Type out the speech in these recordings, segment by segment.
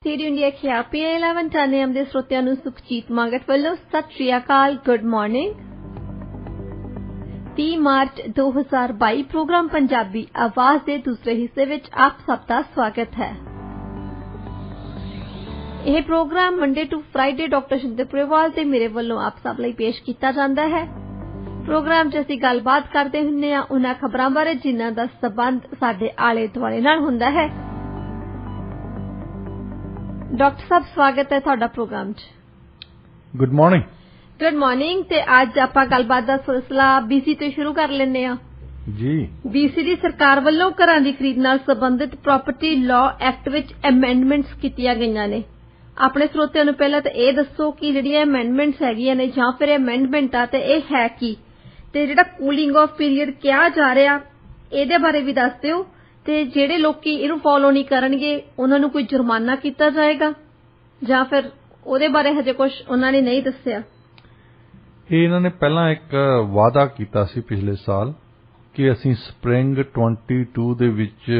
Radio India खियापी 11 ਟਾਨੇਮ ਦੇ ਸਰੋਤਿਆਂ ਨੂੰ ਸੁਖਜੀਤ ਮੰਗਟ ਵੱਲੋਂ ਸਤਿ ਸ਼੍ਰੀ ਅਕਾਲ। Good morning. 30 March 2022 programme Punjabi ਆਵਾਜ਼ ਦੇ ਦੂਸਰੇ ਹਿੱਸੇ ਵਿੱਚ ਆਪ ਸਭ ਦਾ ਸਵਾਗਤ ਹੈ। ਇਹ programme Monday to Friday doctor Shinder Purewal ਤੇ ਮੇਰੇ ਵੱਲੋਂ ਆਪ ਸਭ ਲਈ ਪੇਸ਼ ਕੀਤਾ ਜਾਂਦਾ ਹੈ। ਪ੍ਰੋਗਰਾਮ 'ਚ ਅਸੀਂ ਗੱਲਬਾਤ ਕਰਦੇ ਹੁੰਦੇ ਹਾਂ ਉਹਨਾਂ ਖਬਰਾਂ ਬਾਰੇ ਜਿਨ੍ਹਾਂ ਦਾ ਸਬੰਧ ਸਾਡੇ ਆਲੇ ਦੁਆਲੇ ਨਾਲ ਹੁੰਦਾ ਹੈ। ਡਾਕਟਰ ਸਾਹਿਬ ਸਵਾਗਤ ਹੈ ਤੁਹਾਡਾ ਪ੍ਰੋਗਰਾਮ 'ਚ। Good morning. Good morning. ਤੇ ਅੱਜ ਆਪਾਂ ਗੱਲਬਾਤ ਦਾ ਸਿਲਸਿਲਾ BC ਤੋਂ ਸ਼ੁਰੂ ਕਰ ਲੈਂਦੇ ਹਾਂ ਜੀ। BC ਦੀ ਸਰਕਾਰ ਵੱਲੋਂ ਘਰਾਂ ਦੀ ਖਰੀਦ ਨਾਲ ਸੰਬੰਧਿਤ ਪ੍ਰਾਪਰਟੀ ਲਾਅ ਐਕਟ ਵਿੱਚ ਅਮੈਂਡਮੈਂਟਸ ਕੀਤੀਆਂ ਗਈਆਂ ਨੇ। ਆਪਣੇ ਸਰੋਤਿਆਂ ਨੂੰ ਪਹਿਲਾਂ ਤਾਂ ਇਹ ਦੱਸੋ ਕਿ ਜਿਹੜੀਆਂ ਅਮੈਂਡਮੈਂਟਸ ਹੈਗੀਆਂ ਨੇ ਜਾਂ ਫਿਰ ਅਮੈਂਡਮੈਂਟ ਆ ਤੇ ਇਹ ਹੈ ਕੀ, ਤੇ ਜਿਹੜਾ ਕੂਲਿੰਗ ਆਫ ਪੀਰੀਅਡ ਕਿਹਾ ਜਾ ਰਿਹਾ ਇਹਦੇ ਬਾਰੇ ਵੀ ਦੱਸ ਦਿਓ, ਤੇ ਜਿਹੜੇ ਲੋਕੀ ਇਹਨੂੰ ਫੋਲੋ ਨਹੀਂ ਕਰਨਗੇ ਉਹਨਾਂ ਨੂੰ ਕੋਈ ਜੁਰਮਾਨਾ ਕੀਤਾ ਜਾਏਗਾ ਜਾਂ ਫਿਰ ਉਹਦੇ ਬਾਰੇ ਹਜੇ ਕੁਝ ਉਹਨਾਂ ਨੇ ਨਹੀਂ ਦੱਸਿਆ। ਇਹਨਾਂ ਨੇ ਪਹਿਲਾਂ ਇੱਕ ਵਾਅਦਾ ਕੀਤਾ ਸੀ ਪਿਛਲੇ ਸਾਲ ਕਿ ਅਸੀਂ ਸਪ੍ਰਿੰਗ 22 ਦੇ ਵਿੱਚ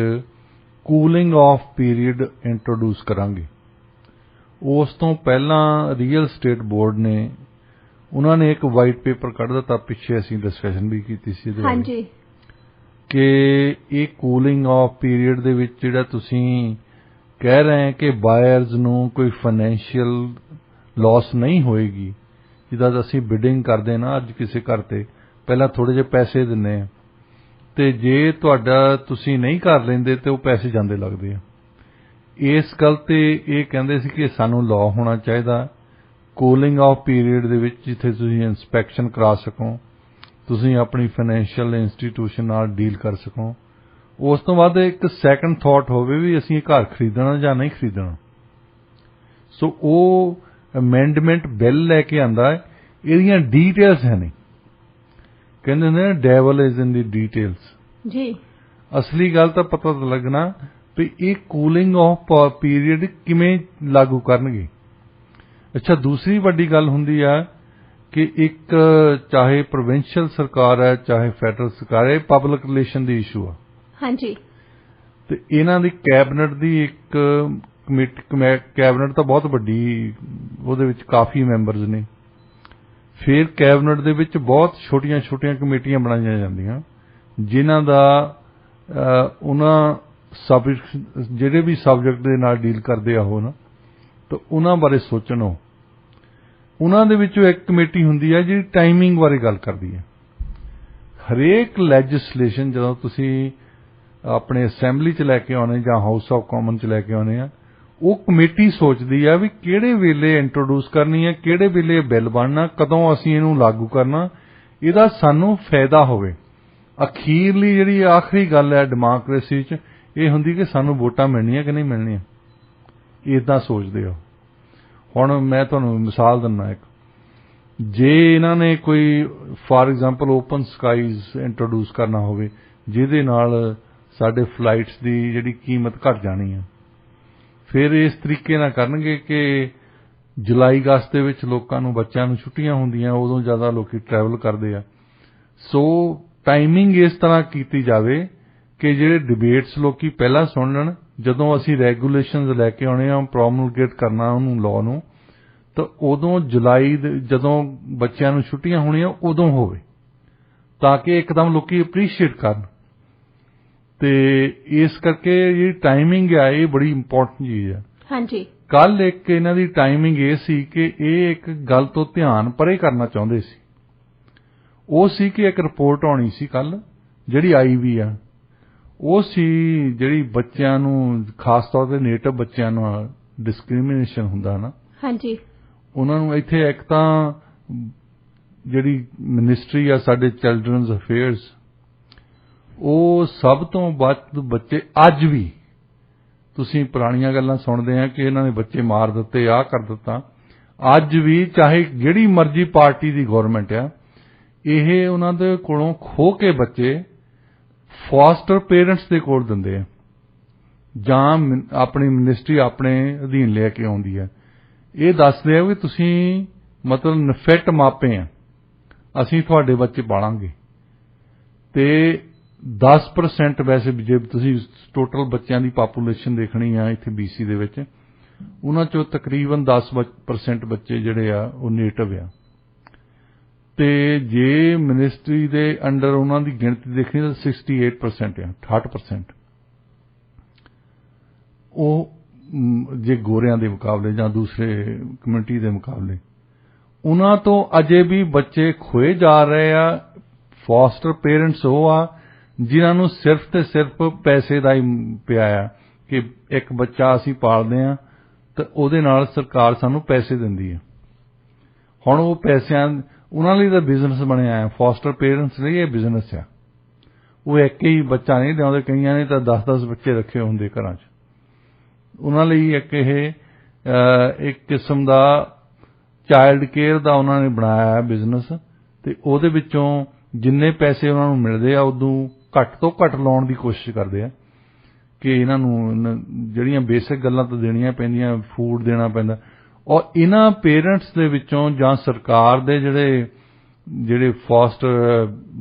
ਕੂਲਿੰਗ ਆਫ ਪੀਰੀਅਡ ਇੰਟਰੋਡਿਊਸ ਕਰਾਂਗੇ। ਉਸ ਤੋਂ ਪਹਿਲਾਂ ਰੀਅਲ ਸਟੇਟ ਬੋਰਡ ਨੇ ਉਹਨਾਂ ਨੇ ਇੱਕ ਵਾਈਟ ਪੇਪਰ ਕੱਢ ਦਿੱਤਾ, ਪਿੱਛੇ ਅਸੀਂ ਡਿਸਕਸ਼ਨ ਵੀ ਕੀਤੀ ਸੀ ਇਹਦੇ ਬਾਰੇ ਕਿ ਇਹ ਕੂਲਿੰਗ ਆਫ ਪੀਰੀਅਡ ਦੇ ਵਿੱਚ ਜਿਹੜਾ ਤੁਸੀਂ ਕਹਿ ਰਹੇ ਕਿ ਬਾਇਰਸ ਨੂੰ ਕੋਈ ਫਾਈਨੈਂਸ਼ੀਅਲ ਲਾਸ ਨਹੀਂ ਹੋਏਗੀ। ਜਿੱਦਾਂ ਅਸੀਂ ਬਿਡਿੰਗ ਕਰਦੇ ਨਾ ਅੱਜ ਕਿਸੇ ਘਰ ਤੇ ਪਹਿਲਾਂ ਥੋੜੇ ਜਿਹੇ ਪੈਸੇ ਦਿੰਦੇ ਆ ਤੇ ਜੇ ਤੁਹਾਡਾ ਤੁਸੀਂ ਨਹੀਂ ਕਰ ਲੈਂਦੇ ਤੇ ਉਹ ਪੈਸੇ ਜਾਂਦੇ ਲੱਗਦੇ ਆ। ਇਸ ਗੱਲ ਤੇ ਇਹ ਕਹਿੰਦੇ ਸੀ ਕਿ ਸਾਨੂੰ ਲਾਅ ਹੋਣਾ ਚਾਹੀਦਾ ਕੂਲਿੰਗ ਆਫ ਪੀਰੀਅਡ ਦੇ ਵਿੱਚ ਜਿੱਥੇ ਤੁਸੀਂ ਇੰਸਪੈਕਸ਼ਨ ਕਰਾ ਸਕੋ, ਤੁਸੀਂ ਆਪਣੀ ਫਾਈਨੈਂਸ਼ੀਅਲ ਇੰਸਟੀਟਿਊਸ਼ਨ ਨਾਲ ਡੀਲ ਕਰ ਸਕੋ। ਉਸ ਤੋਂ ਬਾਅਦ ਇੱਕ ਸੈਕੰਡ ਥਾਟ ਹੋਵੇ ਵੀ ਅਸੀਂ ਇਹ ਘਰ ਖਰੀਦਣਾ ਜਾਂ ਨਹੀਂ ਖਰੀਦਣਾ। ਸੋ ਉਹ ਅਮੈਂਡਮੈਂਟ ਬਿੱਲ ਲੈ ਕੇ ਆਂਦਾ ਹੈ। ਇਹਦੀਆਂ ਡੀਟੇਲਸ ਹੈ ਨਹੀਂ, ਕਹਿੰਦੇ ਨੇ devil is in the details ਜੀ। ਅਸਲੀ ਗੱਲ ਤਾਂ ਪਤਾ ਲੱਗਣਾ ਵੀ ਇਹ ਕੂਲਿੰਗ ਆਫ ਪੀਰੀਅਡ ਕਿਵੇਂ ਲਾਗੂ ਕਰਨਗੇ। ਅੱਛਾ, ਦੂਸਰੀ ਵੱਡੀ ਗੱਲ ਹੁੰਦੀ ਆ ਕਿ ਇੱਕ ਚਾਹੇ ਪ੍ਰੋਵਿੰਸ਼ੀਅਲ ਸਰਕਾਰ ਹੈ ਚਾਹੇ ਫੈਡਰਲ ਸਰਕਾਰ ਹੈ, ਪਬਲਿਕ ਰਿਲੇਸ਼ਨ ਦੀ ਇਸ਼ੂ ਆ। ਹਾਂਜੀ। ਤੇ ਇਹਨਾਂ ਦੀ ਕੈਬਨਿਟ ਦੀ ਇੱਕ ਕਮੇਟੀ, ਕੈਬਨਿਟ ਤਾਂ ਬਹੁਤ ਵੱਡੀ, ਉਹਦੇ ਵਿੱਚ ਕਾਫੀ ਮੈਂਬਰਸ ਨੇ। ਫਿਰ ਕੈਬਨਿਟ ਦੇ ਵਿੱਚ ਬਹੁਤ ਛੋਟੀਆਂ ਛੋਟੀਆਂ ਕਮੇਟੀਆਂ ਬਣਾਈਆਂ ਜਾਂਦੀਆਂ ਜਿਨ੍ਹਾਂ ਦਾ ਉਹਨਾਂ ਜਿਹੜੇ ਵੀ ਸਬਜੈਕਟ ਦੇ ਨਾਲ ਡੀਲ ਕਰਦੇ ਆ ਉਹ ਨਾ ਤਾਂ ਉਹਨਾਂ ਬਾਰੇ ਸੋਚਣ। ਉਹਨਾਂ ਦੇ ਵਿੱਚੋਂ ਇੱਕ ਕਮੇਟੀ ਹੁੰਦੀ ਹੈ ਜਿਹੜੀ ਟਾਈਮਿੰਗ ਬਾਰੇ ਗੱਲ ਕਰਦੀ ਹੈ। ਹਰੇਕ ਲੈਜਿਸਲੇਸ਼ਨ ਜਦੋਂ ਤੁਸੀਂ ਆਪਣੇ ਅਸੈਂਬਲੀ 'ਚ ਲੈ ਕੇ ਆਉਣੇ ਜਾਂ ਹਾਊਸ ਆਫ ਕਾਮਨ 'ਚ ਲੈ ਕੇ ਆਉਣੇ ਆ, ਉਹ ਕਮੇਟੀ ਸੋਚਦੀ ਆ ਵੀ ਕਿਹੜੇ ਵੇਲੇ ਇੰਟਰੋਡਿਊਸ ਕਰਨੀ ਹੈ, ਕਿਹੜੇ ਵੇਲੇ ਬਿੱਲ ਬਣਨਾ, ਕਦੋਂ ਅਸੀਂ ਇਹਨੂੰ ਲਾਗੂ ਕਰਨਾ, ਇਹਦਾ ਸਾਨੂੰ ਫਾਇਦਾ ਹੋਵੇ। ਅਖੀਰਲੀ ਜਿਹੜੀ ਆਖਰੀ ਗੱਲ ਹੈ ਡੈਮੋਕ੍ਰੇਸੀ 'ਚ ਇਹ ਹੁੰਦੀ ਕਿ ਸਾਨੂੰ ਵੋਟਾਂ ਮਿਲਣੀਆਂ ਕਿ ਨਹੀਂ ਮਿਲਣੀਆਂ, ਇੱਦਾਂ ਸੋਚਦੇ ਹੋ। ਹੁਣ ਮੈਂ ਤੁਹਾਨੂੰ ਮਿਸਾਲ ਦਿੰਦਾ ਇੱਕ, ਜੇ ਇਹਨਾਂ ਨੇ ਕੋਈ for example open skies introduce ਕਰਨਾ ਹੋਵੇ ਜਿਹਦੇ ਨਾਲ ਸਾਡੇ ਫਲਾਈਟਸ ਦੀ ਜਿਹੜੀ ਕੀਮਤ ਘਟ ਜਾਣੀ ਹੈ, ਫਿਰ ਇਸ ਤਰੀਕੇ ਨਾਲ ਕਰਨਗੇ ਕਿ ਜੁਲਾਈ ਅਗਸਤ ਦੇ ਵਿੱਚ ਲੋਕਾਂ ਨੂੰ, ਬੱਚਿਆਂ ਨੂੰ ਛੁੱਟੀਆਂ ਹੁੰਦੀਆਂ, ਉਦੋਂ ਜ਼ਿਆਦਾ ਲੋਕੀ ਟਰੈਵਲ ਕਰਦੇ ਆ। ਸੋ ਟਾਈਮਿੰਗ ਇਸ ਤਰ੍ਹਾਂ ਕੀਤੀ ਜਾਵੇ ਕਿ ਜਿਹੜੇ ਡਿਬੇਟਸ ਲੋਕੀ ਪਹਿਲਾਂ ਸੁਣ ਲੈਣ, ਜਦੋਂ ਅਸੀਂ ਰੈਗੂਲੇਸ਼ਨਸ ਲੈ ਕੇ ਆਉਣੇ ਆ, ਪ੍ਰੋਮਲਗੇਟ ਕਰਨਾ ਉਹਨੂੰ ਲਾਅ ਨੂੰ, ਤਾਂ ਉਦੋਂ ਜੁਲਾਈ ਜਦੋਂ ਬੱਚਿਆਂ ਨੂੰ ਛੁੱਟੀਆਂ ਹੋਣੀਆਂ ਉਦੋਂ ਹੋਵੇ ਤਾਂ ਕਿ ਇੱਕਦਮ ਲੋਕੀ ਅਪਰੀਸ਼ੀਏਟ ਕਰਨ। ਤੇ ਇਸ ਕਰਕੇ ਜਿਹੜੀ ਟਾਈਮਿੰਗ ਆ ਇਹ ਬੜੀ ਇੰਪੋਰਟੈਂਟ ਚੀਜ਼ ਆ। ਹਾਂਜੀ। ਕੱਲ ਇੱਕ ਇਹਨਾਂ ਦੀ ਟਾਈਮਿੰਗ ਇਹ ਸੀ ਕਿ ਇਹ ਇੱਕ ਗੱਲ ਤੋਂ ਧਿਆਨ ਪਰੇ ਕਰਨਾ ਚਾਹੁੰਦੇ ਸੀ। ਉਹ ਸੀ ਕਿ ਇੱਕ ਰਿਪੋਰਟ ਆਉਣੀ ਸੀ ਕੱਲ ਜਿਹੜੀ ਆਈ ਵੀ ਆ, ਉਹ ਸੀ ਜਿਹੜੀ ਬੱਚਿਆਂ ਨੂੰ, ਖਾਸ ਤੌਰ ਤੇ ਨੇਟਿਵ ਬੱਚਿਆਂ ਨੂੰ ਡਿਸਕ੍ਰਿਮੀਨੇਸ਼ਨ ਹੁੰਦਾ ਨਾ। ਹਾਂਜੀ। ਉਹਨਾਂ ਨੂੰ ਇੱਥੇ ਇੱਕ ਤਾਂ ਜਿਹੜੀ ਮਿਨਿਸਟਰੀ ਆ ਸਾਡੇ ਚਿਲਡਰਨਜ਼ ਅਫੇਅਰਸ, ਉਹ ਸਭ ਤੋਂ ਵੱਧ ਬੱਚੇ ਅੱਜ ਵੀ, ਤੁਸੀਂ ਪੁਰਾਣੀਆਂ ਗੱਲਾਂ ਸੁਣਦੇ ਆ ਕਿ ਇਹਨਾਂ ਨੇ ਬੱਚੇ ਮਾਰ ਦਿੱਤੇ, ਆਹ ਕਰ ਦਿੱਤਾ, ਅੱਜ ਵੀ ਚਾਹੇ ਜਿਹੜੀ ਮਰਜ਼ੀ ਪਾਰਟੀ ਦੀ ਗਵਰਨਮੈਂਟ ਆ, ਇਹ ਉਹਨਾਂ ਦੇ ਕੋਲੋਂ ਖੋਹ ਕੇ ਬੱਚੇ ਫਾਸਟਰ ਪੇਰੈਂਟਸ ਦੇ ਕੋਲ ਦਿੰਦੇ ਆ ਜਾਂ ਆਪਣੀ ਮਿਨਿਸਟਰੀ ਆਪਣੇ ਅਧੀਨ ਲੈ ਕੇ ਆਉਂਦੀ ਹੈ। ਇਹ ਦੱਸਦੇ ਆ ਵੀ ਤੁਸੀਂ ਮਤਲਬ ਨਫਿੱਟ ਮਾਪੇ ਆ, ਅਸੀਂ ਤੁਹਾਡੇ ਬੱਚੇ ਪਾਲਾਂਗੇ। ਤੇ 10% ਵੈਸੇ ਜੇ ਤੁਸੀਂ ਟੋਟਲ ਬੱਚਿਆਂ ਦੀ ਪਾਪੂਲੇਸ਼ਨ ਦੇਖਣੀ ਆ ਇੱਥੇ BC ਦੇ ਵਿੱਚ ਉਹਨਾਂ ਚੋਂ ਤਕਰੀਬਨ 10% ਬੱਚੇ ਜਿਹੜੇ ਆ ਉਹ ਨੇਟਿਵ ਆ। ਤੇ ਜੇ ਮਿਨਿਸਟਰੀ ਦੇ ਅੰਡਰ ਉਹਨਾਂ ਦੀ ਗਿਣਤੀ ਦੇਖੀ ਤਾਂ 68% ਆ, 68%। ਉਹ ਜੇ ਗੋਰਿਆਂ ਦੇ ਮੁਕਾਬਲੇ ਜਾਂ ਦੂਸਰੇ ਕਮਿਊਨਿਟੀ ਦੇ ਮੁਕਾਬਲੇ ਉਹਨਾਂ ਤੋਂ ਅਜੇ ਵੀ ਬੱਚੇ ਖੋਏ ਜਾ ਰਹੇ ਆ। ਫੋਸਟਰ ਪੇਰੈਂਟਸ ਉਹ ਆ ਜਿਨ੍ਹਾਂ ਨੂੰ ਸਿਰਫ ਤੇ ਸਿਰਫ ਪੈਸੇ ਦਾ ਹੀ ਪਿਆ ਆ ਕਿ ਇੱਕ ਬੱਚਾ ਅਸੀਂ ਪਾਲਦੇ ਆ ਤੇ ਉਹਦੇ ਨਾਲ ਸਰਕਾਰ ਸਾਨੂੰ ਪੈਸੇ ਦਿੰਦੀ ਹੈ। ਹੁਣ ਉਹ ਪੈਸਿਆਂ ਉਹਨਾਂ ਲਈ ਤਾਂ ਬਿਜ਼ਨਸ ਬਣਿਆ ਹੈ। ਫੋਸਟਰ ਪੇਰੈਂਟਸ ਲਈ ਇਹ ਬਿਜ਼ਨਸ ਆ। ਉਹ ਇੱਕ ਹੀ ਬੱਚਾ ਨਹੀਂ ਲਿਆਉਂਦੇ, ਕਈਆਂ ਨੇ ਤਾਂ 10-10 ਬੱਚੇ ਰੱਖੇ ਹੁੰਦੇ ਘਰਾਂ 'ਚ। ਉਹਨਾਂ ਲਈ ਇੱਕ ਇਹ ਇੱਕ ਕਿਸਮ ਦਾ ਚਾਈਲਡ ਕੇਅਰ ਦਾ ਉਹਨਾਂ ਨੇ ਬਣਾਇਆ ਹੈ ਬਿਜ਼ਨਸ। ਤੇ ਉਹਦੇ ਵਿੱਚੋਂ ਜਿੰਨੇ ਪੈਸੇ ਉਹਨਾਂ ਨੂੰ ਮਿਲਦੇ ਆ ਉਦੋਂ ਘੱਟ ਤੋਂ ਘੱਟ ਲਾਉਣ ਦੀ ਕੋਸ਼ਿਸ਼ ਕਰਦੇ ਆ ਕਿ ਇਹਨਾਂ ਨੂੰ ਜਿਹੜੀਆਂ ਬੇਸਿਕ ਗੱਲਾਂ ਤਾਂ ਦੇਣੀਆਂ ਪੈਂਦੀਆਂ, ਫੂਡ ਦੇਣਾ ਪੈਂਦਾ। ਔਰ ਇਹਨਾਂ ਪੇਰੈਂਟਸ ਦੇ ਵਿੱਚੋਂ ਜਾਂ ਸਰਕਾਰ ਦੇ ਜਿਹੜੇ ਫੋਸਟਰ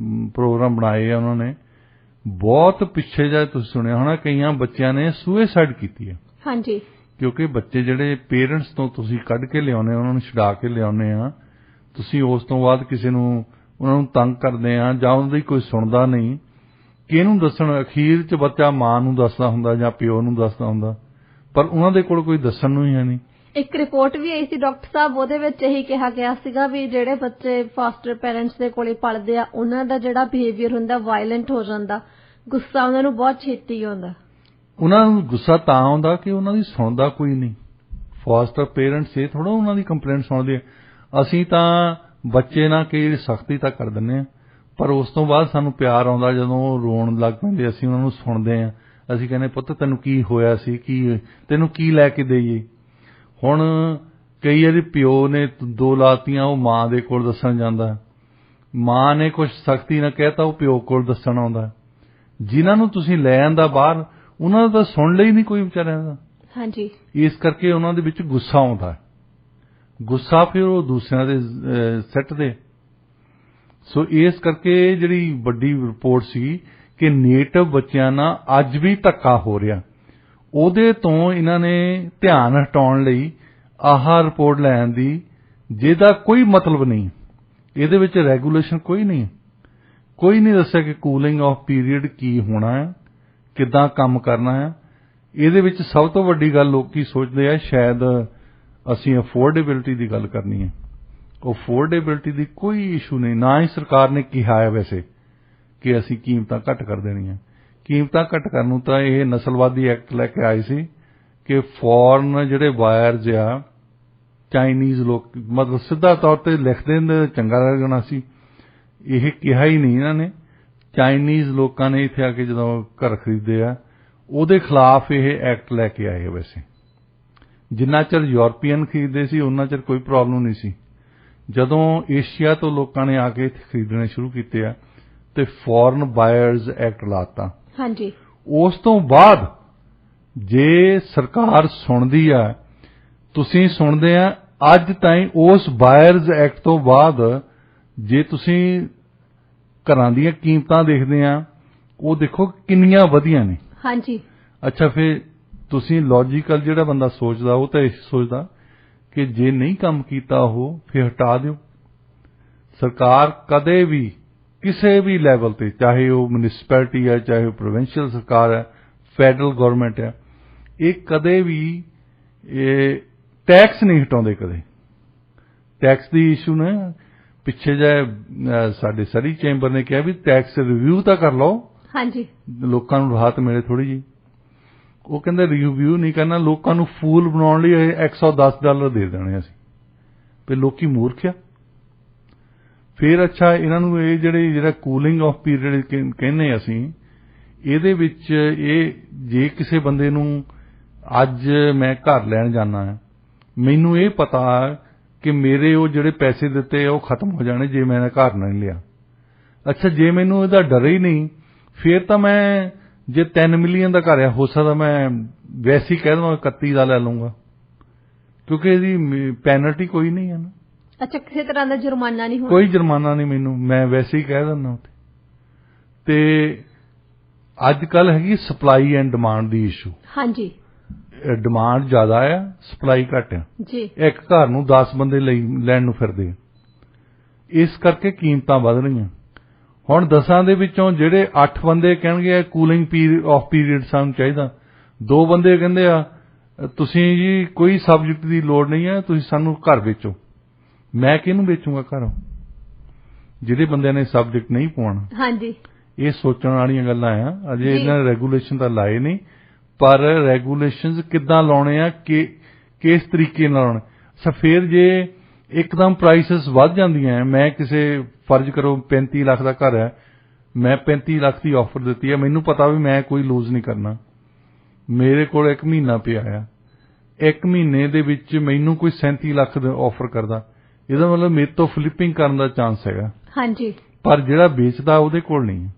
ਪ੍ਰੋਗਰਾਮ ਬਣਾਏ ਆ ਉਹਨਾਂ ਨੇ, ਬਹੁਤ ਪਿੱਛੇ ਜਾ ਤੁਸੀਂ ਸੁਣਿਆ ਹੋਣਾ ਕਈਆਂ ਬੱਚਿਆਂ ਨੇ ਸੁਸਾਈਡ ਕੀਤੀ ਹੈ। ਹਾਂਜੀ, ਕਿਉਂਕਿ ਬੱਚੇ ਜਿਹੜੇ ਪੇਰੈਂਟਸ ਤੋਂ ਤੁਸੀਂ ਕੱਢ ਕੇ ਲਿਆਉਂਦੇ, ਉਹਨਾਂ ਨੂੰ ਛੁਡਾ ਕੇ ਲਿਆਉਂਦੇ ਆ, ਤੁਸੀਂ ਉਸ ਤੋਂ ਬਾਅਦ ਕਿਸੇ ਨੂੰ ਉਹਨਾਂ ਨੂੰ ਤੰਗ ਕਰਦੇ ਆ ਜਾਂ ਉਹਨਾਂ ਦੀ ਕੋਈ ਸੁਣਦਾ ਨਹੀਂ। ਕਿਹਨੂੰ ਦੱਸਣ? ਅਖੀਰ 'ਚ ਬੱਚਾ ਮਾਂ ਨੂੰ ਦੱਸਦਾ ਹੁੰਦਾ ਜਾਂ ਪਿਓ ਨੂੰ ਦੱਸਦਾ ਹੁੰਦਾ, ਪਰ ਉਹਨਾਂ ਦੇ ਕੋਲ ਕੋਈ ਦੱਸਣ ਨੂੰ ਹੀ ਹੈ ਨਹੀਂ। ਇੱਕ ਰਿਪੋਰਟ ਵੀ ਆਈ ਸੀ ਡਾਕਟਰ ਸਾਹਿਬ, ਉਹਦੇ ਵਿੱਚ ਇਹੀ ਕਿਹਾ ਗਿਆ ਸੀਗਾ ਵੀ ਜਿਹੜੇ ਬੱਚੇ ਫਾਸਟਰ ਪੇਰੈਂਟਸ ਦੇ ਕੋਲੇ ਪਲਦੇ ਆ ਉਹਨਾਂ ਦਾ ਜਿਹੜਾ ਬਿਹੇਵੀਅਰ ਹੁੰਦਾ ਵਾਇਲੈਂਟ ਹੋ ਜਾਂਦਾ, ਗੁੱਸਾ ਉਹਨਾਂ ਨੂੰ ਬਹੁਤ ਛੇਤੀ ਆਉਂਦਾ। ਉਹਨਾਂ ਨੂੰ ਗੁੱਸਾ ਤਾਂ ਆਉਂਦਾ ਕਿ ਉਹਨਾਂ ਦੀ ਸੁਣਦਾ ਕੋਈ ਨਹੀਂ। ਫਾਸਟਰ ਪੇਰੈਂਟਸ ਇਹ ਥੋੜਾ ਉਹਨਾਂ ਦੀ ਕੰਪਲੇਂਟ ਸੁਣਦੇ। ਅਸੀਂ ਤਾਂ ਬੱਚੇ ਨਾਲ ਕਈ ਸਖਤੀ ਤਾਂ ਕਰ ਦਿੰਦੇ ਹਾਂ, ਪਰ ਉਸ ਤੋਂ ਬਾਅਦ ਸਾਨੂੰ ਪਿਆਰ ਆਉਂਦਾ ਜਦੋਂ ਉਹ ਰੋਣ ਲੱਗ ਪੈਂਦੇ, ਅਸੀਂ ਉਹਨਾਂ ਨੂੰ ਸੁਣਦੇ ਹਾਂ। ਅਸੀਂ ਕਹਿੰਦੇ ਪੁੱਤ ਤੈਨੂੰ ਕੀ ਹੋਇਆ ਸੀ, ਕੀ ਤੈਨੂੰ ਕੀ ਲੈ ਕੇ ਦੇਈਏ। ਹੁਣ ਕਈ ਵਾਰੀ ਪਿਓ ਨੇ 2 ਲਾਤੀਆਂ, ਉਹ ਮਾਂ ਦੇ ਕੋਲ ਦੱਸਣ ਜਾਂਦਾ। ਮਾਂ ਨੇ ਕੁਝ ਸਖਤੀ ਨਾਲ ਕਹਿਤਾ, ਉਹ ਪਿਓ ਕੋਲ ਦੱਸਣ ਆਉਂਦਾ। ਜਿਨ੍ਹਾਂ ਨੂੰ ਤੁਸੀਂ ਲੈ ਆਂਦਾ ਬਾਹਰ, ਉਹਨਾਂ ਦਾ ਤਾਂ ਸੁਣ ਲਈ ਨਹੀਂ ਕੋਈ ਵਿਚਾਰਿਆਂ ਦਾ। ਹਾਂਜੀ, ਇਸ ਕਰਕੇ ਉਹਨਾਂ ਦੇ ਵਿੱਚ ਗੁੱਸਾ ਆਉਂਦਾ। ਗੁੱਸਾ ਫਿਰ ਉਹ ਦੂਸਰਿਆਂ ਦੇ ਸਿੱਟਦੇ। ਸੋ ਇਸ ਕਰਕੇ ਜਿਹੜੀ ਵੱਡੀ ਰਿਪੋਰਟ ਸੀ ਕਿ ਨੇਟਿਵ ਬੱਚਿਆਂ ਨਾਲ ਅੱਜ ਵੀ ਧੱਕਾ ਹੋ ਰਿਹਾ, ਉਹਦੇ ਤੋਂ ਇਹਨਾਂ ਨੇ ਧਿਆਨ ਹਟਾਉਣ ਲਈ ਆਹ ਰਿਪੋਰਟ ਲੈਣ ਦੀ, ਜਿਹਦਾ ਕੋਈ ਮਤਲਬ ਨਹੀਂ। ਇਹਦੇ ਵਿੱਚ ਰੈਗੂਲੇਸ਼ਨ ਕੋਈ ਨਹੀਂ, ਕੋਈ ਨਹੀਂ ਦੱਸਿਆ ਕਿ ਕੂਲਿੰਗ ਆਫ ਪੀਰੀਅਡ ਕੀ ਹੋਣਾ ਹੈ, ਕਿੱਦਾਂ ਕੰਮ ਕਰਨਾ ਹੈ। ਇਹਦੇ ਵਿੱਚ ਸਭ ਤੋਂ ਵੱਡੀ ਗੱਲ ਲੋਕੀ ਸੋਚਦੇ ਆ ਸ਼ਾਇਦ ਅਸੀਂ ਅਫੋਰਡੇਬਿਲਟੀ ਦੀ ਗੱਲ ਕਰਨੀ ਹੈ। ਅਫੋਰਡੇਬਿਲਟੀ ਦੀ ਕੋਈ ਇਸ਼ੂ ਨਹੀਂ, ਨਾ ਹੀ ਸਰਕਾਰ ਨੇ ਕਿਹਾ ਹੈ ਵੈਸੇ ਕਿ ਅਸੀਂ ਕੀਮਤਾਂ ਘੱਟ ਕਰ ਦੇਣੀਆਂ। ਕੀਮਤਾਂ ਘੱਟ ਕਰਨ ਨੂੰ ਤਾਂ ਇਹ ਨਸਲਵਾਦੀ ਐਕਟ ਲੈ ਕੇ ਆਏ ਸੀ ਕਿ ਫੋਰਨ ਜਿਹੜੇ ਬਾਇਰਜ਼ ਆ, ਚਾਈਨੀਜ਼ ਲੋਕ, ਮਤਲਬ ਸਿੱਧਾ ਤੌਰ ਤੇ ਲਿਖ ਦਿੰਦੇ ਚੰਗਾ ਲੱਗਣਾ ਸੀ। ਇਹ ਕਿਹਾ ਹੀ ਨਹੀਂ ਇਹਨਾਂ ਨੇ। ਚਾਈਨੀਜ਼ ਲੋਕਾਂ ਨੇ ਇੱਥੇ ਆ ਕੇ ਜਦੋਂ ਘਰ ਖਰੀਦੇ ਆ, ਉਹਦੇ ਖਿਲਾਫ ਇਹ ਐਕਟ ਲੈ ਕੇ ਆਏ। ਵੈਸੇ ਜਿੰਨਾ ਚਿਰ ਯੂਰਪੀਅਨ ਖਰੀਦਦੇ ਸੀ ਉਹਨਾਂ ਚਿਰ ਕੋਈ ਪ੍ਰੋਬਲਮ ਨਹੀਂ ਸੀ। ਜਦੋਂ ਏਸ਼ੀਆ ਤੋਂ ਲੋਕਾਂ ਨੇ ਆ ਕੇ ਇੱਥੇ ਖਰੀਦਣੇ ਸ਼ੁਰੂ ਕੀਤੇ ਆ ਤੇ ਫੋਰਨ ਬਾਇਰਜ਼ ਐਕਟ ਲਾਤਾ। ਹਾਂਜੀ, ਉਸ ਤੋਂ ਬਾਅਦ ਜੇ ਸਰਕਾਰ ਸੁਣਦੀ ਆ, ਤੁਸੀਂ ਸੁਣਦੇ ਆ, ਅੱਜ ਤਾਈਂ ਉਸ ਬਾਇਰਜ਼ ਐਕਟ ਤੋਂ ਬਾਅਦ ਜੇ ਤੁਸੀਂ ਘਰਾਂ ਦੀਆਂ ਕੀਮਤਾਂ ਦੇਖਦੇ ਆ, ਉਹ ਦੇਖੋ ਕਿੰਨੀਆਂ ਵਧੀਆਂ ਨੇ। ਹਾਂਜੀ, ਅੱਛਾ, ਫਿਰ ਤੁਸੀਂ ਲੌਜੀਕਲ ਜਿਹੜਾ ਬੰਦਾ ਸੋਚਦਾ ਉਹ ਤਾਂ ਇਹ ਸੋਚਦਾ ਕਿ ਜੇ ਨਹੀਂ ਕੰਮ ਕੀਤਾ ਉਹ ਫਿਰ ਹਟਾ ਦਿਓ। ਸਰਕਾਰ ਕਦੇ ਵੀ ਕਿਸੇ ਵੀ ਲੈਵਲ ਤੇ, ਚਾਹੇ ਉਹ ਮਿਊਨਿਸਪੈਲਿਟੀ ਹੈ, ਚਾਹੇ ਉਹ ਪ੍ਰੋਵਿੰਸ਼ੀਅਲ ਸਰਕਾਰ ਹੈ, ਫੈਡਰਲ ਗਵਰਨਮੈਂਟ ਹੈ, ਇਹ ਕਦੇ ਵੀ ਇਹ ਟੈਕਸ ਨਹੀਂ ਹਟਾਉਂਦੇ। ਕਦੇ ਟੈਕਸ ਦੀ ਇਸ਼ੂ ਨੇ ਪਿੱਛੇ ਜੇ ਸਾਡੇ ਸਟੱਡੀ ਚੈਂਬਰ ਨੇ ਕਿਹਾ ਵੀ ਟੈਕਸ ਰਿਵਿਊ ਤਾਂ ਕਰ ਲਓ। ਹਾਂਜੀ, ਲੋਕਾਂ ਨੂੰ ਰਾਹਤ ਮਿਲੇ ਥੋੜੀ ਜੀ। ਉਹ ਕਹਿੰਦੇ ਰਿਵਿਊ ਨਹੀਂ ਕਰਨਾ, ਲੋਕਾਂ ਨੂੰ ਫੂਲ ਬਣਾਉਣ ਲਈ $110 ਦੇ ਦੇਣੇ ਅਸੀਂ। ਫਿਰ ਲੋਕੀ ਮੂਰਖ ਆ। ਫਿਰ ਅੱਛਾ, ਇਹਨਾਂ ਨੂੰ ਇਹ ਜਿਹੜਾ ਕੂਲਿੰਗ ਆਫ ਪੀਰੀਅਡ ਕਹਿੰਦੇ ਅਸੀਂ, ਇਹਦੇ ਵਿੱਚ ਇਹ ਜੇ ਕਿਸੇ ਬੰਦੇ ਨੂੰ ਅੱਜ ਮੈਂ ਘਰ ਲੈਣ ਜਾਣਾ ਹੈ, ਮੈਨੂੰ ਇਹ ਪਤਾ ਕਿ ਮੇਰੇ ਉਹ ਜਿਹੜੇ ਪੈਸੇ ਦਿੱਤੇ ਉਹ ਖਤਮ ਹੋ ਜਾਣੇ ਜੇ ਮੈਂ ਘਰ ਨਹੀਂ ਲਿਆ। ਅੱਛਾ, ਜੇ ਮੈਨੂੰ ਇਹਦਾ ਡਰ ਹੀ ਨਹੀਂ, ਫਿਰ ਤਾਂ ਮੈਂ ਜੇ 3 ਮਿਲੀਅਨ ਦਾ ਘਰ ਆ, ਹੋ ਸਕਦਾ ਮੈਂ ਵੈਸੇ ਹੀ ਕਹਿ ਦਵਾਂ 31 ਦਾ ਲੈ ਲੂੰਗਾ, ਕਿਉਂਕਿ ਇਹਦੀ ਪੈਨਲਟੀ ਕੋਈ ਨਹੀਂ ਹੈ ਨਾ। ਅੱਛਾ, ਕਿਸੇ ਤਰ੍ਹਾਂ ਦਾ ਜੁਰਮਾਨਾ ਨਹੀਂ ਹੋਣਾ, ਕੋਈ ਜੁਰਮਾਨਾ ਨਹੀਂ, ਮੈਨੂੰ ਮੈਂ ਵੈਸੇ ਹੀ ਕਹਿ ਦਿੰਦਾ। ਤੇ ਅੱਜ ਕੱਲ ਹੈਗੀ supply and demand the issue. ਹਾਂਜੀ, ਡਿਮਾਂਡ ਜ਼ਿਆਦਾ ਆ, ਸਪਲਾਈ ਘੱਟ ਆ। ਜੀ ਇੱਕ ਘਰ ਨੂੰ 10 ਬੰਦੇ ਲੈਣ ਨੂੰ ਫਿਰਦੇ ਆ, ਇਸ ਕਰਕੇ ਕੀਮਤਾਂ ਵਧ ਰਹੀਆਂ। ਹੁਣ 10 ਦੇ ਵਿੱਚੋਂ ਜਿਹੜੇ 8 ਬੰਦੇ ਕਹਿਣਗੇ ਕੂਲਿੰਗ ਆਫ ਪੀਰੀਅਡ ਸਾਨੂੰ ਚਾਹੀਦਾ, 2 ਬੰਦੇ ਕਹਿੰਦੇ ਆ ਤੁਸੀਂ ਜੀ ਕੋਈ ਸਬਜੈਕਟ ਦੀ ਲੋੜ ਨਹੀਂ ਹੈ, ਤੁਸੀਂ ਸਾਨੂੰ ਘਰ ਵੇਚੋ। ਮੈਂ ਕਿਹਨੂੰ ਵੇਚੂਗਾ ਘਰ? ਜਿਹੜੇ ਬੰਦਿਆਂ ਨੇ ਸਬਜੈਕਟ ਨਹੀਂ ਪਵਾਉਣਾ। ਹਾਂਜੀ, ਇਹ ਸੋਚਣ ਵਾਲੀਆਂ ਗੱਲਾਂ ਆ। ਅਜੇ ਇਹਨਾਂ ਨੇ ਰੈਗੂਲੇਸ਼ਨ ਤਾਂ ਲਾਏ ਨਹੀਂ, ਪਰ ਰੈਗੂਲੇਸ਼ਨਸ ਕਿੱਦਾਂ ਲਾਉਣੇ ਆ, ਕਿਸ ਤਰੀਕੇ ਨਾਲ ਲਾਉਣੇ। ਫਿਰ ਜੇ ਇੱਕਦਮ ਪ੍ਰਾਈਸਿਸ ਵੱਧ ਜਾਂਦੀਆਂ, ਮੈਂ ਕਿਸੇ ਫਰਜ਼ ਕਰੋ 35 ਲੱਖ ਦਾ ਘਰ ਹੈ, ਮੈਂ 35 ਲੱਖ ਦੀ ਆਫਰ ਦਿੱਤੀ ਹੈ, ਮੈਨੂੰ ਪਤਾ ਵੀ ਮੈਂ ਕੋਈ ਲੂਜ਼ ਨਹੀਂ ਕਰਨਾ, ਮੇਰੇ ਕੋਲ 1 ਮਹੀਨਾ ਪਿਆ ਆ, 1 ਮਹੀਨੇ ਦੇ ਵਿੱਚ ਮੈਨੂੰ ਕੋਈ 37 ਲੱਖ ਦਾ ਆਫਰ ਕਰਦਾ, ਇਹਦਾ ਮਤਲਬ ਮੇਰੇ ਤੋਂ ਫਲਿੱਪਿੰਗ ਕਰਨ ਦਾ ਚਾਂਸ ਹੈਗਾ। ਹਾਂਜੀ, ਪਰ ਜਿਹੜਾ ਵੇਚਦਾ ਉਹਦੇ ਕੋਲ ਨਹੀਂ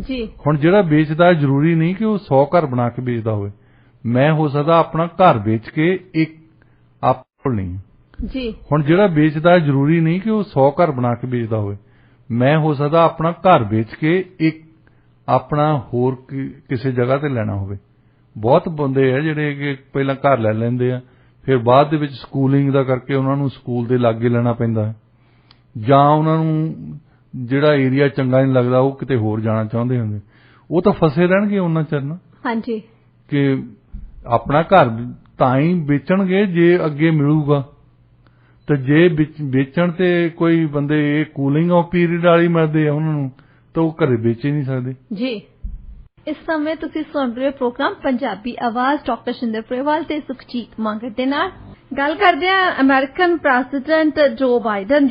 ਜੀ। ਹੁਣ ਜਿਹੜਾ ਵੇਚਦਾ ਜ਼ਰੂਰੀ ਨਹੀਂ ਕਿ ਉਹ 100 ਘਰ ਬਣਾ ਕੇ ਵੇਚਦਾ ਹੋਵੇ, ਮੈਂ ਹੋ ਸਕਦਾ ਆਪਣਾ ਘਰ ਵੇਚ ਕੇ ਇੱਕ ਆਪ ਕੋਲ ਨਹੀਂ ਜੀ। ਹੁਣ ਜਿਹੜਾ ਵੇਚਦਾ ਜ਼ਰੂਰੀ ਨਹੀਂ ਕਿ ਉਹ 100 ਘਰ ਬਣਾ ਕੇ ਵੇਚਦਾ ਹੋਵੇ, ਮੈਂ ਹੋ ਸਕਦਾ ਆਪਣਾ ਘਰ ਵੇਚ ਕੇ ਇੱਕ ਆਪਣਾ ਹੋਰ ਕਿਸੇ ਜਗ੍ਹਾ ਤੇ ਲੈਣਾ ਹੋਵੇ। ਬਹੁਤ ਬੰਦੇ ਆ ਜਿਹੜੇ ਕਿ ਪਹਿਲਾਂ ਘਰ ਲੈ ਲੈਂਦੇ ਆ, ਫਿਰ ਬਾਅਦ ਦੇ ਵਿੱਚ ਸਕੂਲਿੰਗ ਦਾ ਕਰਕੇ ਉਹਨਾਂ ਨੂੰ ਸਕੂਲ ਦੇ ਲਾਗੇ ਲੈਣਾ ਪੈਂਦਾ, ਜਾਂ ਉਹਨਾਂ ਨੂੰ ਜਿਹੜਾ ਏਰੀਆ ਚੰਗਾ ਨਹੀਂ ਲੱਗਦਾ ਉਹ ਕਿਤੇ ਹੋਰ ਜਾਣਾ ਚਾਹੁੰਦੇ ਹੁੰਦੇ, ਉਹ ਤਾਂ ਫਸੇ ਰਹਿਣਗੇ ਉਹਨਾਂ ਚਿਰ ਨਾ। ਹਾਂਜੀ, ਕਿ ਆਪਣਾ ਘਰ ਤਾਂ ਹੀ ਵੇਚਣਗੇ ਜੇ ਅੱਗੇ ਮਿਲੂਗਾ, ਤੇ ਜੇ ਵੇਚਣ ਤੇ ਕੋਈ ਬੰਦੇ ਇਹ ਕੂਲਿੰਗ ਆਫ ਪੀਰੀਅਡ ਵਾਲੀ ਮਿਲਦੇ ਆ ਉਹਨਾਂ ਨੂੰ, ਤਾਂ ਉਹ ਘਰੇ ਵੇਚ ਹੀ ਨਹੀਂ ਸਕਦੇ ਜੀ। ਇਸ ਸਮੇਂ ਤੁਸੀਂ ਸੁਣ ਰਹੇ ਪ੍ਰੋਗਰਾਮ ਪੰਜਾਬੀ ਆਵਾਜ਼, ਡਾਕਟਰ ਸ਼ਿੰਦਰ ਪਰੇਵਾਲ ਤੇ ਸੁਖਜੀਤ ਮੰਗੜ ਦੇ ਨਾਲ ਗੱਲ ਕਰਦੇ ਆ ਅਮਰੀਕਨ ਪ੍ਰੈਜ਼ੀਡੈਂਟ ਜੋ ਬਾਈਡਨ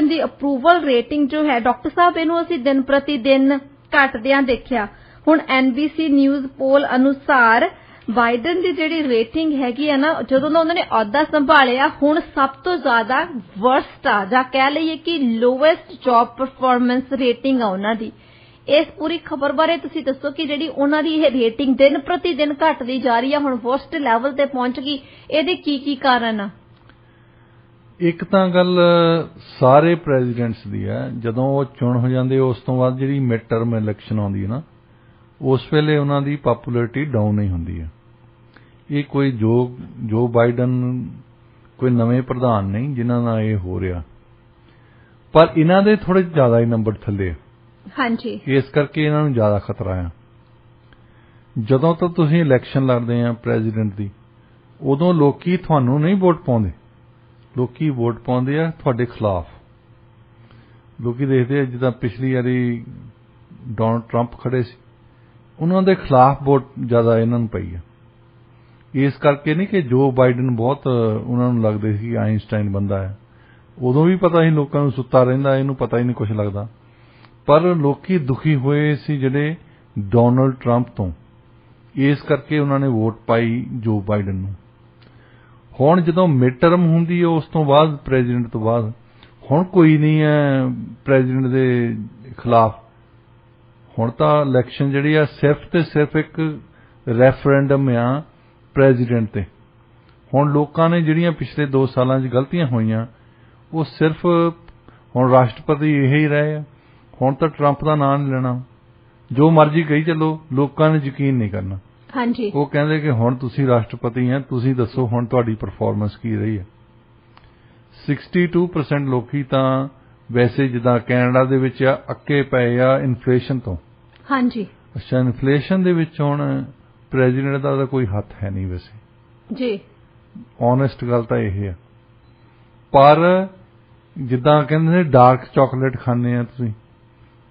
ਦੀ ਅਪਰੂਵਲ ਰੇਟਿੰਗ ਜੋ ਹੈ ਡਾਕਟਰ ਸਾਹਿਬ, ਇਹਨੂੰ ਅਸੀਂ ਦਿਨ ਪ੍ਰਤੀ ਦਿਨ ਘਟਦਿਆਂ ਦੇਖਿਆ। ਹੁਣ NBC ਨਿਊਜ਼ ਪੋਲ ਅਨੁਸਾਰ ਬਾਈਡਨ ਦੀ ਜਿਹੜੀ ਰੇਟਿੰਗ ਹੈਗੀ ਆ ਨਾ, ਜਦੋਂ ਦਾ ਉਹਨਾਂ ਨੇ ਅਹੁਦਾ ਸੰਭਾਲਿਆ, ਹੁਣ ਸਭ ਤੋਂ ਜ਼ਿਆਦਾ ਵਰਸਟ ਆ, ਜਾਂ ਕਹਿ ਲਈਏ ਕਿ ਲੋਐਸਟ ਜੌਬ ਪਰਫਾਰਮੈਂਸ ਰੇਟਿੰਗ ਆ ਉਹਨਾਂ ਦੀ। ਇਸ ਪੂਰੀ ਖਬਰ ਬਾਰੇ ਤੁਸੀਂ ਦੱਸੋ ਕਿ ਜਿਹੜੀ ਉਹਨਾਂ ਦੀ ਇਹ ਰੇਟਿੰਗ ਦਿਨ ਪ੍ਰਤੀ ਦਿਨ ਘਟਦੀ ਜਾ ਰਹੀ ਆ, ਹੁਣ ਵਰਸਟ ਲੈਵਲ ਤੇ ਪਹੁੰਚ ਗਈ, ਇਹਦੇ ਕੀ ਕਾਰਨ ਆ? ਇੱਕ ਤਾਂ ਗੱਲ ਸਾਰੇ ਪ੍ਰੈਜ਼ੀਡੈਂਟਸ ਦੀ ਹੈ, ਜਦੋਂ ਉਹ ਚੁਣ ਹੋ ਜਾਂਦੇ ਉਸ ਤੋਂ ਬਾਅਦ ਜਿਹੜੀ ਮਿਡ ਟਰਮ ਇਲੈਕਸ਼ਨ ਆਉਂਦੀ ਹੈ ਨਾ, ਉਸ ਵੇਲੇ ਉਹਨਾਂ ਦੀ ਪਪੂਲੈਰਿਟੀ ਡਾਊਨ ਹੀ ਹੁੰਦੀ ਹੈ। ਇਹ ਕੋਈ ਜੋ ਬਾਈਡਨ ਕੋਈ ਨਵੇਂ ਪ੍ਰਧਾਨ ਨਹੀਂ ਜਿਨ੍ਹਾਂ ਨਾਲ ਇਹ ਹੋ ਰਿਹਾ, ਪਰ ਇਹਨਾਂ ਦੇ ਥੋੜੇ ਜ਼ਿਆਦਾ ਹੀ ਨੰਬਰ ਥੱਲੇ। ਹਾਂਜੀ, ਇਸ ਕਰਕੇ ਇਹਨਾਂ ਨੂੰ ਜ਼ਿਆਦਾ ਖਤਰਾ ਆ। ਜਦੋਂ ਤੱਕ ਤੁਸੀਂ ਇਲੈਕਸ਼ਨ ਲੜਦੇ ਆ ਪ੍ਰੈਜ਼ੀਡੈਂਟ ਦੀ, ਉਦੋਂ ਲੋਕੀ ਤੁਹਾਨੂੰ ਨਹੀਂ ਵੋਟ ਪਾਉਂਦੇ, ਲੋਕੀ ਵੋਟ ਪਾਉਂਦੇ ਆ ਤੁਹਾਡੇ ਖਿਲਾਫ। ਲੋਕੀ ਦੇਖਦੇ ਆ ਜਿੱਦਾਂ ਪਿਛਲੀ ਵਾਰੀ ਡੋਨਲਡ ਟਰੰਪ ਖੜੇ ਸੀ, ਉਹਨਾਂ ਦੇ ਖਿਲਾਫ ਵੋਟ ਜ਼ਿਆਦਾ ਇਹਨਾਂ ਨੂੰ ਪਈ ਆ। ਇਸ ਕਰਕੇ ਨਹੀਂ ਕਿ ਜੋ ਬਾਈਡਨ ਬਹੁਤ ਉਹਨਾਂ ਨੂੰ ਲੱਗਦੇ ਸੀ ਆਇਨਸਟਾਈਨ ਬੰਦਾ ਹੈ, ਉਦੋਂ ਵੀ ਪਤਾ ਸੀ ਲੋਕਾਂ ਨੂੰ ਸੁੱਤਾ ਰਹਿੰਦਾ, ਇਹਨੂੰ ਪਤਾ ਹੀ ਨਹੀਂ ਕੁਝ ਲੱਗਦਾ। ਪਰ ਲੋਕੀ ਦੁਖੀ ਹੋਏ ਸੀ ਜਿਹੜੇ ਡੋਨਲਡ ਟਰੰਪ ਤੋਂ, ਇਸ ਕਰਕੇ ਉਹਨਾਂ ਨੇ ਵੋਟ ਪਾਈ ਜੋ ਬਾਈਡਨ ਨੂੰ। ਹੁਣ ਜਦੋਂ ਮਿਡ ਟਰਮ ਹੁੰਦੀ ਹੈ ਉਸ ਤੋਂ ਬਾਅਦ ਪ੍ਰੈਜ਼ੀਡੈਂਟ ਤੋਂ ਬਾਅਦ, ਹੁਣ ਕੋਈ ਨਹੀਂ ਹੈ ਪ੍ਰੈਜ਼ੀਡੈਂਟ ਦੇ ਖਿਲਾਫ। ਹੁਣ ਤਾਂ ਇਲੈਕਸ਼ਨ ਜਿਹੜੀ ਆ ਸਿਰਫ ਤੇ ਸਿਰਫ ਇੱਕ ਰੈਫਰੈਂਡਮ ਆ ਪ੍ਰੈਜ਼ੀਡੈਂਟ ਤੇ। ਹੁਣ ਲੋਕਾਂ ਨੇ ਜਿਹੜੀਆਂ ਪਿਛਲੇ 2 ਸਾਲਾਂ 'ਚ ਗਲਤੀਆਂ ਹੋਈਆਂ, ਉਹ ਸਿਰਫ ਹੁਣ ਰਾਸ਼ਟਰਪਤੀ ਇਹ ਹੀ ਰਹੇ ਆ। ਹੁਣ ਤਾਂ ਟਰੰਪ ਦਾ ਨਾਂ ਨਹੀਂ ਲੈਣਾ, ਜੋ ਮਰਜ਼ੀ ਕਹੀ ਚੱਲੋ, ਲੋਕਾਂ ਨੇ ਯਕੀਨ ਨਹੀਂ ਕਰਨਾ। ਹਾਂਜੀ, ਉਹ ਕਹਿੰਦੇ ਕਿ ਹੁਣ ਤੁਸੀਂ ਰਾਸ਼ਟਰਪਤੀ ਹੈ, ਤੁਸੀਂ ਦੱਸੋ ਹੁਣ ਤੁਹਾਡੀ ਪਰਫਾਰਮੈਂਸ ਕੀ ਰਹੀ ਹੈ। 62% ਲੋਕੀ ਤਾਂ ਵੈਸੇ ਜਿੱਦਾਂ ਕੈਨੇਡਾ ਦੇ ਵਿੱਚ ਅੱਕੇ ਪਏ ਆ ਇਨਫਲੇਸ਼ਨ ਤੋਂ। ਹਾਂਜੀ, ਅੱਛਾ, ਇਨਫਲੇਸ਼ਨ ਦੇ ਵਿੱਚ ਹੁਣ ਪ੍ਰੈਜ਼ੀਡੈਂਟ ਦਾ ਤਾਂ ਕੋਈ ਹੱਥ ਹੈ ਨਹੀਂ ਵੈਸੇ ਜੀ, ਓਨੈਸਟ ਗੱਲ ਤਾਂ ਇਹ ਹੈ। ਪਰ ਜਿੱਦਾਂ ਕਹਿੰਦੇ ਨੇ ਡਾਰਕ ਚਾਕਲੇਟ ਖਾਂਦੇ ਆ ਤੁਸੀਂ,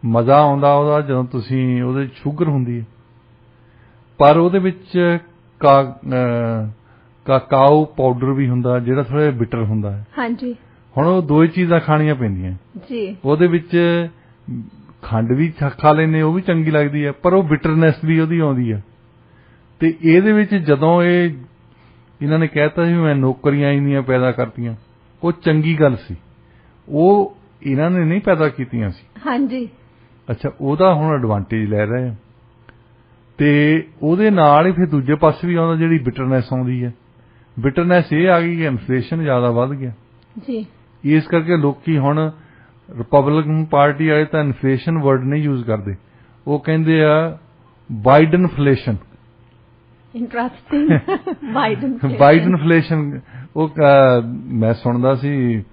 ਮਜ਼ਾ ਆਉਂਦਾ ਉਹਦਾ ਜਦੋਂ ਤੁਸੀਂ ਉਹਦੇ ਸ਼ੂਗਰ ਹੁੰਦੀ ਹੈ, ਪਰ ਉਹਦੇ ਵਿੱਚ ਕਾਕਾਓ ਪਾਊਡਰ ਵੀ ਹੁੰਦਾ ਜਿਹੜਾ ਥੋੜਾ ਜਿਹਾ ਬਿਟਰ ਹੁੰਦਾ ਹੈ। ਹਾਂਜੀ, ਹੁਣ ਉਹ 2 ਚੀਜ਼ਾਂ ਖਾਣੀਆਂ ਪੈਂਦੀਆਂ ਜੀ। ਉਹਦੇ ਵਿੱਚ ਖੰਡ ਵੀ ਖਾ ਲੈਂਦੇ, ਉਹ ਵੀ ਚੰਗੀ ਲੱਗਦੀ ਹੈ, ਪਰ ਉਹ ਬਿਟਰਨੈਸ ਵੀ ਉਹਦੀ ਆਉਂਦੀ ਹੈ। ਤੇ ਇਹਦੇ ਵਿੱਚ ਜਦੋਂ ਇਹਨਾਂ ਨੇ ਕਹਿਤਾ ਸੀ ਮੈਂ ਨੌਕਰੀਆਂ ਇੰਨੀਆਂ ਪੈਦਾ ਕਰਤੀਆਂ, ਉਹ ਚੰਗੀ ਗੱਲ ਸੀ, ਉਹ ਇਹਨਾਂ ਨੇ ਨਹੀਂ ਪੈਦਾ ਕੀਤੀਆਂ ਸੀ। ਹਾਂਜੀ, ਅੱਛਾ, ਉਹਦਾ ਹੁਣ ਐਡਵਾਂਟੇਜ ਲੈ ਰਹੇ ਆ, ਤੇ ਉਹਦੇ ਨਾਲ ਹੀ ਫਿਰ ਦੂਜੇ ਪਾਸੇ ਵੀ ਆਉਂਦਾ ਜਿਹੜੀ ਬਿਟਰਨੈਸ ਆਉਂਦੀ ਹੈ। ਬਿਟਰਨੈਸ ਇਹ ਆ ਗਈ ਕਿ ਇਨਫਲੇਸ਼ਨ ਜ਼ਿਆਦਾ ਵੱਧ ਗਿਆ ਜੀ। ਇਸ ਕਰਕੇ ਲੋਕੀ ਹੁਣ ਰਿਪਬਲਿਕਨ ਪਾਰਟੀ ਵਾਲੇ ਤਾਂ ਇਨਫਲੇਸ਼ਨ ਵਰਡ ਨਹੀਂ ਯੂਜ਼ ਕਰਦੇ, ਉਹ ਕਹਿੰਦੇ ਆ ਬਾਈਡਨਫਲੇਸ਼ਨ। Interesting wide inflation. ਉਹ ਮੈਂ ਸੁਣਦਾ ਸੀ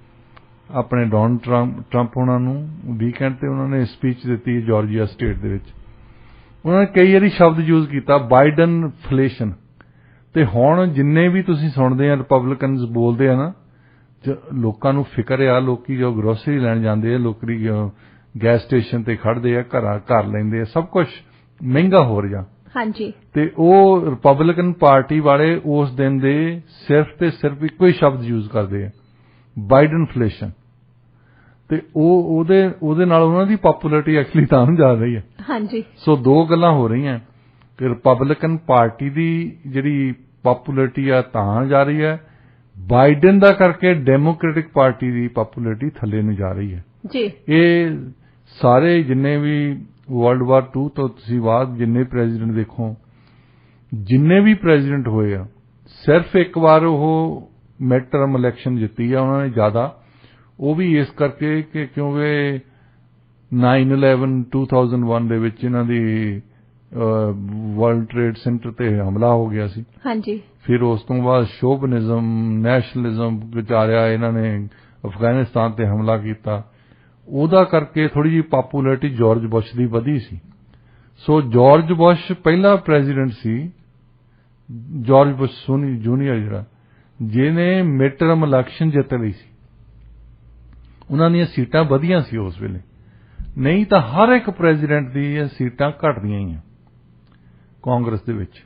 ਆਪਣੇ ਡੋਨਲਡ ਟਰੰਪ ਉਹਨਾਂ ਨੂੰ ਵੀਕਐਂਡ ਤੇ ਉਹਨਾਂ ਨੇ ਸਪੀਚ ਦਿੱਤੀ ਜਾਰਜੀਆ ਸਟੇਟ ਦੇ ਵਿੱਚ। ਉਹਨਾਂ ਨੇ ਕਈ ਵਾਰੀ ਸ਼ਬਦ ਯੂਜ਼ ਕੀਤਾ ਬਾਈਡਨ ਇਨਫਲੇਸ਼ਨ। ਤੇ ਹੁਣ ਜਿੰਨੇ ਵੀ ਤੁਸੀਂ ਸੁਣਦੇ ਆ ਰਿਪਬਲਿਕਨਸ ਬੋਲਦੇ ਆ ਨਾ, ਲੋਕਾਂ ਨੂੰ ਫਿਕਰ ਆ, ਲੋਕੀ ਜੋ ਗਰੋਸਰੀ ਲੈਣ ਜਾਂਦੇ ਆ, ਲੋਕੀ ਗੈਸ ਸਟੇਸ਼ਨ ਤੇ ਖੜਦੇ ਆ, ਘਰ ਲੈਂਦੇ ਆ, ਸਭ ਕੁਝ ਮਹਿੰਗਾ ਹੋ ਰਿਹਾ। ਹਾਂਜੀ। ਤੇ ਉਹ ਰਿਪਬਲਿਕਨ ਪਾਰਟੀ ਵਾਲੇ ਉਸ ਦਿਨ ਦੇ ਸਿਰਫ ਤੇ ਸਿਰਫ ਇੱਕੋ ਹੀ ਸ਼ਬਦ ਯੂਜ਼ ਕਰਦੇ ਆ, ਬਾਈਡਨ ਇਨਫਲੇਸ਼ਨ। ਤੇ ਉਹਦੇ ਨਾਲ ਉਹਨਾਂ ਦੀ ਪਪੂਲੈਰਿਟੀ ਐਕਚੁਅਲੀ ਤਾਂ ਜਾ ਰਹੀ ਹੈ। ਹਾਂਜੀ। ਸੋ ਦੋ ਗੱਲਾਂ ਹੋ ਰਹੀਆਂ ਕਿ ਰਿਪਬਲਿਕਨ ਪਾਰਟੀ ਦੀ ਜਿਹੜੀ ਪਪੂਲੈਰਿਟੀ ਆ ਤਾਂ ਜਾ ਰਹੀ ਹੈ, ਬਾਈਡਨ ਦਾ ਕਰਕੇ ਡੈਮੋਕ੍ਰੈਟਿਕ ਪਾਰਟੀ ਦੀ ਪਪੂਲੈਰਿਟੀ ਥੱਲੇ ਨੂੰ ਜਾ ਰਹੀ ਹੈ ਜੀ। ਇਹ ਸਾਰੇ ਜਿੰਨੇ ਵੀ ਵਰਲਡ ਵਾਰ 2 ਤੋਂ ਤੁਸੀਂ ਬਾਅਦ ਜਿੰਨੇ ਪ੍ਰੈਜ਼ੀਡੈਂਟ ਦੇਖੋ, ਜਿੰਨੇ ਵੀ ਪ੍ਰੈਜ਼ੀਡੈਂਟ ਹੋਏ ਆ, ਸਿਰਫ ਇੱਕ ਵਾਰ ਉਹ ਮਿਡ ਟਰਮ ਇਲੈਕਸ਼ਨ ਜਿੱਤੀ ਆ ਉਹਨਾਂ ਨੇ ਜ਼ਿਆਦਾ। ਉਹ ਵੀ ਇਸ ਕਰਕੇ ਕਿ ਕਿਉਂਕਿ 9/11 2001 ਦੇ ਵਿੱਚ ਇਹਨਾਂ ਦੀ ਵਰਲਡ ਟ੍ਰੇਡ ਸੈਂਟਰ ਤੇ ਹਮਲਾ ਹੋ ਗਿਆ ਸੀ। ਹਾਂਜੀ। ਫਿਰ ਉਸ ਤੋਂ ਬਾਅਦ ਸ਼ੋਵਨਿਜ਼ਮ, ਨੈਸ਼ਨਲਿਜ਼ਮ ਵਿਚਾਰਿਆ, ਇਹਨਾਂ ਨੇ ਅਫਗਾਨਿਸਤਾਨ ਤੇ ਹਮਲਾ ਕੀਤਾ। ਉਹਦਾ ਕਰਕੇ ਥੋੜੀ ਜਿਹੀ ਪਪੂਲੈਰਿਟੀ ਜਾਰਜ ਬੁਸ਼ ਦੀ ਵਧੀ ਸੀ। ਸੋ ਜਾਰਜ ਬੁਸ਼ ਪਹਿਲਾ ਪ੍ਰੈਜ਼ੀਡੈਂਟ ਸੀ, ਜਾਰਜ ਬੁਸ਼ ਜੂਨੀਅਰ, ਜਿਹੜਾ ਜਿਹਨੇ ਮਿਡ ਟਰਮ ਇਲੈਕਸ਼ਨ ਜਿੱਤ ਲਈ ਸੀ। ਉਹਨਾਂ ਦੀਆਂ ਸੀਟਾਂ ਵਧੀਆਂ ਸੀ ਉਸ ਵੇਲੇ, ਨਹੀਂ ਤਾਂ ਹਰ ਇੱਕ ਪ੍ਰੈਜ਼ੀਡੈਂਟ ਦੀ ਸੀਟਾਂ ਘਟਦੀਆਂ ਹੀ ਆ ਕਾਂਗਰਸ ਦੇ ਵਿੱਚ।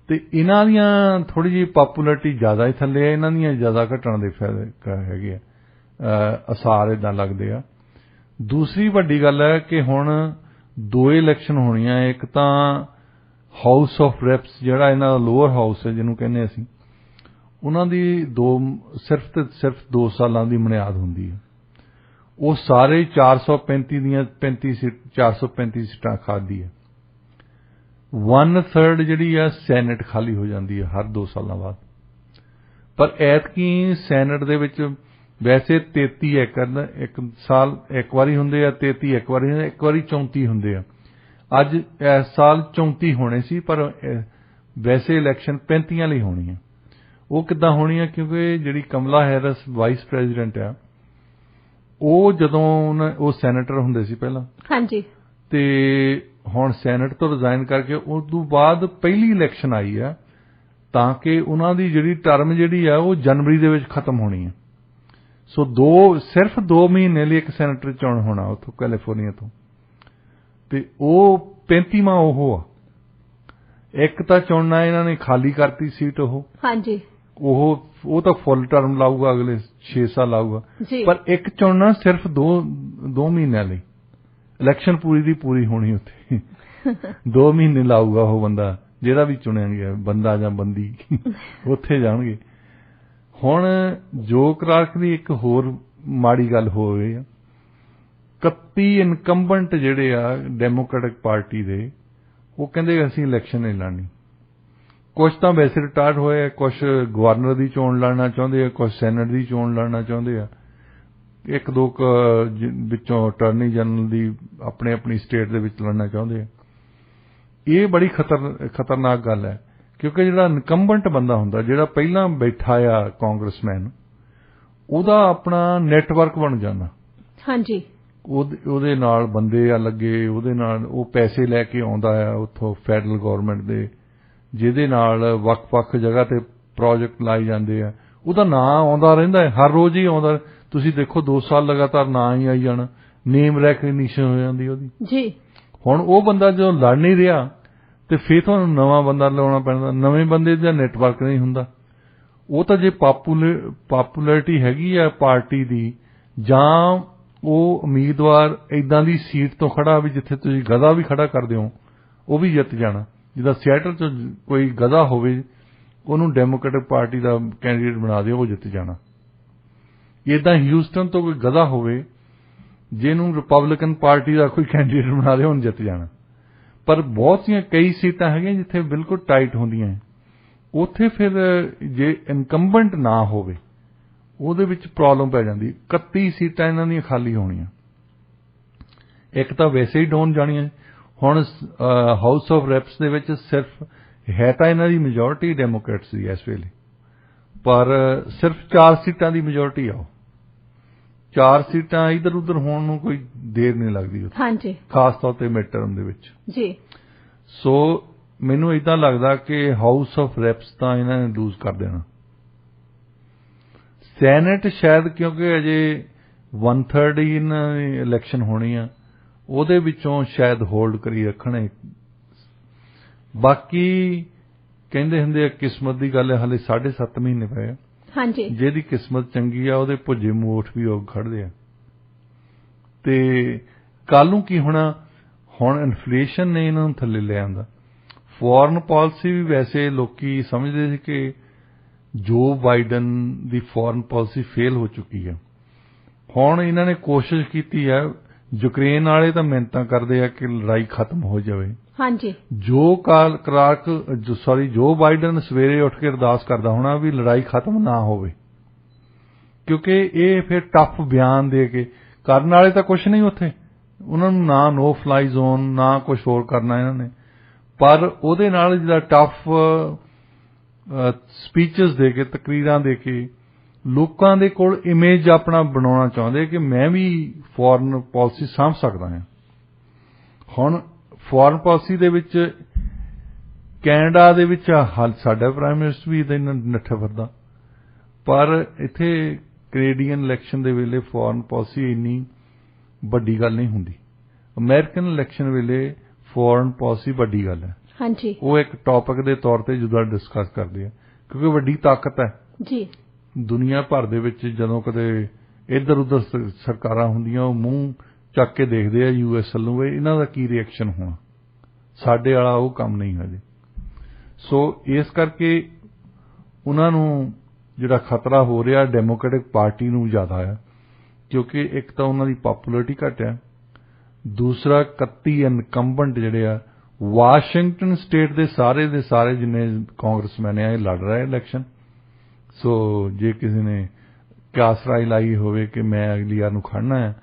ਤੇ ਇਹਨਾਂ ਦੀਆਂ ਥੋੜੀ ਜਿਹੀ ਪਪੂਲੈਰਿਟੀ ਜ਼ਿਆਦਾ ਹੀ ਥੱਲੇ ਆ, ਇਹਨਾਂ ਦੀਆਂ ਜ਼ਿਆਦਾ ਘਟਣ ਦੇ ਫਾਇਦੇ ਹੈਗੇ ਆ, ਅਸਾਰ ਇਦਾਂ ਲੱਗਦੇ ਆ। ਦੂਸਰੀ ਵੱਡੀ ਗੱਲ ਹੈ ਕਿ ਹੁਣ 2 ਇਲੈਕਸ਼ਨ ਹੋਣੀਆਂ। ਇੱਕ ਤਾਂ ਹਾਊਸ ਆਫ ਰੈਪਸ, ਜਿਹੜਾ ਇਹਨਾਂ ਦਾ ਲੋਅਰ ਹਾਊਸ ਹੈ ਜਿਹਨੂੰ ਕਹਿੰਦੇ ਅਸੀਂ, ਉਹਨਾਂ ਦੀ ਸਿਰਫ ਤੇ ਸਿਰਫ 2 ਸਾਲਾਂ ਦੀ ਮਿਆਦ ਹੁੰਦੀ ਹੈ। ਉਹ ਸਾਰੇ 435 ਦੀਆਂ 435 ਸੀਟਾਂ ਖਾਦੀ ਹੈ। 1/3 ਜਿਹੜੀ ਆ ਸੈਨੇਟ ਖਾਲੀ ਹੋ ਜਾਂਦੀ ਹੈ ਹਰ 2 ਸਾਲਾਂ ਬਾਅਦ। ਪਰ ਐਤਕੀ ਸੈਨੇਟ ਦੇ ਵਿੱਚ ਵੈਸੇ 33 ਇੱਕ ਸਾਲ ਇੱਕ ਵਾਰੀ ਹੁੰਦੇ ਆ, 33 ਇੱਕ ਵਾਰੀ 34 ਹੁੰਦੇ ਆ। ਅੱਜ ਇਸ ਸਾਲ 34 ਹੋਣੇ ਸੀ, ਪਰ ਵੈਸੇ ਇਲੈਕਸ਼ਨ 35 ਲਈ ਹੋਣੀ ਹੈ। ਉਹ ਕਿੱਦਾਂ ਹੋਣੀ ਹੈ? ਕਿਉਂਕਿ ਜਿਹੜੀ ਕਮਲਾ ਹੈਰਿਸ ਵਾਈਸ ਪ੍ਰੈਜ਼ੀਡੈਂਟ ਆ, ਉਹ ਜਦੋਂ ਉਹ ਸੈਨੇਟਰ ਹੁੰਦੇ ਸੀ ਪਹਿਲਾਂ। ਹਾਂਜੀ। ਤੇ ਹੁਣ ਸੈਨੇਟ ਤੋਂ ਰਿਜ਼ਾਈਨ ਕਰਕੇ ਉਸ ਤੋਂ ਬਾਅਦ ਪਹਿਲੀ ਇਲੈਕਸ਼ਨ ਆਈ ਆ, ਤਾਂ ਕਿ ਉਹਨਾਂ ਦੀ ਜਿਹੜੀ ਟਰਮ ਜਿਹੜੀ ਆ ਉਹ ਜਨਵਰੀ ਦੇ ਵਿੱਚ ਖਤਮ ਹੋਣੀ ਹੈ। ਸੋ ਸਿਰਫ 2 ਮਹੀਨੇ ਲਈ ਇੱਕ ਸੈਨੇਟਰ ਚੋਣ ਹੋਣਾ ਉੱਥੋਂ ਕੈਲੀਫੋਰਨੀਆ ਤੋਂ। ਤੇ ਉਹ 35ਵਾਂ ਉਹ ਆ। ਇੱਕ ਤਾਂ ਚੁਣਨਾ ਇਹਨਾਂ ਨੇ ਖਾਲੀ ਕਰਤੀ ਸੀਟ ਉਹ। ਹਾਂਜੀ। ਉਹ ਤਾਂ ਫੁੱਲ ਟਰਮ ਲਾਊਗਾ, ਅਗਲੇ 6 ਸਾਲ ਲਾਊਗਾ। ਪਰ ਇੱਕ ਚੁਣਨਾ ਸਿਰਫ 2 ਮਹੀਨਿਆਂ ਲਈ। ਇਲੈਕਸ਼ਨ ਪੂਰੀ ਦੀ ਪੂਰੀ ਹੋਣੀ ਉੱਥੇ। 2 ਮਹੀਨੇ ਲਾਊਗਾ ਉਹ ਬੰਦਾ, ਜਿਹੜਾ ਵੀ ਚੁਣਿਆ ਗਿਆ ਬੰਦਾ ਜਾਂ ਬੰਦੀ ਉੱਥੇ ਜਾਣਗੇ। ਹੁਣ ਜੋ ਕਲਾਰਕ ਦੀ ਇੱਕ ਹੋਰ ਮਾੜੀ ਗੱਲ ਹੋ ਗਈ ਆ, 31 ਇਨਕੰਬੈਂਟ ਜਿਹੜੇ ਆ ਡੈਮੋਕ੍ਰੈਟਿਕ ਪਾਰਟੀ ਦੇ, ਉਹ ਕਹਿੰਦੇ ਅਸੀਂ ਇਲੈਕਸ਼ਨ ਨਹੀਂ ਲੜਨੀ। ਕੁਝ ਤਾਂ ਵੈਸੇ ਰਿਟਾਇਰ ਹੋਏ ਆ, ਕੁਝ ਗਵਰਨਰ ਦੀ ਚੋਣ ਲੜਨਾ ਚਾਹੁੰਦੇ ਆ, ਕੁਝ ਸੈਨੇਟ ਦੀ ਚੋਣ ਲੜਨਾ ਚਾਹੁੰਦੇ ਆ, 1-2 ਵਿੱਚੋਂ ਅਟਾਰਨੀ ਜਨਰਲ ਦੀ ਆਪਣੀ ਸਟੇਟ ਦੇ ਵਿੱਚ ਲੜਨਾ ਚਾਹੁੰਦੇ ਆ। ਇਹ ਬੜੀ ਖਤਰਨਾਕ ਗੱਲ ਹੈ, ਕਿਉਂਕਿ ਜਿਹੜਾ ਇਨਕੰਬੈਂਟ ਬੰਦਾ ਹੁੰਦਾ, ਜਿਹੜਾ ਪਹਿਲਾਂ ਬੈਠਾ ਆ ਕਾਂਗਰਸਮੈਨ, ਉਹਦਾ ਆਪਣਾ ਨੈਟਵਰਕ ਬਣ ਜਾਂਦਾ। ਹਾਂਜੀ। ਉਹਦੇ ਨਾਲ ਬੰਦੇ ਆ ਲੱਗੇ, ਉਹਦੇ ਨਾਲ ਉਹ ਪੈਸੇ ਲੈ ਕੇ ਆਉਂਦਾ ਆ ਉੱਥੋਂ ਫੈਡਰਲ ਗਵਰਨਮੈਂਟ ਦੇ, ਜਿਹਦੇ ਨਾਲ ਵੱਖ-ਵੱਖ ਜਗ੍ਹਾ ਤੇ ਪ੍ਰੋਜੈਕਟ ਲਾਏ ਜਾਂਦੇ ਆ। ਉਹਦਾ ਨਾਂ ਆਉਂਦਾ ਰਹਿੰਦਾ ਹੈ, ਹਰ ਰੋਜ਼ ਹੀ ਆਉਂਦਾ। ਤੁਸੀਂ ਦੇਖੋ 2 ਸਾਲ ਲਗਾਤਾਰ ਨਾਂ ਹੀ ਆਈ ਜਾਣਾ, ਨੇਮ ਰੈਕਗਨੀਸ਼ਨ ਹੋ ਜਾਂਦੀ ਉਹਦੀ ਜੀ। ਹੁਣ ਉਹ ਬੰਦਾ ਜਦੋਂ ਲੜ ਨਹੀਂ ਰਿਹਾ ਤੇ ਫਿਰ ਤੁਹਾਨੂੰ ਨਵਾਂ ਬੰਦਾ ਲਾਉਣਾ ਪੈਂਦਾ। ਨਵੇਂ ਬੰਦੇ ਦਾ ਨੈਟਵਰਕ ਨਹੀਂ ਹੁੰਦਾ। ਉਹ ਤਾਂ ਜੇ ਪਾਪੂਲੈਰਿਟੀ ਹੈਗੀ ਆ ਪਾਰਟੀ ਦੀ, ਜਾਂ ਉਹ ਉਮੀਦਵਾਰ ਇਦਾਂ ਦੀ ਸੀਟ ਤੋਂ ਖੜਾ ਵੀ ਜਿੱਥੇ ਤੁਸੀਂ ਗਧਾ ਵੀ ਖੜਾ ਕਰਦੇ ਹੋ, ਉਹ ਵੀ ਜਿੱਤ ਜਾਣਾ। ਜਿੱਦਾਂ ਸਿਐਟਲ 'ਚ ਕੋਈ ਗਧਾ ਹੋਵੇ, ਉਹਨੂੰ ਡੈਮੋਕ੍ਰੈਟਿਕ ਪਾਰਟੀ ਦਾ ਕੈਂਡੀਡੇਟ ਬਣਾ ਦਿਓ, ਉਹ ਜਿੱਤ ਜਾਣਾ। ਇੱਦਾਂ ਹਿਊਸਟਨ ਤੋਂ ਕੋਈ ਗਧਾ ਹੋਵੇ, ਜਿਹਨੂੰ ਰਿਪਬਲਿਕਨ ਪਾਰਟੀ ਦਾ ਕੋਈ ਕੈਂਡੀਡੇਟ ਬਣਾ ਦਿਓ, ਉਹਨੂੰ ਜਿੱਤ ਜਾਣਾ। ਪਰ ਕਈ ਸੀਟਾਂ ਹੈਗੀਆਂ ਜਿੱਥੇ ਬਿਲਕੁਲ ਟਾਈਟ ਹੁੰਦੀਆਂ, ਉੱਥੇ ਫਿਰ ਜੇ ਇਨਕੰਬੈਂਟ ਨਾ ਹੋਵੇ, ਉਹਦੇ ਵਿੱਚ ਪ੍ਰੋਬਲਮ ਪੈ ਜਾਂਦੀ। 31 ਸੀਟਾਂ ਇਹਨਾਂ ਦੀਆਂ ਖਾਲੀ ਹੋਣੀਆਂ, ਇੱਕ ਤਾਂ ਵੈਸੇ ਹੀ ਡਾਊਨ ਜਾਣੀਆਂ। ਹੁਣ ਹਾਊਸ ਆਫ ਰੈਪਸ ਦੇ ਵਿੱਚ ਸਿਰਫ ਹੈ ਤਾਂ ਇਹਨਾਂ ਦੀ ਮੈਜੋਰਟੀ ਡੈਮੋਕ੍ਰੇਟਸ ਦੀ ਇਸ ਵੇਲੇ, ਪਰ ਸਿਰਫ 4 ਸੀਟਾਂ ਦੀ ਮੈਜੋਰਟੀ ਆ। 4 ਸੀਟਾਂ ਇੱਧਰ ਉੱਧਰ ਹੋਣ ਨੂੰ ਕੋਈ ਦੇਰ ਨਹੀਂ ਲੱਗਦੀ ਉੱਥੇ, ਹਾਂਜੀ, ਖਾਸ ਤੌਰ ਤੇ ਮਿਡ ਟਰਮ ਦੇ ਵਿੱਚ ਜੀ। ਸੋ ਮੈਨੂੰ ਏਦਾਂ ਲੱਗਦਾ ਕਿ ਹਾਊਸ ਆਫ ਰੈਪਸ ਤਾਂ ਇਹਨਾਂ ਨੇ ਲੂਜ਼ ਕਰ ਦੇਣਾ। ਸੈਨੇਟ ਸ਼ਾਇਦ, ਕਿਉਂਕਿ ਅਜੇ 1/3 ਹੀ ਇਹਨਾਂ ਦੀ ਇਲੈਕਸ਼ਨ ਹੋਣੀ ਆ, ਉਹਦੇ ਵਿੱਚੋਂ ਸ਼ਾਇਦ ਹੋਲਡ ਕਰੀ ਰੱਖਣ। ਬਾਕੀ ਕਹਿੰਦੇ ਹੁੰਦੇ ਆ ਕਿਸਮਤ ਦੀ ਗੱਲ ਹੈ, ਹਾਲੇ 7.5 ਮਹੀਨੇ ਪਏ ਆ। ਹਾਂਜੀ, ਜਿਹਦੀ ਕਿਸਮਤ ਚੰਗੀ ਆ ਉਹਦੇ ਭੁੱਜੇ ਮੋਠ ਵੀ ਉਹ ਖੜਦੇ ਆ। ਤੇ ਕੱਲ ਨੂੰ ਕੀ ਹੋਣਾ, ਹੁਣ ਇਨਫਲੇਸ਼ਨ ਨੇ ਇਹਨਾਂ ਨੂੰ ਥੱਲੇ ਲੈ ਆਂਦਾ। ਫੋਰਨ ਪਾਲਿਸੀ ਵੀ ਵੈਸੇ ਲੋਕੀ ਸਮਝਦੇ ਸੀ ਕਿ ਜੋ ਬਾਈਡਨ ਦੀ ਫੋਰਨ ਪਾਲਿਸੀ ਫੇਲ ਹੋ ਚੁੱਕੀ ਹੈ। ਹੁਣ ਇਹਨਾਂ ਨੇ ਕੋਸ਼ਿਸ਼ ਕੀਤੀ ਹੈ, ਯੂਕਰੇਨ ਵਾਲੇ ਤਾਂ ਮਿਹਨਤਾਂ ਕਰਦੇ ਆ ਕਿ ਲੜਾਈ ਖਤਮ ਹੋ ਜਾਵੇ। ਹਾਂਜੀ, ਜੋ ਬਾਈਡਨ ਸਵੇਰੇ ਉੱਠ ਕੇ ਅਰਦਾਸ ਕਰਦਾ ਹੋਣਾ ਵੀ ਲੜਾਈ ਖਤਮ ਨਾ ਹੋਵੇ, ਕਿਉਂਕਿ ਇਹ ਫਿਰ ਟਫ ਬਿਆਨ ਦੇ ਕੇ ਕਰਨ ਵਾਲੇ ਤਾਂ ਕੁਝ ਨਹੀਂ ਉੱਥੇ, ਉਹਨਾਂ ਨੂੰ ਨਾ ਨੋ ਫਲਾਈ ਜ਼ੋਨ ਨਾ ਕੁਝ ਹੋਰ ਕਰਨਾ ਇਹਨਾਂ ਨੇ, ਪਰ ਉਹਦੇ ਨਾਲ ਜਿਹੜਾ ਟਫ ਸਪੀਚਸ ਦੇ ਕੇ, ਤਕਰੀਰਾਂ ਦੇ ਕੇ ਲੋਕਾਂ ਦੇ ਕੋਲ ਇਮੇਜ ਆਪਣਾ ਬਣਾਉਣਾ ਚਾਹੁੰਦੇ ਕਿ ਮੈਂ ਵੀ ਫੋਰਨ ਪਾਲਿਸੀ ਸਾਂਭ ਸਕਦਾ ਹਾਂ। ਹੁਣ ਫੋਰਨ ਪਾਲਿਸੀ ਦੇ ਵਿੱਚ ਕੈਨੇਡਾ ਦੇ ਵਿੱਚ ਸਾਡਾ ਪ੍ਰਾਈਮ ਮਿਨਿਸਟਰ ਵੀ ਇਹਦੇ ਨਾਲ ਨੱਠਾ ਫਿਰਦਾ, ਪਰ ਇੱਥੇ ਕੈਨੇਡੀਅਨ ਇਲੈਕਸ਼ਨ ਦੇ ਵੇਲੇ ਫੋਰਨ ਪਾਲਿਸੀ ਇੰਨੀ ਵੱਡੀ ਗੱਲ ਨਹੀਂ ਹੁੰਦੀ। ਅਮਰੀਕਨ ਇਲੈਕਸ਼ਨ ਵੇਲੇ ਫੋਰਨ ਪਾਲਿਸੀ ਵੱਡੀ ਗੱਲ ਹੈ। ਹਾਂਜੀ, ਉਹ ਇੱਕ ਟੌਪਿਕ ਦੇ ਤੌਰ ਤੇ ਜੁਦਾ ਡਿਸਕਸ ਕਰਦੇ ਆ, ਕਿਉਂਕਿ ਵੱਡੀ ਤਾਕਤ ਹੈ ਜੀ। ਦੁਨੀਆ ਭਰ ਦੇ ਵਿੱਚ ਜਦੋਂ ਕਦੇ ਇੱਧਰ ਉੱਧਰ ਸਰਕਾਰਾਂ ਹੁੰਦੀਆਂ, ਉਹ ਮੂੰਹ ਚੱਕ ਕੇ ਦੇਖਦੇ ਆ US ਵੱਲੋਂ ਵੀ ਇਹਨਾਂ ਦਾ ਕੀ ਰਿਐਕਸ਼ਨ ਹੋਣਾ। ਸਾਡੇ ਵਾਲਾ ਉਹ ਕੰਮ ਨਹੀਂ ਹਜੇ। ਸੋ ਇਸ ਕਰਕੇ ਉਹਨਾਂ ਨੂੰ ਜਿਹੜਾ ਖਤਰਾ ਹੋ ਰਿਹਾ ਡੈਮੋਕ੍ਰੈਟਿਕ ਪਾਰਟੀ ਨੂੰ ਜ਼ਿਆਦਾ ਆ, ਕਿਉਂਕਿ ਇੱਕ ਤਾਂ ਉਹਨਾਂ ਦੀ ਪਪੂਲੈਰਿਟੀ ਘੱਟ ਆ, ਦੂਸਰਾ 31 ਇਨਕੰਬੈਂਟ ਜਿਹੜੇ ਆ ਵਾਸ਼ਿੰਗਟਨ ਸਟੇਟ ਦੇ ਸਾਰੇ ਜਿੰਨੇ ਕਾਂਗਰਸਮੈਨ ਆ ਇਹ ਲੜ ਰਹੇ ਇਲੈਕਸ਼ਨ। ਸੋ ਜੇ ਕਿਸੇ ਨੇ ਕਾਸਰਾਈ ਲਾਈ ਹੋਵੇ ਕਿ ਮੈਂ ਅਗਲੀ ਵਾਰ ਨੂੰ ਖੜਨਾ ਹੈ,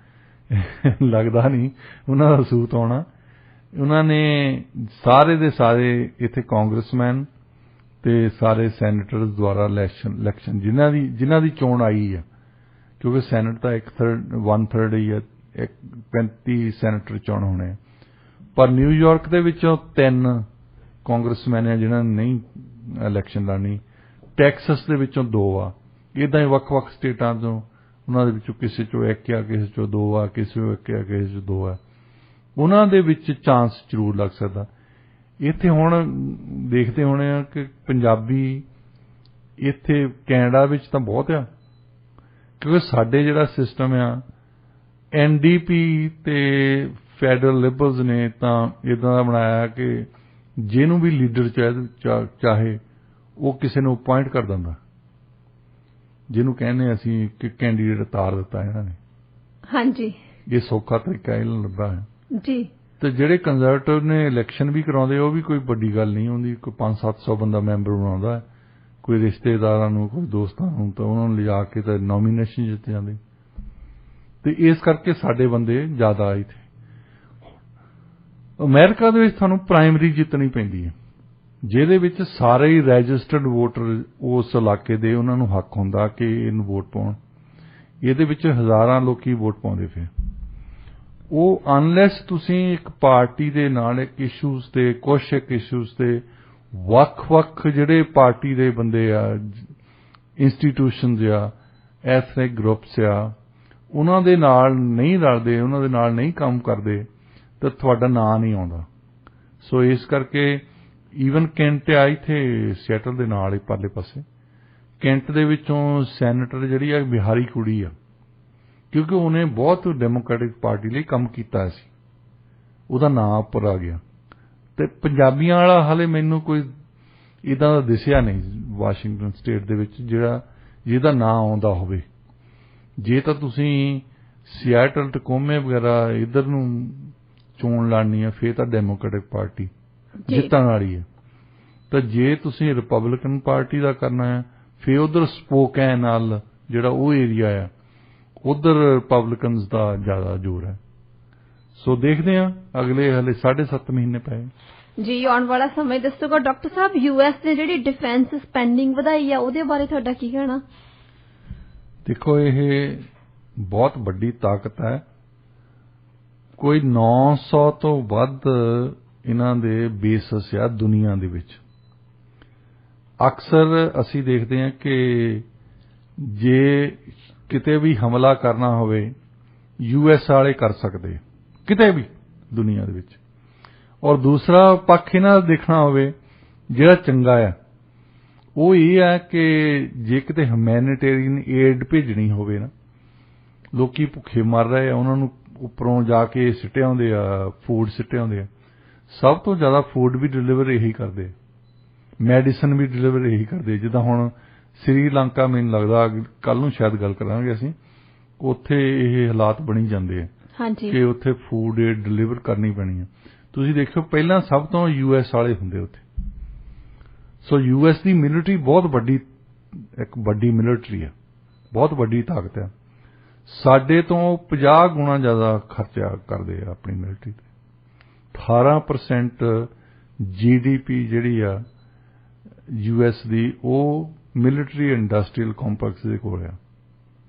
ਲੱਗਦਾ ਨਹੀਂ ਉਹਨਾਂ ਦਾ ਸੂਤ ਆਉਣਾ। ਉਹਨਾਂ ਨੇ ਸਾਰੇ ਦੇ ਸਾਰੇ ਇੱਥੇ ਕਾਂਗਰਸਮੈਨ ਤੇ ਸਾਰੇ ਸੈਨੇਟਰਸ ਦੁਆਰਾ ਇਲੈਕਸ਼ਨ ਜਿਨ੍ਹਾਂ ਦੀ ਚੋਣ ਆਈ ਆ, ਕਿਉਂਕਿ ਸੈਨੇਟ ਤਾਂ 1/3 ਹੀ ਹੈ, 35 ਸੈਨੇਟਰ ਚੋਣ ਹੋਣੇ ਆ, ਪਰ ਨਿਊਯਾਰਕ ਦੇ ਵਿੱਚੋਂ 3 ਕਾਂਗਰਸਮੈਨ ਆ ਜਿਨ੍ਹਾਂ ਨੇ ਨਹੀਂ ਇਲੈਕਸ਼ਨ ਲੜਨੀ, ਟੈਕਸਸ ਦੇ ਵਿੱਚੋਂ 2 ਆ, ਇੱਦਾਂ ਹੀ ਵੱਖ-ਵੱਖ ਸਟੇਟਾਂ ਤੋਂ ਉਹਨਾਂ ਦੇ ਵਿੱਚੋਂ ਕਿਸੇ ਚੋਂ 1 ਆ, ਕਿਸੇ ਚੋਂ 2 ਆ, ਕਿਸੇ ਚੋਂ 1 ਆ, ਕਿਸੇ ਚੋਂ 2 ਆ, ਉਹਨਾਂ ਦੇ ਵਿੱਚ ਚਾਂਸ ਜ਼ਰੂਰ ਲੱਗ ਸਕਦਾ। ਇੱਥੇ ਹੁਣ ਦੇਖਦੇ ਹੋਣੇ ਆ ਕਿ ਪੰਜਾਬੀ ਇੱਥੇ ਕੈਨੇਡਾ ਵਿੱਚ ਤਾਂ ਬਹੁਤ ਆ, ਕਿਉਂਕਿ ਸਾਡੇ ਜਿਹੜਾ ਸਿਸਟਮ ਆ NDP ਤੇ ਫੈਡਰਲ ਲਿਬਰਲਸ ਨੇ ਤਾਂ ਇੱਦਾਂ ਦਾ ਬਣਾਇਆ ਕਿ ਜਿਹਨੂੰ ਵੀ ਲੀਡਰ ਚਾਹੇ ਉਹ ਕਿਸੇ ਨੂੰ ਅਪਾਇੰਟ ਕਰ ਦਿੰਦਾ, ਜਿਹਨੂੰ ਕਹਿੰਦੇ ਅਸੀਂ ਕਿ ਕੈਂਡੀਡੇਟ ਉਤਾਰ ਦਿੱਤਾ ਇਹਨਾਂ ਨੇ। ਹਾਂਜੀ, ਇਹ ਸੌਖਾ ਤਰੀਕਾ ਇਹਨਾਂ ਲੱਭਾ ਹੈ ਜੀ। ਤੇ ਜਿਹੜੇ ਕੰਜ਼ਰਵੇਟਿਵ ਨੇ ਇਲੈਕਸ਼ਨ ਵੀ ਕਰਾਉਂਦੇ, ਉਹ ਵੀ ਕੋਈ ਵੱਡੀ ਗੱਲ ਨਹੀਂ ਹੁੰਦੀ, ਕੋਈ 500-700 ਬੰਦਾ ਮੈਂਬਰ ਬਣਾਉਂਦਾ ਹੈ, ਕੋਈ ਰਿਸ਼ਤੇਦਾਰਾਂ ਨੂੰ, ਕੋਈ ਦੋਸਤਾਂ ਨੂੰ, ਤਾਂ ਉਹਨਾਂ ਨੂੰ ਲਿਜਾ ਕੇ ਤਾਂ ਨੋਮੀਨੇਸ਼ਨ ਜਿੱਤ ਜਾਂਦੇ। ਤੇ ਇਸ ਕਰਕੇ ਸਾਡੇ ਬੰਦੇ ਜ਼ਿਆਦਾ ਇੱਥੇ। ਅਮਰੀਕਾ ਦੇ ਵਿੱਚ ਤੁਹਾਨੂੰ ਪ੍ਰਾਇਮਰੀ ਜਿੱਤਣੀ ਪੈਂਦੀ ਹੈ, ਜਿਹਦੇ ਵਿੱਚ ਸਾਰੇ ਹੀ ਰਜਿਸਟਰਡ ਵੋਟਰ ਉਸ ਇਲਾਕੇ ਦੇ ਉਹਨਾਂ ਨੂੰ ਹੱਕ ਹੁੰਦਾ ਕਿ ਇਹਨੂੰ ਵੋਟ ਪਾਉਣ। ਇਹਦੇ ਵਿੱਚ ਹਜ਼ਾਰਾਂ ਲੋਕੀ ਵੋਟ ਪਾਉਂਦੇ ਫਿਰ। ਉਹ ਅਨਲੈਸ ਤੁਸੀਂ ਇੱਕ ਪਾਰਟੀ ਦੇ ਨਾਲ ਇੱਕ ਇਸ਼ੂਜ਼ ਤੇ ਕੁਛ ਇੱਕ ਇਸ਼ੂਜ਼ ਤੇ ਵੱਖ-ਵੱਖ ਜਿਹੜੇ ਪਾਰਟੀ ਦੇ ਬੰਦੇ ਆ, ਇੰਸਟੀਟਿਊਸ਼ਨਸ ਆ, ਐਥਨਿਕ ਗਰੁੱਪਸ ਆ, ਉਹਨਾਂ ਦੇ ਨਾਲ ਨਹੀਂ ਰਲਦੇ, ਉਹਨਾਂ ਦੇ ਨਾਲ ਨਹੀਂ ਕੰਮ ਕਰਦੇ, ਤਾਂ ਤੁਹਾਡਾ ਨਾਂ ਨਹੀਂ ਆਉਂਦਾ। ਸੋ ਇਸ ਕਰਕੇ ਈਵਨ ਕੈਂਟ ਆ ਇੱਥੇ ਸਿਐਟਲ ਦੇ ਨਾਲ ਹੀ ਪਰਲੇ ਪਾਸੇ, ਕੈਂਟ ਦੇ ਵਿੱਚੋਂ ਸੈਨੇਟਰ ਜਿਹੜੀ ਆ ਬਿਹਾਰੀ ਕੁੜੀ ਆ, ਕਿਉਂਕਿ ਉਹਨੇ ਬਹੁਤ ਡੈਮੋਕ੍ਰੈਟਿਕ ਪਾਰਟੀ ਲਈ ਕੰਮ ਕੀਤਾ ਸੀ, ਉਹਦਾ ਨਾਂ ਉੱਪਰ ਆ ਗਿਆ। ਤੇ ਪੰਜਾਬੀਆਂ ਵਾਲਾ ਹਾਲੇ ਮੈਨੂੰ ਕੋਈ ਇੱਦਾਂ ਦਾ ਦਿਸਿਆ ਨਹੀਂ ਵਾਸ਼ਿੰਗਟਨ ਸਟੇਟ ਦੇ ਵਿੱਚ ਜਿਹਦਾ ਨਾਂ ਆਉਂਦਾ ਹੋਵੇ। ਜੇ ਤਾਂ ਤੁਸੀਂ ਸਿਐਟਲ, ਟਕੋਮੇ ਵਗੈਰਾ ਇੱਧਰ ਨੂੰ ਚੋਣ ਲੜਨੀ ਆ, ਫਿਰ ਤਾਂ ਡੈਮੋਕ੍ਰੈਟਿਕ ਪਾਰਟੀ ਜਿੱਤਣ ਵਾਲੀ ਹੈ। ਤਾਂ ਜੇ ਤੁਸੀਂ ਰਿਪਬਲਿਕਨ ਪਾਰਟੀ ਦਾ ਕਰਨਾ ਹੈ, ਫਿਰ ਉਧਰ ਸਪੋਕੈਨ ਨਾਲ ਜਿਹੜਾ ਉਹ ਏਰੀਆ ਆ, ਉਧਰ ਰਿਪਬਲਿਕਨਸ ਦਾ ਜ਼ਿਆਦਾ ਜ਼ੋਰ ਹੈ। ਸੋ ਦੇਖਦੇ ਹਾਂ, ਅਗਲੇ ਹਲੇ 7.5 ਮਹੀਨੇ ਪਏ। ਜੀ ਆਉਣ ਵਾਲਾ ਸਮਾਂ ਦੱਸੂਗਾ। ਡਾਕਟਰ ਸਾਹਿਬ, ਯੂਐਸ ਨੇ ਜਿਹੜੀ ਡਿਫੈਂਸ ਸਪੈਂਡਿੰਗ ਵਧਾਈ ਆ ਉਹਦੇ ਬਾਰੇ ਤੁਹਾਡਾ ਕੀ ਕਹਿਣਾ? ਦੇਖੋ, ਇਹ ਬਹੁਤ ਵੱਡੀ ਤਾਕਤ ਹੈ। ਕੋਈ 900 ਤੋਂ ਵੱਧ ਇਹਨਾਂ ਦੇ ਬੇਸਿਸ ਆ ਦੁਨੀਆ ਦੇ ਵਿੱਚ। ਅਕਸਰ ਅਸੀਂ ਦੇਖਦੇ ਹਾਂ ਕਿ ਜੇ ਕਿਤੇ ਵੀ ਹਮਲਾ ਕਰਨਾ ਹੋਵੇ ਯੂਐਸ ਵਾਲੇ ਕਰ ਸਕਦੇ, ਕਿਤੇ ਵੀ ਦੁਨੀਆ ਦੇ ਵਿੱਚ। ਔਰ ਦੂਸਰਾ ਪੱਖ ਇਹਨਾਂ ਦਾ ਦੇਖਣਾ ਹੋਵੇ ਜਿਹੜਾ ਚੰਗਾ ਆ, ਉਹ ਇਹ ਹੈ ਕਿ ਜੇ ਕਿਤੇ ਹਿਊਮੈਨਿਟੇਰੀਅਨ ਏਡ ਭੇਜਣੀ ਹੋਵੇ ਨਾ, ਲੋਕੀ ਭੁੱਖੇ ਮਰ ਰਹੇ ਆ, ਉਹਨਾਂ ਨੂੰ ਉੱਪਰੋਂ ਜਾ ਕੇ ਸਿੱਟੇ ਆਉਂਦੇ ਆ, ਫੂਡ ਸਿੱਟੇ ਆਉਂਦੇ ਆ। ਸਭ ਤੋਂ ਜ਼ਿਆਦਾ ਫੂਡ ਵੀ ਡਿਲੀਵਰ ਇਹੀ ਕਰਦੇ, ਮੈਡੀਸਨ ਵੀ ਡਿਲੀਵਰ ਇਹੀ ਕਰਦੇ। ਜਿੱਦਾਂ ਹੁਣ ਸ੍ਰੀਲੰਕਾ, ਮੈਨੂੰ ਲੱਗਦਾ ਕੱਲ ਨੂੰ ਸ਼ਾਇਦ ਗੱਲ ਕਰਾਂਗੇ ਅਸੀਂ, ਉੱਥੇ ਇਹ ਹਾਲਾਤ ਬਣੀ ਜਾਂਦੇ ਆ ਕਿ ਉੱਥੇ ਫੂਡ ਏਡ ਡਿਲੀਵਰ ਕਰਨੀ ਪੈਣੀ ਹੈ। ਤੁਸੀਂ ਦੇਖੋ, ਪਹਿਲਾਂ ਸਭ ਤੋਂ ਯੂਐਸ ਵਾਲੇ ਹੁੰਦੇ ਉੱਥੇ। ਸੋ ਯੂਐਸ ਦੀ ਮਿਲਟਰੀ ਬਹੁਤ ਵੱਡੀ, ਇੱਕ ਵੱਡੀ ਮਿਲਟਰੀ ਹੈ, ਬਹੁਤ ਵੱਡੀ ਤਾਕਤ ਹੈ। ਸਾਡੇ ਤੋਂ 50 ਗੁਣਾ ਜ਼ਿਆਦਾ ਖਰਚਾ ਕਰਦੇ ਆ ਆਪਣੀ ਮਿਲਟਰੀ ਤੇ। 18% GDP ਜਿਹੜੀ ਆ ਯੂਐਸ ਦੀ, ਉਹ ਮਿਲਟਰੀ ਇੰਡਸਟਰੀਅਲ ਕੰਪਲੈਕਸ ਦੇ ਕੋਲ ਆ।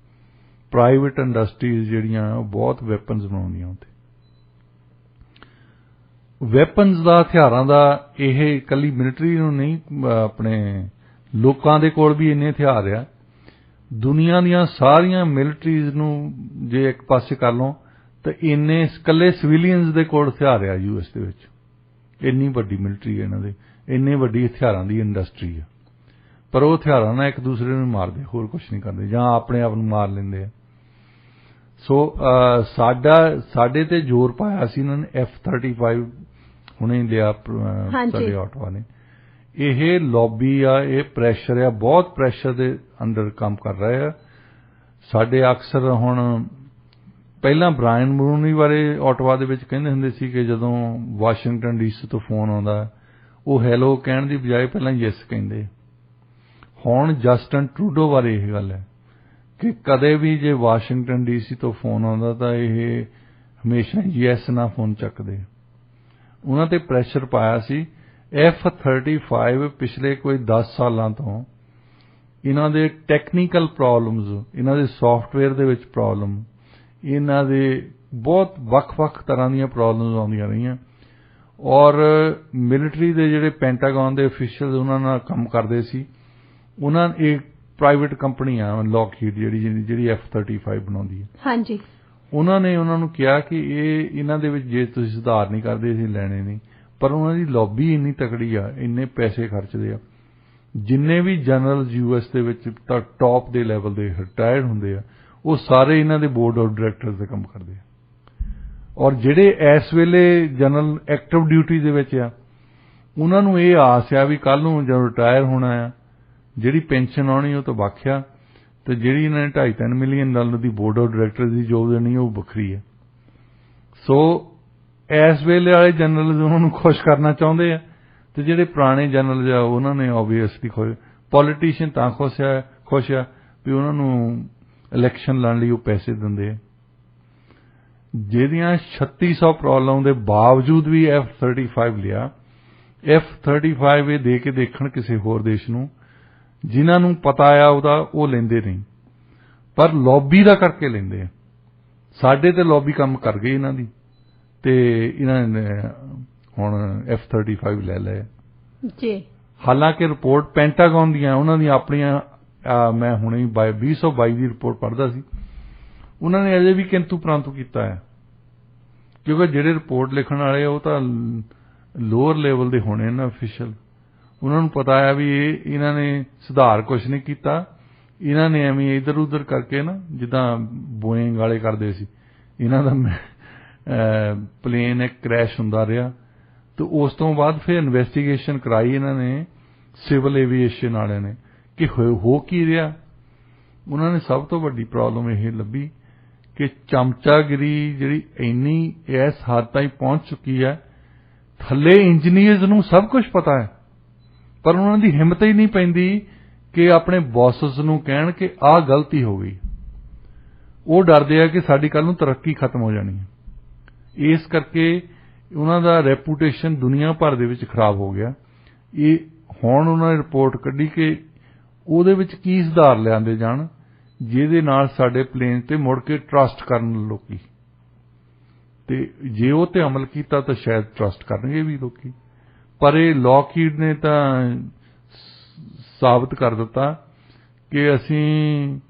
ਪ੍ਰਾਈਵੇਟ ਇੰਡਸਟਰੀਜ਼ ਜਿਹੜੀਆਂ ਬਹੁਤ ਵੈਪਨਸ ਬਣਾਉਂਦੀਆਂ ਉੱਥੇ। ਵੈਪਨਸ ਦਾ, ਹਥਿਆਰਾਂ ਦਾ, ਇਹ ਇਕੱਲੀ ਮਿਲਟਰੀ ਨੂੰ ਨਹੀਂ, ਆਪਣੇ ਲੋਕਾਂ ਦੇ ਕੋਲ ਵੀ ਇੰਨੇ ਹਥਿਆਰ ਆ। ਦੁਨੀਆ ਦੀਆਂ ਸਾਰੀਆਂ ਮਿਲਟਰੀਜ਼ ਨੂੰ ਜੇ ਇੱਕ ਪਾਸੇ ਕਰ ਲਓ ਤਾਂ ਇੰਨੇ ਇਕੱਲੇ ਸਿਵਿਲੀਅਨਸ ਦੇ ਕੋਲ ਹਥਿਆਰ ਆ ਯੂਐਸ ਦੇ ਵਿੱਚ। ਇੰਨੀ ਵੱਡੀ ਮਿਲਟਰੀ ਹੈ ਇਹਨਾਂ ਦੇ, ਇੰਨੇ ਵੱਡੀ ਹਥਿਆਰਾਂ ਦੀ ਇੰਡਸਟਰੀ ਆ। ਪਰ ਉਹ ਹਥਿਆਰਾਂ ਨਾਲ ਇੱਕ ਦੂਸਰੇ ਨੂੰ ਮਾਰਦੇ, ਹੋਰ ਕੁਝ ਨਹੀਂ ਕਰਦੇ, ਜਾਂ ਆਪਣੇ ਆਪ ਨੂੰ ਮਾਰ ਲੈਂਦੇ ਆ। ਸੋ ਸਾਡੇ ਤੇ ਜ਼ੋਰ ਪਾਇਆ ਸੀ ਇਹਨਾਂ ਨੇ। F-35 ਹੁਣੇ ਲਿਆ ਸਾਡੇ ਆਟਵਾ ਨੇ। ਇਹ ਲੌਬੀ ਆ, ਇਹ ਪ੍ਰੈਸ਼ਰ ਆ, ਬਹੁਤ ਪ੍ਰੈਸ਼ਰ ਦੇ ਅੰਡਰ ਕੰਮ ਕਰ ਰਹੇ ਆ। ਸਾਡੇ ਅਕਸਰ ਹੁਣ, ਪਹਿਲਾਂ ਬ੍ਰਾਇਨ ਮਰੂਨੀ ਬਾਰੇ ਆਟਵਾ ਦੇ ਵਿੱਚ ਕਹਿੰਦੇ ਹੁੰਦੇ ਸੀ ਕਿ ਜਦੋਂ ਵਾਸ਼ਿੰਗਟਨ DC ਤੋਂ ਫੋਨ ਆਉਂਦਾ, ਉਹ ਹੈਲੋ ਕਹਿਣ ਦੀ ਬਜਾਏ ਪਹਿਲਾਂ ਯੈਸ ਕਹਿੰਦੇ। ਹੁਣ ਜਸਟਨ ਟਰੂਡੋ ਬਾਰੇ ਇਹ ਗੱਲ ਹੈ ਕਿ ਕਦੇ ਵੀ ਜੇ ਵਾਸ਼ਿੰਗਟਨ DC ਤੋਂ ਫੋਨ ਆਉਂਦਾ ਤਾਂ ਇਹ ਹਮੇਸ਼ਾ ਯੈਸ ਨਾਲ ਫੋਨ ਚੱਕਦੇ। ਉਹਨਾਂ ਤੇ ਪ੍ਰੈਸ਼ਰ ਪਾਇਆ ਸੀ। F-35 ਪਿਛਲੇ ਕੋਈ 10 ਸਾਲਾਂ ਤੋਂ ਇਹਨਾਂ ਦੇ ਟੈਕਨੀਕਲ ਪ੍ਰੋਬਲਮਸ, ਇਹਨਾਂ ਦੇ ਸੌਫਟਵੇਅਰ ਦੇ ਵਿੱਚ ਪ੍ਰੋਬਲਮ, ਇਹਨਾਂ ਦੇ ਬਹੁਤ ਵੱਖ-ਵੱਖ ਤਰ੍ਹਾਂ ਦੀਆਂ ਪ੍ਰੋਬਲਮਸ ਆਉਂਦੀਆਂ ਰਹੀਆਂ। ਔਰ ਮਿਲਟਰੀ ਦੇ ਜਿਹੜੇ ਪੈਂਟਾਗਨ ਦੇ ਅਫੀਸ਼ੀਅਲ ਉਹਨਾਂ ਨਾਲ ਕੰਮ ਕਰਦੇ ਸੀ, ਉਹਨਾਂ ਇੱਕ ਪ੍ਰਾਈਵੇਟ ਕੰਪਨੀ ਆ ਲੌਕਹੀਡ ਜਿਹੜੀ F-35 ਬਣਾਉਂਦੀ ਹੈ। ਹਾਂਜੀ। ਉਹਨਾਂ ਨੇ ਉਹਨਾਂ ਨੂੰ ਕਿਹਾ ਕਿ ਇਹਨਾਂ ਦੇ ਵਿੱਚ ਜੇ ਤੁਸੀਂ ਸੁਧਾਰ ਨਹੀਂ ਕਰਦੇ ਅਸੀਂ ਲੈਣੇ ਨਹੀਂ। ਪਰ ਉਹਨਾਂ ਦੀ ਲੌਬੀ ਇੰਨੀ ਤਕੜੀ ਆ, ਇੰਨੇ ਪੈਸੇ ਖਰਚਦੇ ਆ। ਜਿੰਨੇ ਵੀ ਜਨਰਲ ਯੂਐਸ ਦੇ ਵਿੱਚ ਤਾਂ ਟੌਪ ਦੇ ਲੈਵਲ ਦੇ ਰਿਟਾਇਰਡ ਹੁੰਦੇ ਆ, ਉਹ ਸਾਰੇ ਇਹਨਾਂ ਦੇ ਬੋਰਡ ਆਫ ਡਾਇਰੈਕਟਰਸ ਦੇ ਕੰਮ ਕਰਦੇ ਆ। ਔਰ ਜਿਹੜੇ ਇਸ ਵੇਲੇ ਜਨਰਲ ਐਕਟਿਵ ਡਿਊਟੀ ਦੇ ਵਿੱਚ ਆ, ਉਹਨਾਂ ਨੂੰ ਇਹ ਆਸ ਆ ਵੀ ਕੱਲ ਨੂੰ ਜਦੋਂ ਰਿਟਾਇਰ ਹੋਣਾ ਆ, ਜਿਹੜੀ ਪੈਨਸ਼ਨ ਆਉਣੀ ਉਹ ਤੋਂ ਵੱਖਿਆ, ਤੇ ਜਿਹੜੀ ਇਹਨਾਂ ਨੇ $2.5-3 million the board of director the job ਦੇਣੀ ਉਹ ਵੱਖਰੀ ਹੈ। ਸੋ ਇਸ ਵੇਲੇ ਵਾਲੇ ਜਨਰਲ ਉਹਨਾਂ ਨੂੰ ਖੁਸ਼ ਕਰਨਾ ਚਾਹੁੰਦੇ ਆ, ਤੇ ਜਿਹੜੇ ਪੁਰਾਣੇ ਜਨਰਲ ਆ ਉਹਨਾਂ ਨੇ ਓਬਵੀਅਸਲੀ ਪੋਲੀਟੀਸ਼ੀਅਨ ਤਾਂ ਖੁਸ਼ ਆ ਵੀ ਉਹਨਾਂ ਨੂੰ ਇਲੈਕਸ਼ਨ ਲੜਨ ਲਈ ਉਹ ਪੈਸੇ ਦਿੰਦੇ ਆ। ਜਿਹਦੀਆਂ 3600 ਪ੍ਰੋਬਲਮ ਦੇ ਬਾਵਜੂਦ ਵੀ F-35 ਲਿਆ। F-35 ਇਹ ਦੇ ਕੇ ਦੇਖਣ ਕਿਸੇ ਹੋਰ ਦੇਸ਼ ਨੂੰ, ਜਿਨ੍ਹਾਂ ਨੂੰ ਪਤਾ ਆ ਉਹਦਾ, ਉਹ ਲੈਂਦੇ ਨਹੀਂ, ਪਰ ਲੌਬੀ ਦਾ ਕਰਕੇ ਲੈਂਦੇ ਆ। ਸਾਡੇ ਤੇ ਲੌਬੀ ਕੰਮ ਕਰ ਗਈ ਇਹਨਾਂ ਦੀ, ਤੇ ਇਹਨਾਂ ਨੇ ਹੁਣ F-35 ਲੈ ਲਏ ਜੀ। ਹਾਲਾਂਕਿ ਰਿਪੋਰਟ ਪੈਂਟਾਗਨ ਦੀਆਂ, ਉਹਨਾਂ ਦੀਆਂ ਆਪਣੀਆਂ, ਮੈਂ ਹੁਣੇ 2022 ਦੀ ਰਿਪੋਰਟ ਪੜ੍ਹਦਾ ਸੀ, ਉਹਨਾਂ ਨੇ ਅਜੇ ਵੀ ਕਿੰਤੂ ਪ੍ਰੰਤੂ ਕੀਤਾ ਹੈ। ਕਿਉਂਕਿ ਜਿਹੜੇ ਰਿਪੋਰਟ ਲਿਖਣ ਵਾਲੇ ਉਹ ਤਾਂ ਲੋਅਰ ਲੈਵਲ ਦੇ ਹੋਣੇ ਨਾ ਅਫੀਸ਼ੀਅਲ, ਉਹਨਾਂ ਨੂੰ ਪਤਾ ਹੈ ਵੀ ਇਹਨਾਂ ਨੇ ਸੁਧਾਰ ਕੁਛ ਨਹੀਂ ਕੀਤਾ। ਇਹਨਾਂ ਨੇ ਐਵੇਂ ਇੱਧਰ ਉੱਧਰ ਕਰਕੇ ਨਾ, ਜਿੱਦਾਂ ਬੋਇੰਗ ਵਾਲੇ ਕਰਦੇ ਸੀ, ਇਹਨਾਂ ਦਾ ਪਲੇਨ ਇੱਕ ਕ੍ਰੈਸ਼ ਹੁੰਦਾ ਰਿਹਾ, ਤੇ ਉਸ ਤੋਂ ਬਾਅਦ ਫਿਰ ਇਨਵੈਸਟੀਗੇਸ਼ਨ ਕਰਾਈ ਇਹਨਾਂ ਨੇ ਸਿਵਲ ਏਵੀਏਸ਼ਨ ਵਾਲਿਆਂ ਨੇ ਕਿ ਹੋ ਕੀ ਰਿਹਾ। ਉਹਨਾਂ ਨੇ ਸਭ ਤੋਂ ਵੱਡੀ ਪ੍ਰੋਬਲਮ ਇਹ ਲੱਭੀ ਕਿ ਚਮਚਾਗਿਰੀ ਜਿਹੜੀ ਇੰਨੀ ਇਸ ਹੱਦ ਤਾਈਂ ਪਹੁੰਚ ਚੁੱਕੀ ਹੈ, ਥੱਲੇ ਇੰਜੀਨੀਅਰਸ ਨੂੰ ਸਭ ਕੁਝ ਪਤਾ ਹੈ, ਪਰ ਉਹਨਾਂ ਦੀ ਹਿੰਮਤ ਹੀ ਨਹੀਂ ਪੈਂਦੀ ਕਿ ਆਪਣੇ ਬੌਸਸ ਨੂੰ ਕਹਿਣ ਕਿ ਆਹ ਗਲਤੀ ਹੋ ਗਈ। ਉਹ ਡਰਦੇ ਆ ਕਿ ਸਾਡੀ ਕੱਲ ਨੂੰ ਤਰੱਕੀ ਖਤਮ ਹੋ ਜਾਣੀ ਹੈ। ਇਸ ਕਰਕੇ ਉਹਨਾਂ ਦਾ ਰੈਪੂਟੇਸ਼ਨ ਦੁਨੀਆ ਭਰ ਦੇ ਵਿੱਚ ਖਰਾਬ ਹੋ ਗਿਆ। ਇਹ ਹੁਣ ਉਹਨਾਂ ਨੇ ਰਿਪੋਰਟ ਕੱਢੀ ਕਿ ਉਹਦੇ ਵਿੱਚ ਕੀ ਸੁਧਾਰ ਲਿਆਂਦੇ ਜਾਣ ਜਿਹਦੇ ਨਾਲ ਸਾਡੇ ਪਲੇਨ ਤੇ ਮੁੜ ਕੇ ਟਰਸਟ ਕਰਨ ਲੋਕੀ, ਤੇ ਜੇ ਉਹ ਤੇ ਅਮਲ ਕੀਤਾ ਤਾਂ ਸ਼ਾਇਦ ਟਰਸਟ ਕਰਨਗੇ ਵੀ ਲੋਕੀ। ਪਰ ਇਹ ਲੌਕਹੀਡ ਨੇ ਤਾਂ ਸਾਬਤ ਕਰ ਦਿੱਤਾ ਕਿ ਅਸੀਂ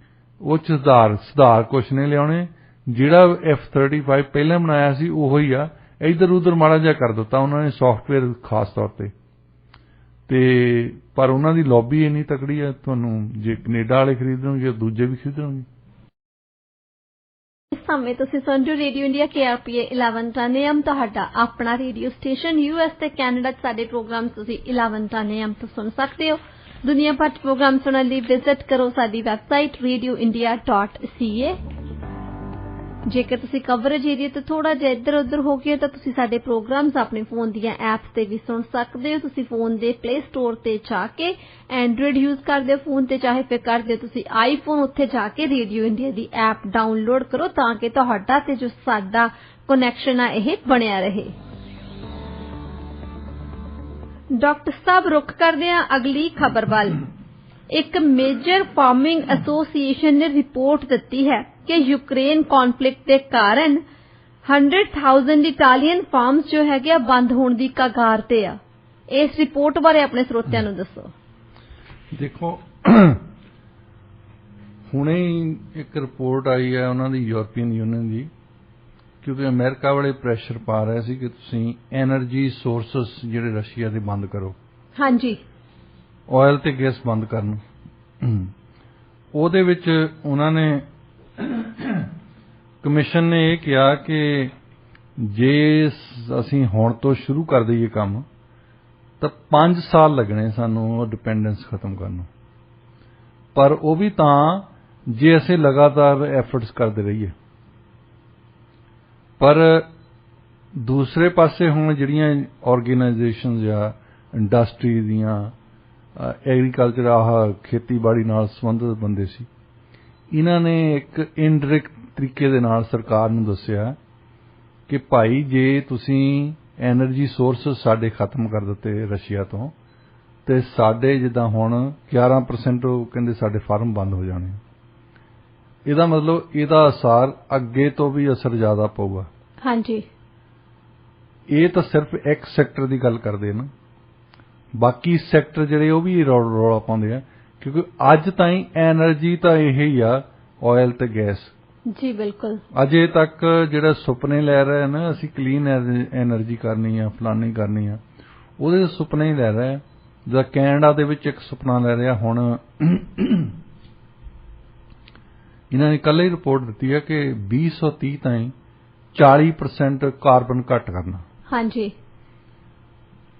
ਉਹ 'ਚ ਸੁਧਾਰ ਕੁਛ ਨਹੀਂ ਲਿਆਉਣੇ, ਜਿਹੜਾ F-35 ਪਹਿਲਾਂ ਬਣਾਇਆ ਸੀ ਉਹੋ ਹੀ ਆ, ਇੱਧਰ ਉੱਧਰ ਮਾੜਾ ਜਿਹਾ ਕਰ ਦਿੱਤਾ ਉਹਨਾਂ ਨੇ ਸੌਫਟਵੇਅਰ ਖਾਸ ਤੌਰ ਤੇ ਪਰ ਉਹਨਾਂ ਦੀ ਲੌਬੀ ਇੰਨੀ ਤਕੜੀ ਹੈ, ਤੁਹਾਨੂੰ ਜੇ ਕੈਨੇਡਾ ਵਾਲੇ ਖਰੀਦਣਗੇ ਦੂਜੇ ਵੀ ਖਰੀਦਣਗੇ। ਇਸ ਸਮੇਂ ਤੁਸੀਂ ਸੁਣ ਰਹੇ ਰੇਡੀਓ ਇੰਡੀਆ KRPA 1110 AM, ਤੁਹਾਡਾ ਆਪਣਾ ਰੇਡੀਓ ਸਟੇਸ਼ਨ। US ਤੇ ਕੈਨੇਡਾ 'ਚ ਸਾਡੇ ਪ੍ਰੋਗਰਾਮ ਤੁਸੀਂ 1110 AM ਤੋਂ ਸੁਣ ਸਕਦੇ ਹੋ। ਦੁਨੀਆ ਭਰ 'ਚ ਪ੍ਰੋਗਰਾਮ ਸੁਣਨ ਲਈ ਵਿਜ਼ਿਟ ਕਰੋ ਸਾਡੀ ਵੈਬਸਾਈਟ radioindia.ca। ਜੇਕਰ ਤੁਸੀਂ ਕਵਰੇਜ ਏਰੀਆ ਤੋਂ ਥੋੜਾ ਜਿਹਾ ਇੱਧਰ ਉੱਧਰ ਹੋ ਗਏ ਤਾਂ ਤੁਸੀਂ ਸਾਡੇ ਪ੍ਰੋਗਰਾਮਸ ਆਪਣੇ ਫੋਨ ਦੀਆਂ ਐਪਸ ਤੇ ਵੀ ਸੁਣ ਸਕਦੇ ਹੋ। ਤੁਸੀਂ ਫੋਨ ਦੇ ਪਲੇ ਸਟੋਰ ਤੇ ਜਾ ਕੇ ਐਂਡਰੋਇਡ ਯੂਜ਼ ਕਰਦੇ ਹੋ ਫੋਨ ਤੇ, ਚਾਹੇ ਫਿਰ ਕਰਦੇ ਹੋ ਤੁਸੀਂ ਆਈਫੋਨ, ਉੱਥੇ ਜਾ ਕੇ ਰੇਡੀਓ ਇੰਡੀਆ ਦੀ ਐਪ ਡਾਊਨਲੋਡ ਕਰੋ ਤਾਂ ਕਿ ਤੁਹਾਡਾ ਤੇ ਜੋ ਸਾਡਾ ਕਨੈਕਸ਼ਨ ਆ ਇਹ ਬਣਿਆ ਰਹੇ। ਡਾਕਟਰ ਸਾਹਿਬ, ਰੁੱਖ ਕਰਦੇ ਆ ਅਗਲੀ ਖਬਰ ਵੱਲ। ਇੱਕ ਮੇਜਰ ਫਾਰਮਿੰਗ ਐਸੋਸੀਏਸ਼ਨ ਨੇ ਰਿਪੋਰਟ ਦਿੱਤੀ ਹੈ ਕਿ ਯੂਕਰੇਨ ਕੌਨਫਲਿਕਟ ਦੇ ਕਾਰਨ 100,000 ਇਟਾਲੀਅਨ ਫਾਰਮਸ ਜੋ ਹੈਗੇ ਆ ਬੰਦ ਹੋਣ ਦੀ ਕਗਾਰ ਤੇ ਆ। ਇਸ ਰਿਪੋਰਟ ਬਾਰੇ ਆਪਣੇ ਸਰੋਤਿਆਂ ਨੂੰ ਦੱਸੋ। ਦੇਖੋ, ਹੁਣੇ ਹੀ ਇੱਕ ਰਿਪੋਰਟ ਆਈ ਹੈ ਉਹਨਾਂ ਦੀ ਯੂਰਪੀਅਨ ਯੂਨੀਅਨ ਦੀ, ਕਿਉਂਕਿ ਅਮਰੀਕਾ ਵਾਲੇ ਪ੍ਰੈਸ਼ਰ ਪਾ ਰਹੇ ਸੀ ਕਿ ਤੁਸੀਂ ਐਨਰਜੀ ਸੋਰਸਸ ਜਿਹੜੇ ਰਸ਼ੀਆ ਦੇ ਬੰਦ ਕਰੋ। ਹਾਂਜੀ, ਆਇਲ ਤੇ ਗੈਸ ਬੰਦ ਕਰਨ। ਉਹਦੇ ਵਿੱਚ ਉਹਨਾਂ ਨੇ ਕਮਿਸ਼ਨ ਨੇ ਇਹ ਕਿਹਾ ਕਿ ਜੇ ਅਸੀਂ ਹੁਣ ਤੋਂ ਸ਼ੁਰੂ ਕਰ ਦਈਏ ਕੰਮ ਤਾਂ 5 ਸਾਲ ਲੱਗਣੇ ਸਾਨੂੰ ਡਿਪੈਂਡੈਂਸ ਖਤਮ ਕਰਨ ਨੂੰ, ਪਰ ਉਹ ਵੀ ਤਾਂ ਜੇ ਅਸੀਂ ਲਗਾਤਾਰ ਐਫਰਟਸ ਕਰਦੇ ਰਹੀਏ। ਪਰ ਦੂਸਰੇ ਪਾਸੇ ਹੁਣ ਜਿਹੜੀਆਂ ਆਰਗੇਨਾਈਜੇਸ਼ਨਸ ਜਾਂ ਇੰਡਸਟਰੀ ਦੀਆਂ ਐਗਰੀਕਲਚਰ ਖੇਤੀਬਾੜੀ ਨਾਲ ਸੰਬੰਧਿਤ ਬੰਦੇ ਸੀ, ਇਹਨਾਂ ਨੇ ਇੱਕ ਇਨਡਾਇਰੈਕਟ ਤਰੀਕੇ ਦੇ ਨਾਲ ਸਰਕਾਰ ਨੂੰ ਦੱਸਿਆ ਕਿ ਭਾਈ ਜੇ ਤੁਸੀਂ ਐਨਰਜੀ ਸੋਰਸ ਸਾਡੇ ਖਤਮ ਕਰ ਦਿੱਤੇ ਰਸ਼ੀਆ ਤੋਂ, ਤੇ ਸਾਡੇ ਜਿੱਦਾਂ ਹੁਣ 11% ਉਹ ਕਹਿੰਦੇ ਸਾਡੇ ਫਾਰਮ ਬੰਦ ਹੋ ਜਾਣੇ। ਇਹਦਾ ਮਤਲਬ ਇਹਦਾ ਅਸਰ ਅੱਗੇ ਤੋਂ ਵੀ ਅਸਰ ਜ਼ਿਆਦਾ ਪਊਗਾ। ਹਾਂਜੀ, ਇਹ ਤਾਂ ਸਿਰਫ ਇੱਕ ਸੈਕਟਰ ਦੀ ਗੱਲ ਕਰਦੇ ਨਾ, ਬਾਕੀ ਸੈਕਟਰ ਜਿਹੜੇ ਉਹ ਵੀ ਰੌਲਾ ਪਾਉਂਦੇ ਆ, ਕਿਉਂਕਿ ਅੱਜ ਤਾਈਂ ਐਨਰਜੀ ਤਾਂ ਇਹ ਹੀ ਆ, ਆਇਲ ਤੇ ਗੈਸ। ਜੀ ਬਿਲਕੁਲ, ਅਜੇ ਤੱਕ ਜਿਹੜਾ ਸੁਪਨੇ ਲੈ ਰਹੇ ਨਾ ਅਸੀਂ ਕਲੀਨ ਐਨਰਜੀ ਕਰਨੀ ਆ, ਫਲਾਨੀ ਕਰਨੀ ਆ, ਉਹਦੇ ਸੁਪਨੇ ਹੀ ਲੈ ਰਹੇ ਆ। ਜਿੱਦਾਂ ਕੈਨੇਡਾ ਦੇ ਵਿੱਚ ਇੱਕ ਸੁਪਨਾ ਲੈ ਰਿਹਾ ਹੁਣ, ਇਹਨਾਂ ਨੇ ਕੱਲ੍ਹ ਹੀ ਰਿਪੋਰਟ ਦਿੱਤੀ ਹੈ ਕਿ 2030 ਤਾਈਂ 40% ਕਾਰਬਨ ਘੱਟ ਕਰਨਾ। ਹਾਂਜੀ,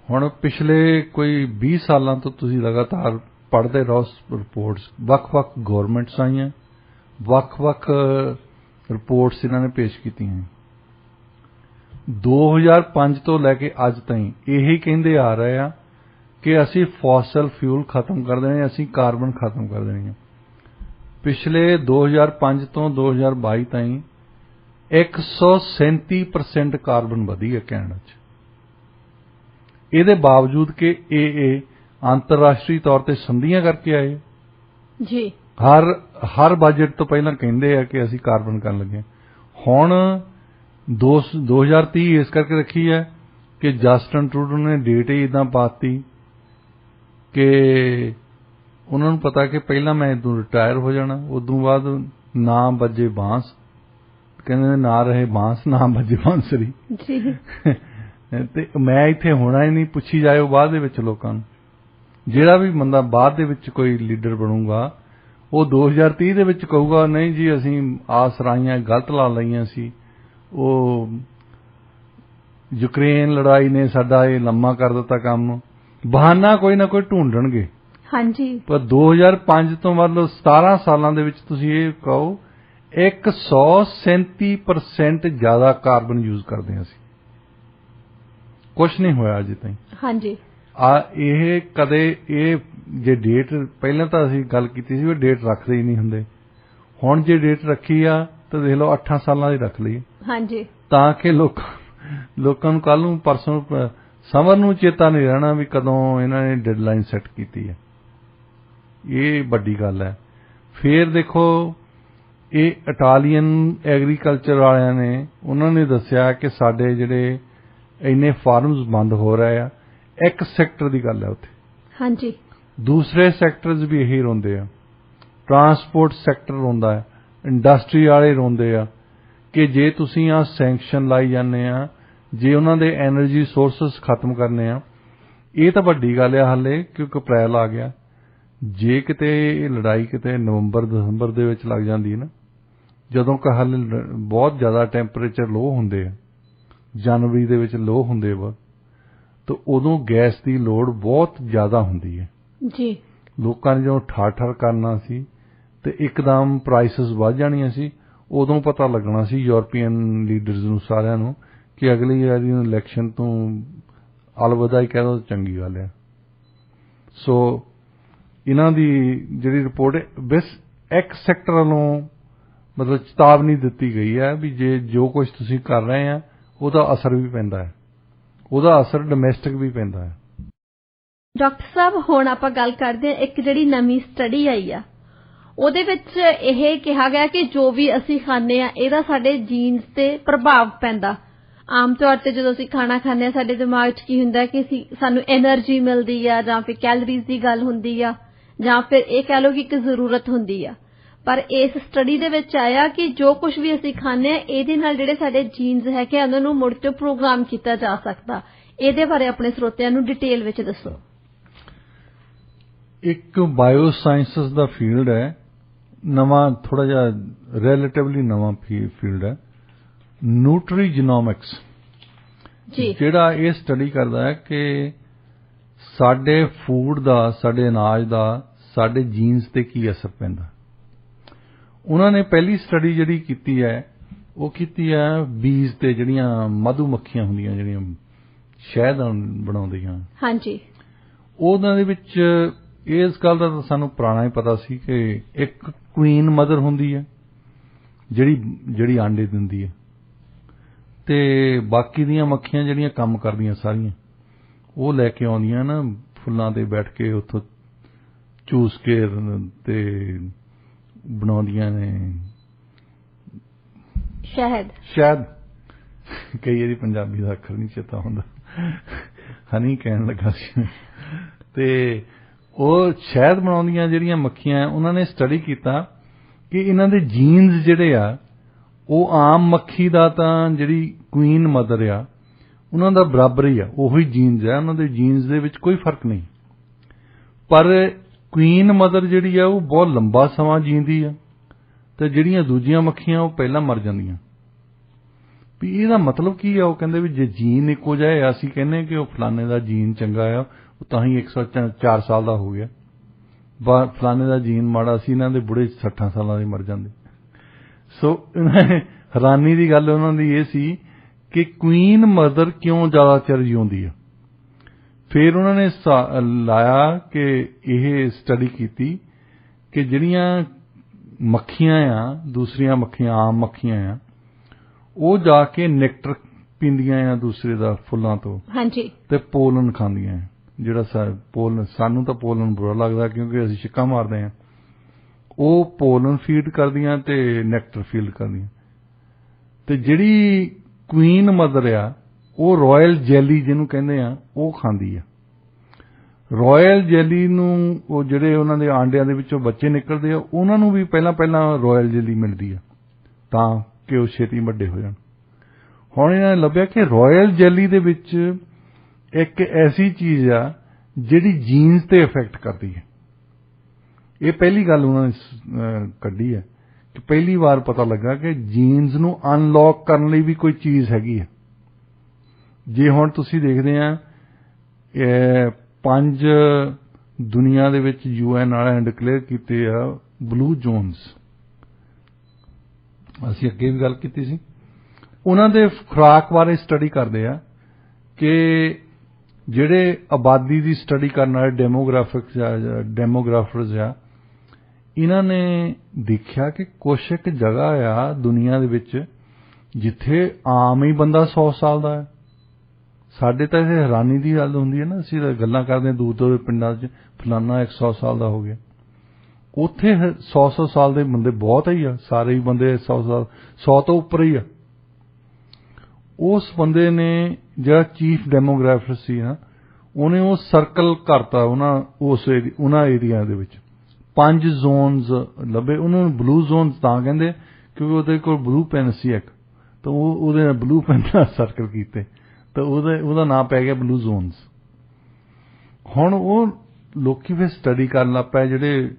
ਹੁਣ ਪਿਛਲੇ ਕੋਈ 20 ਸਾਲਾਂ ਤੋਂ ਤੁਸੀਂ ਲਗਾਤਾਰ ਪੜ੍ਹਦੇ ਰਹੋ ਰਿਪੋਰਟਸ, ਵੱਖ-ਵੱਖ ਗੌਰਮੈਂਟਸ ਆਈਆਂ, ਵੱਖ-ਵੱਖ ਰਿਪੋਰਟਸ ਇਹਨਾਂ ਨੇ ਪੇਸ਼ ਕੀਤੀਆਂ। 2005 ਤੋਂ ਲੈ ਕੇ ਅੱਜ ਤਾਈਂ ਇਹੀ ਕਹਿੰਦੇ ਆ ਰਹੇ ਆ ਕਿ ਅਸੀਂ ਫੋਸਲ ਫਿਊਲ ਖਤਮ ਕਰ ਦੇਣੇ, ਅਸੀਂ ਕਾਰਬਨ ਖਤਮ ਕਰ ਦੇਣੀ ਹੈ। ਪਿਛਲੇ 2005 ਤੋਂ 2022 ਤਾਈਂ 137% ਕਾਰਬਨ ਵਧੀ ਹੈ ਕੈਨੇਡਾ 'ਚ। ਇਹਦੇ ਬਾਵਜੂਦ ਕਿ ਇਹ ਅੰਤਰਰਾਸ਼ਟਰੀ ਤੌਰ ਤੇ ਸੰਧੀਆਂ ਕਰਕੇ ਆਏ ਜੀ, ਹਰ ਬਜਟ ਤੋਂ ਪਹਿਲਾਂ ਕਹਿੰਦੇ ਆ ਕਿ ਅਸੀਂ ਕਾਰਬਨ ਕਰਨ ਲੱਗੇ। ਹੁਣ 2030 ਇਸ ਕਰਕੇ ਰੱਖੀ ਹੈ ਕਿ ਜਸਟਨ ਟਰੂਡੋ ਨੇ ਡੇਟ ਹੀ ਇਦਾਂ ਪਾਤੀ ਕਿ ਉਹਨਾਂ ਨੂੰ ਪਤਾ ਕਿ ਪਹਿਲਾਂ ਮੈਂ ਇਦੋਂ ਰਿਟਾਇਰ ਹੋ ਜਾਣਾ, ਉਦੋਂ ਬਾਅਦ ਨਾ ਵੱਜੇ ਬਾਂਸ, ਕਹਿੰਦੇ ਨਾ ਰਹੇ ਬਾਂਸ ਨਾ ਵੱਜੇ ਬਾਂਸਰੀ ਜੀ, ਤੇ ਮੈਂ ਇੱਥੇ ਹੋਣਾ ਹੀ ਨਹੀਂ। ਪੁੱਛੀ ਜਾਇਓ ਬਾਅਦ ਦੇ ਵਿੱਚ ਲੋਕਾਂ ਨੂੰ, ਜਿਹੜਾ ਵੀ ਬੰਦਾ ਬਾਅਦ ਦੇ ਵਿੱਚ ਕੋਈ ਲੀਡਰ ਬਣੂਗਾ ਉਹ 2030 ਦੇ ਵਿੱਚ ਕਹੂਗਾ ਨਹੀਂ ਜੀ ਅਸੀਂ ਆਸਰਾਈਆਂ ਗਲਤ ਲਾ ਲਈਆਂ ਸੀ, ਉਹ ਯੂਕਰੇਨ ਲੜਾਈ ਨੇ ਸਾਡਾ ਇਹ ਲੰਮਾ ਕਰ ਦਿੱਤਾ ਕੰਮ, ਬਹਾਨਾ ਕੋਈ ਨਾ ਕੋਈ ਢੂੰਡਣਗੇ। ਹਾਂਜੀ, ਪਰ 2005 ਤੋਂ ਮਤਲਬ 17 ਸਾਲਾਂ ਦੇ ਵਿੱਚ ਤੁਸੀਂ ਇਹ ਕਹੋ 137% ਜ਼ਿਆਦਾ ਕਾਰਬਨ ਯੂਜ਼ ਕਰਦੇ ਹਾਂ ਅਸੀਂ, ਕੁਛ ਨਹੀਂ ਹੋਇਆ ਅਜੇ ਤਾਈਂ। ਹਾਂਜੀ, ਇਹ ਕਦੇ ਇਹ ਜੇ ਡੇਟ ਪਹਿਲਾਂ ਤਾਂ ਅਸੀਂ ਗੱਲ ਕੀਤੀ ਸੀ ਵੀ ਡੇਟ ਰੱਖਦੇ ਹੀ ਨਹੀਂ ਹੁੰਦੇ, ਹੁਣ ਜੇ ਡੇਟ ਰੱਖੀ ਆ ਤਾਂ ਦੇਖ ਲਓ 8 ਸਾਲਾਂ ਦੀ ਰੱਖ ਲਈ। ਹਾਂਜੀ, ਤਾਂ ਕਿ ਲੋਕਾਂ ਨੂੰ ਕੱਲ ਨੂੰ ਪਰਸੋਂ ਸਮਰ ਨੂੰ ਚੇਤਾ ਨਹੀਂ ਰਹਿਣਾ ਵੀ ਕਦੋਂ ਇਹਨਾਂ ਨੇ ਡੈਡਲਾਈਨ ਸੈੱਟ ਕੀਤੀ ਹੈ। ਇਹ ਵੱਡੀ ਗੱਲ ਹੈ। ਫਿਰ ਦੇਖੋ ਇਹ ਇਟਾਲੀਅਨ ਐਗਰੀਕਲਚਰ ਵਾਲਿਆਂ ਨੇ ਉਹਨਾਂ ਨੇ ਦੱਸਿਆ ਕਿ ਸਾਡੇ ਜਿਹੜੇ ਇੰਨੇ ਫਾਰਮਸ ਬੰਦ ਹੋ ਰਹੇ ਆ, ਇੱਕ ਸੈਕਟਰ ਦੀ ਗੱਲ ਹੈ ਉੱਥੇ, ਹਾਂਜੀ, ਦੂਸਰੇ ਸੈਕਟਰਸ ਵੀ ਇਹੀ ਰੋਂਦੇ ਆ। ਟਰਾਂਸਪੋਰਟ ਸੈਕਟਰ ਰੋਂਦਾ ਹੈ, ਇੰਡਸਟਰੀ ਵਾਲੇ ਰੋਂਦੇ ਆ ਕਿ ਜੇ ਤੁਸੀਂ ਆ ਸੈਂਕਸ਼ਨ ਲਾਈ ਜਾਂਦੇ ਆ, ਜੇ ਉਹਨਾਂ ਦੇ ਐਨਰਜੀ ਸੋਰਸਸ ਖਤਮ ਕਰਨੇ ਆ, ਇਹ ਤਾਂ ਵੱਡੀ ਗੱਲ ਆ ਹਾਲੇ ਕਿਉਂਕਿ ਅਪ੍ਰੈਲ ਆ ਗਿਆ। ਜੇ ਕਿਤੇ ਇਹ ਲੜਾਈ ਕਿਤੇ ਨਵੰਬਰ ਦਸੰਬਰ ਦੇ ਵਿੱਚ ਲੱਗ ਜਾਂਦੀ ਨਾ, ਜਦੋਂ ਕਿ ਹਾਲੇ ਬਹੁਤ ਜ਼ਿਆਦਾ ਟੈਂਪਰੇਚਰ ਲੋ ਹੁੰਦੇ ਆ, ਜਨਵਰੀ ਦੇ ਵਿੱਚ ਲੋ ਹੁੰਦੇ ਵਾ, ਤਾਂ ਉਦੋਂ ਗੈਸ ਦੀ ਲੋੜ ਬਹੁਤ ਜ਼ਿਆਦਾ ਹੁੰਦੀ ਹੈ ਜੀ। ਲੋਕਾਂ ਨੇ ਜਦੋਂ ਠਾਠਰ ਕਰਨਾ ਸੀ ਤੇ ਇੱਕਦਮ ਪ੍ਰਾਈਸਿਸ ਵੱਧ ਜਾਣੀਆਂ ਸੀ, ਉਦੋਂ ਪਤਾ ਲੱਗਣਾ ਸੀ ਯੂਰਪੀਅਨ ਲੀਡਰਸ ਨੂੰ ਸਾਰਿਆਂ ਨੂੰ ਕਿ ਅਗਲੀ ਵਾਰੀ ਇਲੈਕਸ਼ਨ ਤੋਂ ਅਲਵਿਦਾ ਹੀ ਕਹਿ ਦੋ ਚੰਗੀ ਗੱਲ ਹੈ। ਸੋ ਇਹਨਾਂ ਦੀ ਜਿਹੜੀ ਰਿਪੋਰਟ ਹੈ ਬਸ ਇੱਕ ਸੈਕਟਰ ਵੱਲੋਂ ਮਤਲਬ ਚੇਤਾਵਨੀ ਦਿੱਤੀ ਗਈ ਹੈ ਵੀ ਜੇ ਜੋ ਕੁਝ ਤੁਸੀਂ ਕਰ ਰਹੇ ਆ ਉਹਦਾ ਅਸਰ ਵੀ ਪੈਂਦਾ ਹੈ, ਉਹਦਾ ਅਸਰ ਡੋਮੈਸਟਿਕ ਵੀ ਪੈਂਦਾ ਹੈ। ਡਾਕਟਰ ਸਾਹਿਬ ਹੁਣ ਆਪਾਂ ਗੱਲ ਕਰਦੇ ਹਾਂ ਇੱਕ ਜਿਹੜੀ ਨਵੀਂ ਸਟੱਡੀ ਆਈ ਆ, ਉਹਦੇ ਵਿੱਚ ਇਹ ਕਿਹਾ ਗਿਆ ਕਿ ਜੋ ਵੀ ਅਸੀਂ ਖਾਂਦੇ ਆ ਇਹਦਾ ਸਾਡੇ ਜੀਨਸ ਤੇ ਪ੍ਰਭਾਵ ਪੈਂਦਾ। ਆਮ ਤੌਰ ਤੇ ਜਦੋਂ ਅਸੀਂ ਖਾਣਾ ਖਾਂਦੇ ਆ ਸਾਡੇ ਦਿਮਾਗ 'ਚ ਕੀ ਹੁੰਦਾ ਕਿ ਸਾਨੂੰ એનર્ਜੀ ਮਿਲਦੀ ਆ, ਜਾਂ ਫਿਰ ਕੈਲਰੀਜ਼ ਦੀ ਗੱਲ ਹੁੰਦੀ ਆ, ਜਾਂ ਫਿਰ ਇਹ ਕਹਿ ਲਓ ਕਿ ਇੱਕ ਜ਼ਰੂਰਤ ਹੁੰਦੀ ਆ। ਪਰ ਇਸ ਸਟੱਡੀ ਦੇ ਵਿੱਚ ਆਇਆ ਕਿ ਜੋ ਕੁਝ ਵੀ ਅਸੀਂ ਖਾਂਦੇ ਆ ਇਹਦੇ ਨਾਲ ਜਿਹੜੇ ਸਾਡੇ ਜੀਨਸ ਹੈਗੇ ਉਹਨਾਂ ਨੂੰ ਮੁੜ ਤੋਂ ਪ੍ਰੋਗਰਾਮ ਕੀਤਾ ਜਾ ਸਕਦਾ। ਇਹਦੇ ਬਾਰੇ ਆਪਣੇ ਸਰੋਤਿਆਂ ਨੂੰ ਡਿਟੇਲ ਵਿੱਚ ਦੱਸੋ। ਇੱਕ ਬਾਇਓ ਸਾਇੰਸਸ ਦਾ ਫੀਲਡ ਹੈ, ਨਵਾਂ ਥੋੜਾ ਜਿਹਾ ਰਿਲੇਟਿਵਲੀ ਨਵਾਂ ਫੀਲਡ ਹੈ, ਨਿਊਟਰੀਜੀਨੋਮਿਕਸ, ਜਿਹੜਾ ਇਹ ਸਟੱਡੀ ਕਰਦਾ ਹੈ ਕਿ ਸਾਡੇ ਫੂਡ ਦਾ, ਸਾਡੇ ਅਨਾਜ ਦਾ ਸਾਡੇ ਜੀਨਸ ਤੇ ਕੀ ਅਸਰ ਪੈਂਦਾ। ਉਹਨਾਂ ਨੇ ਪਹਿਲੀ ਸਟੱਡੀ ਜਿਹੜੀ ਕੀਤੀ ਹੈ ਉਹ ਕੀਤੀ ਹੈ ਬੀਜ ਤੇ, ਜਿਹੜੀਆਂ ਮਧੂ ਮੱਖੀਆਂ ਹੁੰਦੀਆਂ ਜਿਹੜੀਆਂ ਸ਼ਹਿਦ ਬਣਾਉਂਦੀਆਂ, ਹਾਂਜੀ, ਉਹਨਾਂ ਦੇ ਵਿੱਚ ਇਸ ਗੱਲ ਦਾ ਤਾਂ ਸਾਨੂੰ ਪੁਰਾਣਾ ਹੀ ਪਤਾ ਸੀ ਕਿ ਇੱਕ ਕੁਈਨ ਮਦਰ ਹੁੰਦੀ ਹੈ ਜਿਹੜੀ ਆਂਡੇ ਦਿੰਦੀ ਹੈ, ਤੇ ਬਾਕੀ ਦੀਆਂ ਮੱਖੀਆਂ ਜਿਹੜੀਆਂ ਕੰਮ ਕਰਦੀਆਂ ਸਾਰੀਆਂ ਉਹ ਲੈ ਕੇ ਆਉਂਦੀਆਂ ਨਾ ਫੁੱਲਾਂ ਤੇ ਬੈਠ ਕੇ ਉੱਥੋਂ ਚੂਸ ਕੇ ਤੇ ਬਣਾਉਂਦੀਆਂ ਨੇ ਸ਼ਹਿਦ। ਕਈ ਵਾਰੀ ਪੰਜਾਬੀ ਦਾ ਅੱਖਰ ਨਹੀਂ ਚੇਤਾ ਹੁੰਦਾ, ਹਨੀ ਕਹਿਣ ਲੱਗਾ ਸੀ। ਤੇ ਉਹ ਸ਼ਹਿਦ ਬਣਾਉਂਦੀਆਂ ਜਿਹੜੀਆਂ ਮੱਖੀਆਂ, ਉਹਨਾਂ ਨੇ ਸਟੱਡੀ ਕੀਤਾ ਕਿ ਇਹਨਾਂ ਦੇ ਜੀਨਸ ਜਿਹੜੇ ਆ ਉਹ ਆਮ ਮੱਖੀ ਦਾ ਤਾਂ ਜਿਹੜੀ ਕੁਈਨ ਮਦਰ ਆ ਉਹਨਾਂ ਦਾ ਬਰਾਬਰ ਹੀ ਆ, ਉਹੀ ਜੀਨਸ ਆ, ਉਹਨਾਂ ਦੇ ਜੀਨਸ ਦੇ ਵਿੱਚ ਕੋਈ ਫਰਕ ਨਹੀਂ। ਪਰ ਕੁਈਨ ਮਦਰ ਜਿਹੜੀ ਆ ਉਹ ਬਹੁਤ ਲੰਬਾ ਸਮਾਂ ਜੀਂਦੀ ਆ ਤੇ ਜਿਹੜੀਆਂ ਦੂਜੀਆਂ ਮੱਖੀਆਂ ਉਹ ਪਹਿਲਾਂ ਮਰ ਜਾਂਦੀਆਂ। ਵੀ ਇਹਦਾ ਮਤਲਬ ਕੀ ਆ? ਉਹ ਕਹਿੰਦੇ ਵੀ ਜੇ ਜੀਨ ਇੱਕੋ ਜਿਹਾ, ਅਸੀਂ ਕਹਿੰਦੇ ਕਿ ਉਹ ਫਲਾਣੇ ਦਾ ਜੀਨ ਚੰਗਾ ਆ, ਉਹ ਤਾਂ ਹੀ 104 ਸਾਲ ਦਾ ਹੋ ਗਿਆ, ਫਲਾਣੇ ਦਾ ਜੀਨ ਮਾੜਾ ਸੀ, ਇਹਨਾਂ ਦੇ ਬੁੜੇ 60 ਸਾਲਾਂ ਦੇ ਮਰ ਜਾਂਦੇ। ਸੋ ਹੈਰਾਨੀ ਦੀ ਗੱਲ ਉਹਨਾਂ ਦੀ ਇਹ ਸੀ ਕਿ ਕੁਈਨ ਮਦਰ ਕਿਉਂ ਜ਼ਿਆਦਾ ਚਿਰ ਜਿਉਂਦੀ ਆ। ਫਿਰ ਉਹਨਾਂ ਨੇ ਲਾਇਆ ਕਿ ਇਹ ਸਟੱਡੀ ਕੀਤੀ ਕਿ ਜਿਹੜੀਆਂ ਮੱਖੀਆਂ ਆ, ਦੂਸਰੀਆਂ ਮੱਖੀਆਂ, ਆਮ ਮੱਖੀਆਂ ਆ, ਉਹ ਜਾ ਕੇ ਨੈਕਟਰ ਪੀਂਦੀਆਂ ਆ ਦੂਸਰੇ ਦਾ ਫੁੱਲਾਂ ਤੋਂ, ਹਾਂਜੀ, ਤੇ ਪੋਲਨ ਖਾਂਦੀਆਂ। ਜਿਹੜਾ ਪੋਲਨ, ਸਾਨੂੰ ਤਾਂ ਪੋਲਨ ਬੁਰਾ ਲੱਗਦਾ ਕਿਉਂਕਿ ਅਸੀਂ ਛਿੱਕਾਂ ਮਾਰਦੇ ਹਾਂ, ਉਹ ਪੋਲਨ ਫੀਡ ਕਰਦੀਆਂ ਤੇ ਨੈਕਟਰ ਫੀਡ ਕਰਦੀਆਂ। ਤੇ ਜਿਹੜੀ ਕੁਈਨ ਮਦਰ ਆ ਉਹ ਰਾਇਲ ਜੈਲੀ ਜਿਹਨੂੰ ਕਹਿੰਦੇ ਆ ਉਹ ਖਾਂਦੀ ਆ। ਰਾਇਲ ਜੈਲੀ ਨੂੰ ਉਹ ਜਿਹੜੇ ਉਹਨਾਂ ਦੇ ਆਂਡਿਆਂ ਦੇ ਵਿੱਚੋਂ ਬੱਚੇ ਨਿਕਲਦੇ ਆ ਉਹਨਾਂ ਨੂੰ ਵੀ ਪਹਿਲਾਂ ਰਾਇਲ ਜੈਲੀ ਮਿਲਦੀ ਆ ਤਾਂ ਕਿ ਉਹ ਛੇਤੀ ਵੱਡੇ ਹੋ ਜਾਣ। ਹੁਣ ਇਹਨਾਂ ਨੇ ਲੱਭਿਆ ਕਿ ਰਾਇਲ ਜੈਲੀ ਦੇ ਵਿੱਚ ਇੱਕ ਐਸੀ ਚੀਜ਼ ਆ ਜਿਹੜੀ ਜੀਨਸ ਤੇ ਇਫੈਕਟ ਕਰਦੀ ਹੈ। ਇਹ ਪਹਿਲੀ ਗੱਲ ਉਹਨਾਂ ਨੇ ਕੱਢੀ ਹੈ ਕਿ ਪਹਿਲੀ ਵਾਰ ਪਤਾ ਲੱਗਾ ਕਿ ਜੀਨਸ ਨੂੰ ਅਨਲੌਕ ਕਰਨ ਲਈ ਵੀ ਕੋਈ ਚੀਜ਼ ਹੈਗੀ ਹੈ। ਜੇ ਹੁਣ ਤੁਸੀਂ ਦੇਖਦੇ ਆ 5 ਦੁਨੀਆ ਦੇ ਵਿੱਚ UN ਵਾਲਿਆਂ ਨੇ ਡਿਕਲੇਅਰ ਕੀਤੇ ਆ ਬਲੂ ਜ਼ੋਨਸ, ਅਸੀਂ ਅੱਗੇ ਵੀ ਗੱਲ ਕੀਤੀ ਸੀ, ਉਹਨਾਂ ਦੇ ਖੁਰਾਕ ਬਾਰੇ ਸਟੱਡੀ ਕਰਦੇ ਆ ਕਿ ਜਿਹੜੇ ਆਬਾਦੀ ਦੀ ਸਟੱਡੀ ਕਰਨ ਵਾਲੇ ਡੈਮੋਗ੍ਰਾਫਰਸ ਆ, ਇਹਨਾਂ ਨੇ ਦੇਖਿਆ ਕਿ ਕੁਛ ਇੱਕ ਜਗ੍ਹਾ ਆ ਦੁਨੀਆ ਦੇ ਵਿੱਚ ਜਿੱਥੇ ਆਮ ਹੀ ਬੰਦਾ 100 ਸਾਲ ਦਾ ਹੈ। ਸਾਡੇ ਤਾਂ ਇਹ ਹੈਰਾਨੀ ਦੀ ਗੱਲ ਹੁੰਦੀ ਹੈ ਨਾ, ਅਸੀਂ ਤਾਂ ਗੱਲਾਂ ਕਰਦੇ ਹਾਂ ਦੂਰ ਦੂਰ ਪਿੰਡਾਂ 'ਚ ਫਲਾਨਾ 100 ਸਾਲ ਦਾ ਹੋ ਗਿਆ। ਉੱਥੇ 100 ਸਾਲ ਦੇ ਬੰਦੇ ਬਹੁਤ ਹੀ ਆ, ਸਾਰੇ ਹੀ ਬੰਦੇ 100 ਤੋਂ ਉੱਪਰ ਹੀ ਆ। ਉਸ ਬੰਦੇ ਨੇ ਜਿਹੜਾ ਚੀਫ ਡੈਮੋਗ੍ਰਾਫਰ ਸੀ ਨਾ, ਉਹਨੇ ਉਹ ਸਰਕਲ ਕਰਤਾ ਉਹਨਾਂ ਏਰੀਆ ਦੇ ਵਿੱਚ 5 ਜ਼ੋਨਸ ਲੱਭੇ। ਉਹਨਾਂ ਨੂੰ ਬਲੂ ਜ਼ੋਨਸ ਤਾਂ ਕਹਿੰਦੇ ਕਿਉਂਕਿ ਉਹਦੇ ਕੋਲ ਬਲੂ ਪੈਨ ਸੀ ਇੱਕ, ਤਾਂ ਉਹਦੇ ਨਾਲ ਬਲੂ ਪੈਨ ਨਾਲ ਸਰਕਲ ਕੀਤੇ, ਤਾਂ ਉਹਦਾ ਨਾਂ ਪੈ ਗਿਆ ਬਲੂ ਜ਼ੋਨਸ। ਹੁਣ ਉਹ ਲੋਕੀ ਫਿਰ ਸਟੱਡੀ ਕਰਨ ਲੱਗ ਪਏ, ਜਿਹੜੇ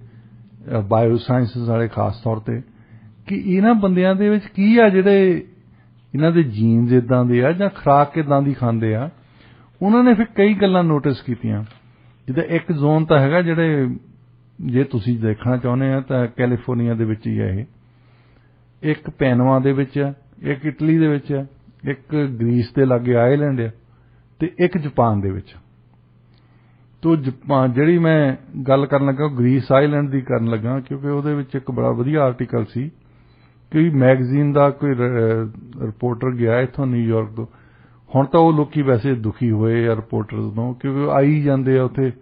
ਬਾਇਓ ਸਾਇੰਸਿਸ ਵਾਲੇ ਖਾਸ ਤੌਰ ਤੇ, ਕਿ ਇਹਨਾਂ ਬੰਦਿਆਂ ਦੇ ਵਿੱਚ ਕੀ ਆ, ਜਿਹੜੇ ਇਹਨਾਂ ਦੇ ਜੀਨਸ ਇਦਾਂ ਦੇ ਆ ਜਾਂ ਖੁਰਾਕ ਕਿਦਾਂ ਦੀ ਖਾਂਦੇ ਆ। ਉਹਨਾਂ ਨੇ ਫਿਰ ਕਈ ਗੱਲਾਂ ਨੋਟਿਸ ਕੀਤੀਆਂ। ਜਿੱਦਾਂ ਇੱਕ ਜ਼ੋਨ ਤਾਂ ਹੈਗਾ, ਜਿਹੜੇ ਜੇ ਤੁਸੀਂ ਦੇਖਣਾ ਚਾਹੁੰਦੇ ਆ ਤਾਂ ਕੈਲੀਫੋਰਨੀਆ ਦੇ ਵਿੱਚ ਹੀ ਆ ਇਹ, ਇੱਕ ਪੈਨਵਾ ਦੇ ਵਿੱਚ ਆ, ਇੱਕ ਇਟਲੀ ਦੇ ਵਿੱਚ ਆ, ਇੱਕ ਗ੍ਰੀਸ ਦੇ ਲਾਗੇ ਆਇਰਲੈਂਡ ਆ, ਤੇ ਇੱਕ ਜਾਪਾਨ ਦੇ ਵਿੱਚ। ਤੋ ਜਿਹੜੀ ਮੈਂ ਗੱਲ ਕਰਨ ਲੱਗਾ ਉਹ ਗ੍ਰੀਸ ਆਇਰਲੈਂਡ ਦੀ ਕਰਨ ਲੱਗਾ, ਕਿਉਂਕਿ ਉਹਦੇ ਵਿੱਚ ਇੱਕ ਬੜਾ ਵਧੀਆ ਆਰਟੀਕਲ ਸੀ ਕਿ ਮੈਗਜ਼ੀਨ ਦਾ ਕੋਈ ਰਿਪੋਰਟਰ ਗਿਆ ਇੱਥੋਂ ਨਿਊਯਾਰਕ ਤੋਂ। ਹੁਣ ਤਾਂ ਉਹ ਲੋਕੀ ਵੈਸੇ ਦੁਖੀ ਹੋਏ ਆ ਰਿਪੋਰਟਰਸ ਤੋਂ, ਕਿਉਂਕਿ ਆਈ ਜਾਂਦੇ ਆ ਉੱਥੇ,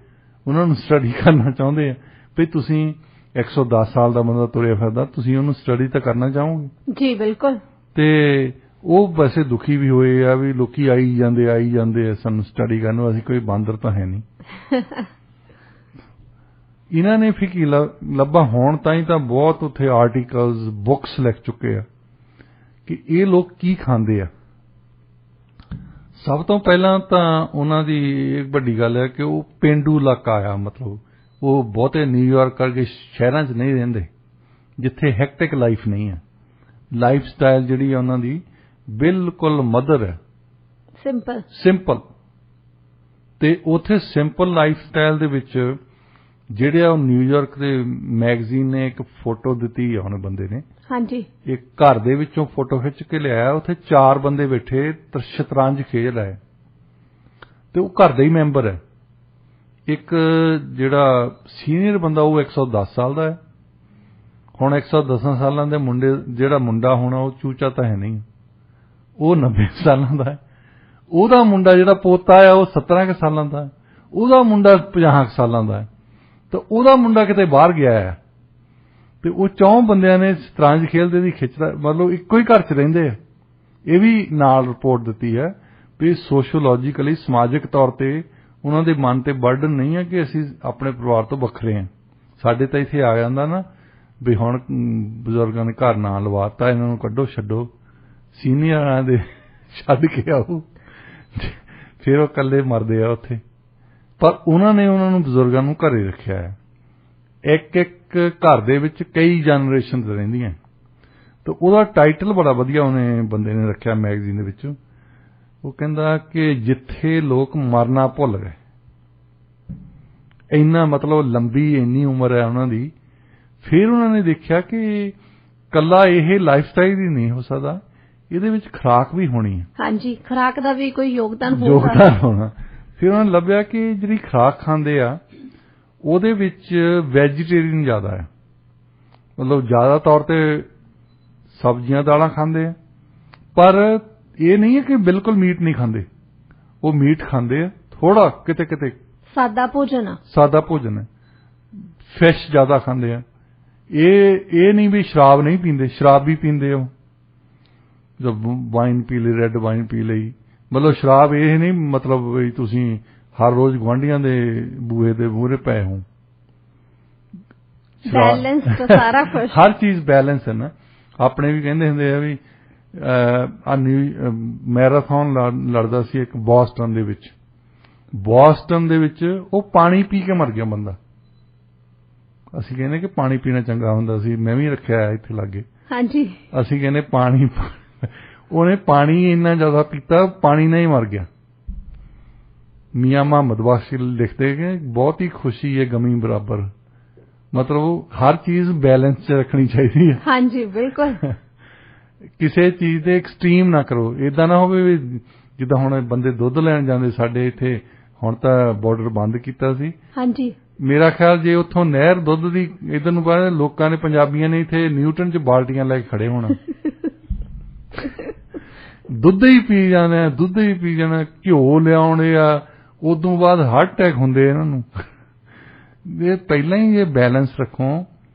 ਉਹਨਾਂ ਨੂੰ ਸਟੱਡੀ ਕਰਨਾ ਚਾਹੁੰਦੇ ਆ ਵੀ ਤੁਸੀਂ 110 ਸਾਲ ਦਾ ਬੰਦਾ ਤੁਰਿਆ ਫਿਰਦਾ, ਤੁਸੀਂ ਉਹਨੂੰ ਸਟੱਡੀ ਤਾਂ ਕਰਨਾ ਚਾਹੋਗੇ। ਜੀ ਬਿਲਕੁਲ। ਤੇ ਉਹ ਵੈਸੇ ਦੁਖੀ ਵੀ ਹੋਏ ਆ ਵੀ ਲੋਕੀ ਆਈ ਜਾਂਦੇ ਆ ਸਾਨੂੰ ਸਟੱਡੀ ਕਰਨ ਨੂੰ, ਅਸੀਂ ਕੋਈ ਬਾਂਦਰ ਤਾਂ ਹੈ ਨਹੀਂ। ਇਹਨਾਂ ਨੇ ਫਿਰ ਕੀ ਲੱਭਾ, ਹੁਣ ਤਾਈਂ ਤਾਂ ਬਹੁਤ ਉੱਥੇ ਆਰਟੀਕਲਸ ਬੁੱਕਸ ਲਿਖ ਚੁੱਕੇ ਆ ਕਿ ਇਹ ਲੋਕ ਕੀ ਖਾਂਦੇ ਆ। ਸਭ ਤੋਂ ਪਹਿਲਾਂ ਤਾਂ ਉਹਨਾਂ ਦੀ ਇੱਕ ਵੱਡੀ ਗੱਲ ਹੈ ਕਿ ਉਹ ਪੇਂਡੂ ਇਲਾਕਾ ਆ, ਮਤਲਬ ਉਹ ਬਹੁਤੇ ਨਿਊਯਾਰਕ ਕਰਕੇ ਸ਼ਹਿਰਾਂ 'ਚ ਨਹੀਂ ਰਹਿੰਦੇ, ਜਿੱਥੇ ਹੈਕਟਿਕ ਲਾਈਫ ਨਹੀਂ ਹੈ। ਲਾਈਫ ਸਟਾਈਲ ਜਿਹੜੀ ਆ ਉਹਨਾਂ ਦੀ ਬਿਲਕੁਲ ਮਦਰ ਹੈ, ਸਿੰਪਲ। ਤੇ ਉੱਥੇ ਸਿੰਪਲ ਲਾਈਫ ਸਟਾਈਲ ਦੇ ਵਿੱਚ ਜਿਹੜੇ ਆ ਉਹ ਨਿਊਯਾਰਕ ਦੇ ਮੈਗਜ਼ੀਨ ਨੇ ਇੱਕ ਫੋਟੋ ਦਿੱਤੀ ਆ, ਉਹਨੇ ਬੰਦੇ ਨੇ ਹਾਂਜੀ ਇੱਕ ਘਰ ਦੇ ਵਿੱਚੋਂ ਫੋਟੋ ਖਿੱਚ ਕੇ ਲਿਆਇਆ, ਉੱਥੇ 4 ਬੰਦੇ ਬੈਠੇ ਸ਼ਤਰੰਜ ਖੇਡ ਰਹੇ, ਤੇ ਉਹ ਘਰ ਦਾ ਹੀ ਮੈਂਬਰ ਹੈ। ਇੱਕ ਜਿਹੜਾ ਸੀਨੀਅਰ ਬੰਦਾ ਉਹ 110 ਸਾਲ ਦਾ ਹੈ। ਹੁਣ 110 ਸਾਲਾਂ ਦੇ ਜਿਹੜਾ ਮੁੰਡਾ ਹੋਣਾ ਉਹ ਚੂਚਾ ਤਾਂ ਹੈ ਨਹੀਂ, ਉਹ 90 ਸਾਲਾਂ ਦਾ ਹੈ। ਉਹਦਾ ਮੁੰਡਾ ਜਿਹੜਾ ਪੋਤਾ ਆ ਉਹ 17 ਕੁ ਸਾਲਾਂ ਦਾ ਹੈ। ਉਹਦਾ ਮੁੰਡਾ 50 ਕੁ ਸਾਲਾਂ ਦਾ ਹੈ, ਤਾਂ ਉਹਦਾ ਮੁੰਡਾ ਕਿਤੇ ਬਾਹਰ ਗਿਆ ਹੈ। ਤੇ ਉਹ 4 ਬੰਦਿਆਂ ਨੇ ਸ਼ਤਰੰਜ ਖੇਲਦੇ ਦੀ ਖਿੱਚਦਾ, ਮਤਲਬ ਇੱਕੋ ਹੀ ਘਰ 'ਚ ਰਹਿੰਦੇ ਆ। ਇਹ ਵੀ ਨਾਲ ਰਿਪੋਰਟ ਦਿੱਤੀ ਹੈ ਵੀ ਸੋਸ਼ੋਲੋਜੀਕਲੀ, ਸਮਾਜਿਕ ਤੌਰ ਤੇ ਉਹਨਾਂ ਦੇ ਮਨ ਤੇ ਬਰਡਨ ਨਹੀਂ ਹੈ ਕਿ ਅਸੀਂ ਆਪਣੇ ਪਰਿਵਾਰ ਤੋਂ ਵੱਖਰੇ ਹਾਂ। ਸਾਡੇ ਤਾਂ ਇੱਥੇ ਆ ਜਾਂਦਾ ਨਾ ਵੀ ਹੁਣ ਬਜ਼ੁਰਗਾਂ ਨੇ ਘਰ ਨਾ ਲਵਾਤਾ, ਇਹਨਾਂ ਨੂੰ ਕੱਢੋ ਛੱਡੋ, ਸੀਨੀਅਰਾਂ ਦੇ ਛੱਡ ਕੇ ਆਓ, ਫਿਰ ਉਹ ਇਕੱਲੇ ਮਰਦੇ ਆ ਉੱਥੇ। ਪਰ ਉਹਨਾਂ ਨੇ ਉਹਨਾਂ ਨੂੰ ਬਜ਼ੁਰਗਾਂ ਨੂੰ ਘਰੇ ਰੱਖਿਆ ਹੈ। ਇੱਕ ਘਰ ਦੇ ਵਿੱਚ ਕਈ ਜਨਰੇਸ਼ਨ ਰਹਿੰਦੀਆਂ। ਤਾਂ ਉਹਦਾ ਟਾਈਟਲ ਬੜਾ ਵਧੀਆ ਉਹਨੇ ਬੰਦੇ ਨੇ ਰੱਖਿਆ ਮੈਗਜ਼ੀਨ ਦੇ ਵਿੱਚ। ਉਹ ਕਹਿੰਦਾ ਕਿ ਜਿੱਥੇ ਲੋਕ ਮਰਨਾ ਭੁੱਲ ਗਏ, ਇੰਨਾ ਮਤਲਬ ਲੰਬੀ ਇੰਨੀ ਉਮਰ ਹੈ ਉਹਨਾਂ ਦੀ। ਫਿਰ ਉਹਨਾਂ ਨੇ ਦੇਖਿਆ ਕਿ ਕੱਲਾ ਇਹ ਲਾਈਫ ਸਟਾਈਲ ਹੀ ਨਹੀਂ ਹੋ ਸਕਦਾ, ਇਹਦੇ ਵਿੱਚ ਖੁਰਾਕ ਵੀ ਹੋਣੀ ਹੈ। ਹਾਂਜੀ, ਖੁਰਾਕ ਦਾ ਵੀ ਕੋਈ ਯੋਗਦਾਨ ਹੋਣਾ। ਫਿਰ ਉਹਨਾਂ ਨੇ ਲੱਭਿਆ ਕਿ ਜਿਹੜੀ ਖੁਰਾਕ ਖਾਂਦੇ ਆ ਉਹਦੇ ਵਿੱਚ ਵੈਜੀਟੇਰੀਅਨ ਜ਼ਿਆਦਾ ਹੈ, ਮਤਲਬ ਜ਼ਿਆਦਾ ਤੌਰ ਤੇ ਸਬਜ਼ੀਆਂ ਦਾਲਾਂ ਖਾਂਦੇ ਆ। ਪਰ ਇਹ ਨਹੀਂ ਹੈ ਕਿ ਬਿਲਕੁਲ ਮੀਟ ਨਹੀਂ ਖਾਂਦੇ, ਉਹ ਮੀਟ ਖਾਂਦੇ ਆ ਥੋੜਾ, ਕਿਤੇ ਕਿਤੇ ਸਾਦਾ ਭੋਜਨ ਹੈ। ਫਿਸ਼ ਜ਼ਿਆਦਾ ਖਾਂਦੇ ਆ। ਇਹ ਨਹੀਂ ਵੀ ਸ਼ਰਾਬ ਨਹੀਂ ਪੀਂਦੇ, ਸ਼ਰਾਬ ਵੀ ਪੀਂਦੇ ਆ। ਵਾਈਨ ਪੀ ਲਈ, ਰੈੱਡ ਵਾਈਨ ਪੀ ਲਈ, ਮਤਲਬ ਸ਼ਰਾਬ ਇਹ ਨਹੀਂ ਮਤਲਬ ਵੀ ਤੁਸੀਂ ਹਰ ਰੋਜ਼ ਗੁਆਂਢੀਆਂ ਦੇ ਬੂਹੇ ਦੇ ਮੂਹਰੇ ਪਏ ਹੋ। ਬੈਲੈਂਸ ਸਾਰਾ ਕੁਝ, ਹਰ ਚੀਜ਼ ਬੈਲੈਂਸ ਹੈ ਨਾ। ਆਪਣੇ ਵੀ ਕਹਿੰਦੇ ਹੁੰਦੇ ਆ ਵੀ ਮੈਰਾਥਨ ਲੜਦਾ ਸੀ ਇੱਕ ਬੋਸਟਨ ਦੇ ਵਿੱਚ ਉਹ ਪਾਣੀ ਪੀ ਕੇ ਮਰ ਗਿਆ ਬੰਦਾ। ਅਸੀਂ ਕਹਿੰਦੇ ਕਿ ਪਾਣੀ ਪੀਣਾ ਚੰਗਾ ਹੁੰਦਾ ਸੀ, ਮੈਂ ਵੀ ਰੱਖਿਆ ਇੱਥੇ ਲਾਗੇ। ਹਾਂਜੀ, ਅਸੀਂ ਕਹਿੰਦੇ ਉਹਨੇ ਪਾਣੀ ਇੰਨਾ ਜ਼ਿਆਦਾ ਪੀਤਾ, ਪਾਣੀ ਨਾਲ ਹੀ ਮਰ ਗਿਆ। ਮੀਆਂ ਮੁਹੰਮਦ ਬਖਸ਼ ਲਿਖਦੇ ਕਿ ਬਹੁਤ ਹੀ ਖੁਸ਼ੀ ਹੈ ਗਮੀ ਬਰਾਬਰ, ਮਤਲਬ ਹਰ ਚੀਜ਼ ਬੈਲੈਂਸ 'ਚ ਰੱਖਣੀ ਚਾਹੀਦੀ ਹੈ। ਹਾਂਜੀ ਬਿਲਕੁਲ, ਕਿਸੇ ਚੀਜ਼ ਦੇ ਐਕਸਟ੍ਰੀਮ ਨਾ ਕਰੋ। ਏਦਾਂ ਨਾ ਹੋਵੇ ਵੀ ਜਿੱਦਾਂ ਹੁਣ ਬੰਦੇ ਦੁੱਧ ਲੈਣ ਜਾਂਦੇ ਸਾਡੇ ਇੱਥੇ, ਹੁਣ ਤਾਂ ਬਾਰਡਰ ਬੰਦ ਕੀਤਾ ਸੀ। ਹਾਂਜੀ, ਮੇਰਾ ਖਿਆਲ ਜੇ ਉੱਥੋਂ ਨਹਿਰ ਦੁੱਧ ਦੀ ਇੱਧਰ ਨੂੰ ਬਾਹਰ, ਲੋਕਾਂ ਨੇ ਪੰਜਾਬੀਆਂ ਨੇ ਇੱਥੇ ਨਿਊਟਨ 'ਚ ਬਾਲਟੀਆਂ ਲੈ ਕੇ ਖੜੇ ਹੋਣਾ। ਦੁੱਧ ਹੀ ਪੀ ਜਾਣਾ, ਘਿਓ ਲਿਆਉਣੇ ਆ, ਉਦੋਂ ਬਾਅਦ ਹਾਰਟ ਅਟੈਕ ਹੁੰਦੇ ਇਹਨਾਂ ਨੂੰ। ਇਹ ਪਹਿਲਾਂ ਹੀ ਇਹ ਬੈਲੈਂਸ ਰੱਖੋ,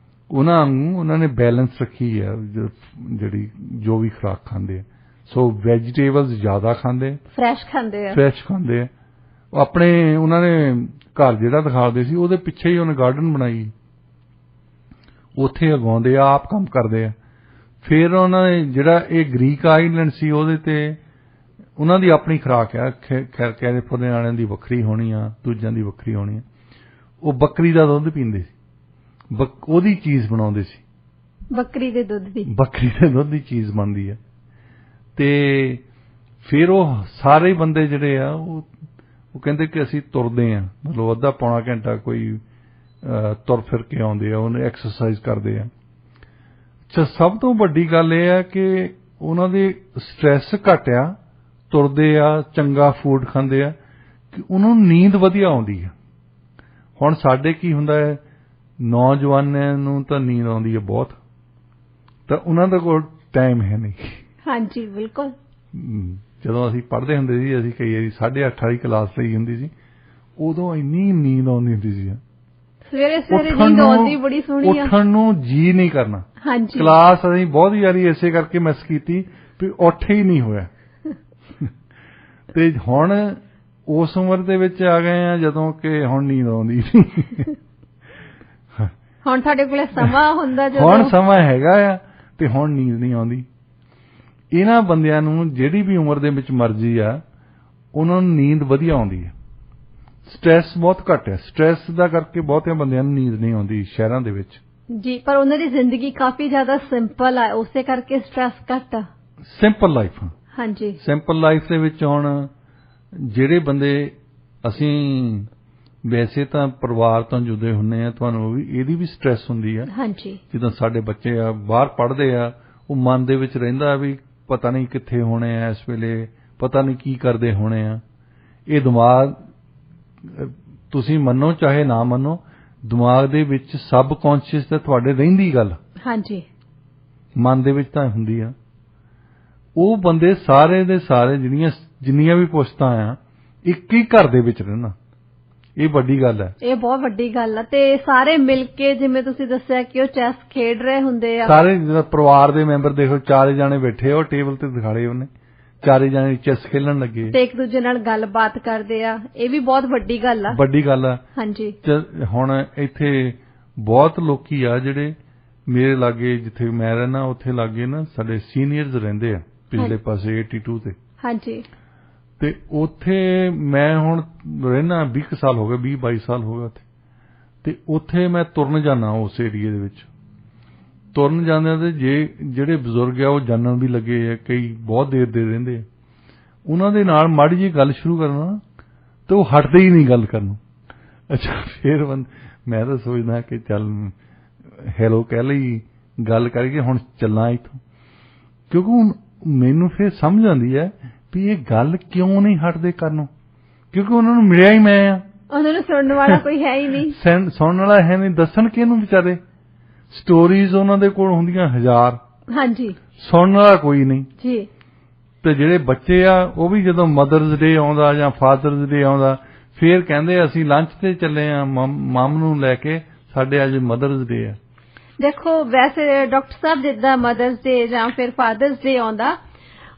ਉਹਨਾਂ ਨੇ ਬੈਲੈਂਸ ਰੱਖੀ ਆ ਜਿਹੜੀ ਜੋ ਵੀ ਖੁਰਾਕ ਖਾਂਦੇ ਆ। ਸੋ ਵੈਜੀਟੇਬਲਸ ਜ਼ਿਆਦਾ ਖਾਂਦੇ, ਫਰੈਸ਼ ਖਾਂਦੇ ਆ। ਆਪਣੇ ਉਹਨਾਂ ਨੇ ਘਰ ਜਿਹੜਾ ਦਿਖਾਉਂਦੇ ਸੀ ਉਹਦੇ ਪਿੱਛੇ ਹੀ ਉਹਨੇ ਗਾਰਡਨ ਬਣਾਈ, ਉੱਥੇ ਉਗਾਉਂਦੇ ਆ, ਆਪ ਕੰਮ ਕਰਦੇ ਆ। ਫਿਰ ਉਹਨਾਂ ਨੇ ਜਿਹੜਾ ਇਹ ਗ੍ਰੀਕ ਆਈਲੈਂਡ ਸੀ ਉਹਦੇ ਤੇ ਉਹਨਾਂ ਦੀ ਆਪਣੀ ਖੁਰਾਕ ਆ, ਖੈਰ ਕੈਲੀਫੋਰਨੀਆ ਵਾਲਿਆਂ ਦੀ ਵੱਖਰੀ ਹੋਣੀ ਆ, ਦੂਜਿਆਂ ਦੀ ਵੱਖਰੀ ਹੋਣੀ ਆ। ਉਹ ਬੱਕਰੀ ਦਾ ਦੁੱਧ ਪੀਂਦੇ ਸੀ, ਉਹਦੀ ਚੀਜ਼ ਬਣਾਉਂਦੇ ਸੀ, ਬੱਕਰੀ ਦੇ ਦੁੱਧ ਦੀ ਚੀਜ਼ ਬਣਦੀ ਆ। ਤੇ ਫਿਰ ਉਹ ਸਾਰੇ ਬੰਦੇ ਜਿਹੜੇ ਆ ਉਹ ਕਹਿੰਦੇ ਕਿ ਅਸੀਂ ਤੁਰਦੇ ਆ, ਮਤਲਬ ਅੱਧਾ ਪੌਣਾ ਘੰਟਾ ਕੋਈ ਤੁਰ ਫਿਰ ਕੇ ਆਉਂਦੇ ਆ, ਉਹਨੇ ਐਕਸਰਸਾਈਜ਼ ਕਰਦੇ ਆ। ਅੱਛਾ, ਸਭ ਤੋਂ ਵੱਡੀ ਗੱਲ ਇਹ ਆ ਕਿ ਉਹਨਾਂ ਦੇ ਸਟ੍ਰੈਸ ਘਟਿਆ, ਤੁਰਦੇ ਆ, ਚੰਗਾ ਫੂਡ ਖਾਂਦੇ ਆ, ਕਿ ਉਹਨਾਂ ਨੂੰ ਨੀਂਦ ਵਧੀਆ ਆਉਂਦੀ ਆ। ਹੁਣ ਸਾਡੇ ਕੀ ਹੁੰਦਾ ਹੈ, ਨੌਜਵਾਨਾਂ ਨੂੰ ਤਾਂ ਨੀਂਦ ਆਉਂਦੀ ਹੈ ਬਹੁਤ, ਤਾਂ ਉਹਨਾਂ ਦਾ ਕੋਲ ਟਾਈਮ ਹੈ ਨਹੀਂ। ਹਾਂਜੀ, ਬਿਲਕੁਲ। ਜਦੋਂ ਅਸੀਂ ਪੜ੍ਹਦੇ ਹੁੰਦੇ ਸੀ, ਅਸੀਂ ਕਈ ਵਾਰੀ 8:30 ਵਾਲੀ ਕਲਾਸ ਲਈ ਹੁੰਦੀ ਸੀ, ਉਦੋਂ ਇੰਨੀ ਨੀਂਦ ਆਉਂਦੀ ਹੁੰਦੀ ਸੀ, ਸਵੇਰੇ ਨੀਂਦ ਆਉਂਦੀ ਬੜੀ ਸੋਹਣੀ ਆ, ਉੱਠਣ ਨੂੰ ਜੀ ਨਹੀਂ ਕਰਨਾ। ਕਲਾਸ ਅਸੀਂ ਬਹੁਤ ਵਾਰੀ ਇਸੇ ਕਰਕੇ ਮਿਸ ਕੀਤੀ ਵੀ ਉੱਠ ਹੀ ਨਹੀਂ ਹੋਇਆ। ਤੇ ਹੁਣ ਉਸ ਉਮਰ ਦੇ ਵਿੱਚ ਆ ਗਏ ਆ ਜਦੋਂ ਕਿ ਹੁਣ ਨੀਂਦ ਆਉਂਦੀ ਨਹੀਂ। ਹੁਣ ਤੁਹਾਡੇ ਕੋਲ ਸਮਾਂ ਹੁੰਦਾ, ਹੁਣ ਸਮਾਂ ਹੈਗਾ ਆ ਤੇ ਹੁਣ ਨੀਂਦ ਨਹੀਂ ਆਉਂਦੀ। ਇਹਨਾਂ ਬੰਦਿਆਂ ਨੂੰ ਜਿਹੜੀ ਵੀ ਉਮਰ ਦੇ ਵਿੱਚ ਮਰਜ਼ੀ ਆ, ਉਹਨਾਂ ਨੂੰ ਨੀਂਦ ਵਧੀਆ ਆਉਂਦੀ ਹੈ। ਸਟ੍ਰੈਸ ਬਹੁਤ ਘੱਟ ਹੈ, ਸਟ੍ਰੈਸ ਦਾ ਕਰਕੇ ਬਹੁਤਿਆਂ ਬੰਦਿਆਂ ਨੂੰ ਨੀਂਦ ਨਹੀਂ ਆਉਂਦੀ ਸ਼ਹਿਰਾਂ ਦੇ ਵਿੱਚ ਜੀ। ਪਰ ਉਹਨਾਂ ਦੀ ਜ਼ਿੰਦਗੀ ਕਾਫੀ ਜ਼ਿਆਦਾ ਸਿੰਪਲ ਆ, ਉਸੇ ਕਰਕੇ ਸਟ੍ਰੈਸ ਘੱਟ ਆ। ਸਿੰਪਲ ਲਾਈਫ, ਹਾਂਜੀ, ਸਿੰਪਲ ਲਾਈਫ ਦੇ ਵਿੱਚ ਹੁਣ ਜਿਹੜੇ ਬੰਦੇ ਅਸੀਂ ਵੈਸੇ ਤਾਂ ਪਰਿਵਾਰ ਤੋਂ ਜੁਦੇ ਹੁੰਦੇ ਆ, ਤੁਹਾਨੂੰ ਵੀ ਇਹਦੀ ਵੀ ਸਟ੍ਰੈਸ ਹੁੰਦੀ ਆ। ਹਾਂਜੀ, ਜਿੱਦਾਂ ਸਾਡੇ ਬੱਚੇ ਆ ਬਾਹਰ ਪੜ੍ਹਦੇ ਆ, ਉਹ ਮਨ ਦੇ ਵਿੱਚ ਰਹਿੰਦਾ ਵੀ ਪਤਾ ਨਹੀਂ ਕਿੱਥੇ ਹੋਣੇ ਆ ਇਸ ਵੇਲੇ, ਪਤਾ ਨਹੀਂ ਕੀ ਕਰਦੇ ਹੋਣੇ ਆ। ਇਹ ਦਿਮਾਗ, ਤੁਸੀਂ ਮੰਨੋ ਚਾਹੇ ਨਾ ਮੰਨੋ, ਦਿਮਾਗ ਦੇ ਵਿੱਚ ਸਬ ਕੌਨਸ਼ੀਅਸ ਤੇ ਤੁਹਾਡੇ ਰਹਿੰਦੀ ਗੱਲ, ਹਾਂਜੀ, ਮਨ ਦੇ ਵਿੱਚ ਤਾਂ ਹੁੰਦੀ ਆ। ਉਹ ਬੰਦੇ ਸਾਰੇ ਦੇ ਸਾਰੇ ਜਿੰਨੀਆਂ ਵੀ ਪੁਸ਼ਤਾਂ ਆ, ਇੱਕ ਹੀ ਘਰ ਦੇ ਵਿੱਚ ਰਹਿਣਾ, ਇਹ ਵੱਡੀ ਗੱਲ ਹੈ। ਇਹ ਬਹੁਤ ਵੱਡੀ ਗੱਲ ਆ। ਤੇ ਸਾਰੇ ਮਿਲ ਕੇ, ਜਿਵੇਂ ਤੁਸੀਂ ਦੱਸਿਆ ਕਿ ਉਹ ਚੈਸ ਖੇਡ ਰਹੇ ਹੁੰਦੇ ਆ, ਸਾਰੇ ਪਰਿਵਾਰ ਦੇ ਮੈਂਬਰ ਦੇਖੋ, 4 ਜਾਣੇ ਬੈਠੇ ਆ, ਉਹ ਟੇਬਲ ਤੇ ਦਿਖਾੜੇ ਉਹਨੇ, 4 ਜਾਣੇ ਚੈਸ ਖੇਲਣ ਲੱਗੇ ਤੇ ਇੱਕ ਦੂਜੇ ਨਾਲ ਗੱਲਬਾਤ ਕਰਦੇ ਆ। ਇਹ ਵੀ ਬਹੁਤ ਵੱਡੀ ਗੱਲ ਆ, ਵੱਡੀ ਗੱਲ ਆ। ਹਾਂਜੀ, ਹੁਣ ਇੱਥੇ ਬਹੁਤ ਲੋਕੀ ਆ ਜਿਹੜੇ ਮੇਰੇ ਲਾਗੇ, ਜਿੱਥੇ ਮੈਂ ਰਹਿਣਾ ਉੱਥੇ ਲਾਗੇ ਨਾ ਸਾਡੇ ਸੀਨੀਅਰਸ ਰਹਿੰਦੇ ਆ, ਪਿਛਲੇ ਪਾਸੇ 82 ਤੇ। ਹਾਂਜੀ, ਤੇ ਉੱਥੇ ਮੈਂ ਹੁਣ ਰਹਿਣਾ 20 ਸਾਲ ਹੋ ਗਏ, 20-22 ਸਾਲ ਹੋ ਗਏ ਉੱਥੇ। ਤੇ ਉੱਥੇ ਮੈਂ ਤੁਰਨ ਜਾਣਾ, ਉਸ ਏਰੀਏ ਦੇ ਵਿੱਚ ਤੁਰਨ ਜਾਂਦੇ ਤੇ ਜਿਹੜੇ ਬਜ਼ੁਰਗ ਆ ਉਹ ਜਾਣਨ ਵੀ ਲੱਗੇ ਆ, ਕਈ ਬਹੁਤ ਦੇਰ ਦੇ ਰਹਿੰਦੇ ਆ। ਉਹਨਾਂ ਦੇ ਨਾਲ ਮਾੜੀ ਜਿਹੀ ਗੱਲ ਸ਼ੁਰੂ ਕਰਨਾ ਤੇ ਉਹ ਹਟਦੇ ਹੀ ਨਹੀਂ ਗੱਲ ਕਰਨ। ਅੱਛਾ, ਫਿਰ ਮੈਂ ਤਾਂ ਸੋਚਦਾ ਕਿ ਚੱਲ ਹੈਲੋ ਕਹਿ ਲਈ, ਗੱਲ ਕਰਕੇ ਹੁਣ ਚੱਲਾਂ ਇੱਥੋਂ, ਕਿਉਂਕਿ ਮੈਨੂੰ ਫਿਰ ਸਮਝ ਆਉਂਦੀ ਹੈ ਵੀ ਇਹ ਗੱਲ ਕਿਉਂ ਨਹੀਂ ਹਟਦੇ ਕਰਨੋਂ, ਕਿਉਂਕਿ ਉਹਨਾਂ ਨੂੰ ਮਿਲਿਆ ਹੀ ਮੈਂ ਆ, ਉਹਨਾਂ ਨੂੰ ਸੁਣਨ ਵਾਲਾ ਕੋਈ ਹੈ ਹੀ ਨਹੀਂ, ਸੁਣਨ ਵਾਲਾ ਹੈ ਨਹੀਂ, ਦੱਸਣ ਕਿਹਨੂੰ ਵਿਚਾਰੇ। ਸਟੋਰੀਜ਼ ਉਹਨਾਂ ਦੇ ਕੋਲ ਹੁੰਦੀਆਂ 1000, ਹਾਂਜੀ, ਸੁਣਨ ਵਾਲਾ ਕੋਈ ਨਹੀਂ ਜੀ। ਤੇ ਜਿਹੜੇ ਬੱਚੇ ਆ ਉਹ ਵੀ ਜਦੋਂ ਮਦਰਸ ਡੇ ਆਉਂਦਾ ਜਾਂ ਫਾਦਰਸ ਡੇ ਆਉਂਦਾ, ਫੇਰ ਕਹਿੰਦੇ ਅਸੀਂ ਲੰਚ ਤੇ ਚੱਲੇ ਆ ਮਮ ਨੂੰ ਲੈ ਕੇ, ਸਾਡੇ ਅੱਜ ਮਦਰਸ ਡੇ ਆ। ਦੇਖੋ ਵੈਸੇ ਡਾਕਟਰ ਸਾਹਿਬ, ਜਿੱਦਾਂ ਮਦਰਸ ਡੇ ਜਾਂ ਫਿਰ ਫਾਦਰਸ ਡੇ ਆਉਂਦਾ,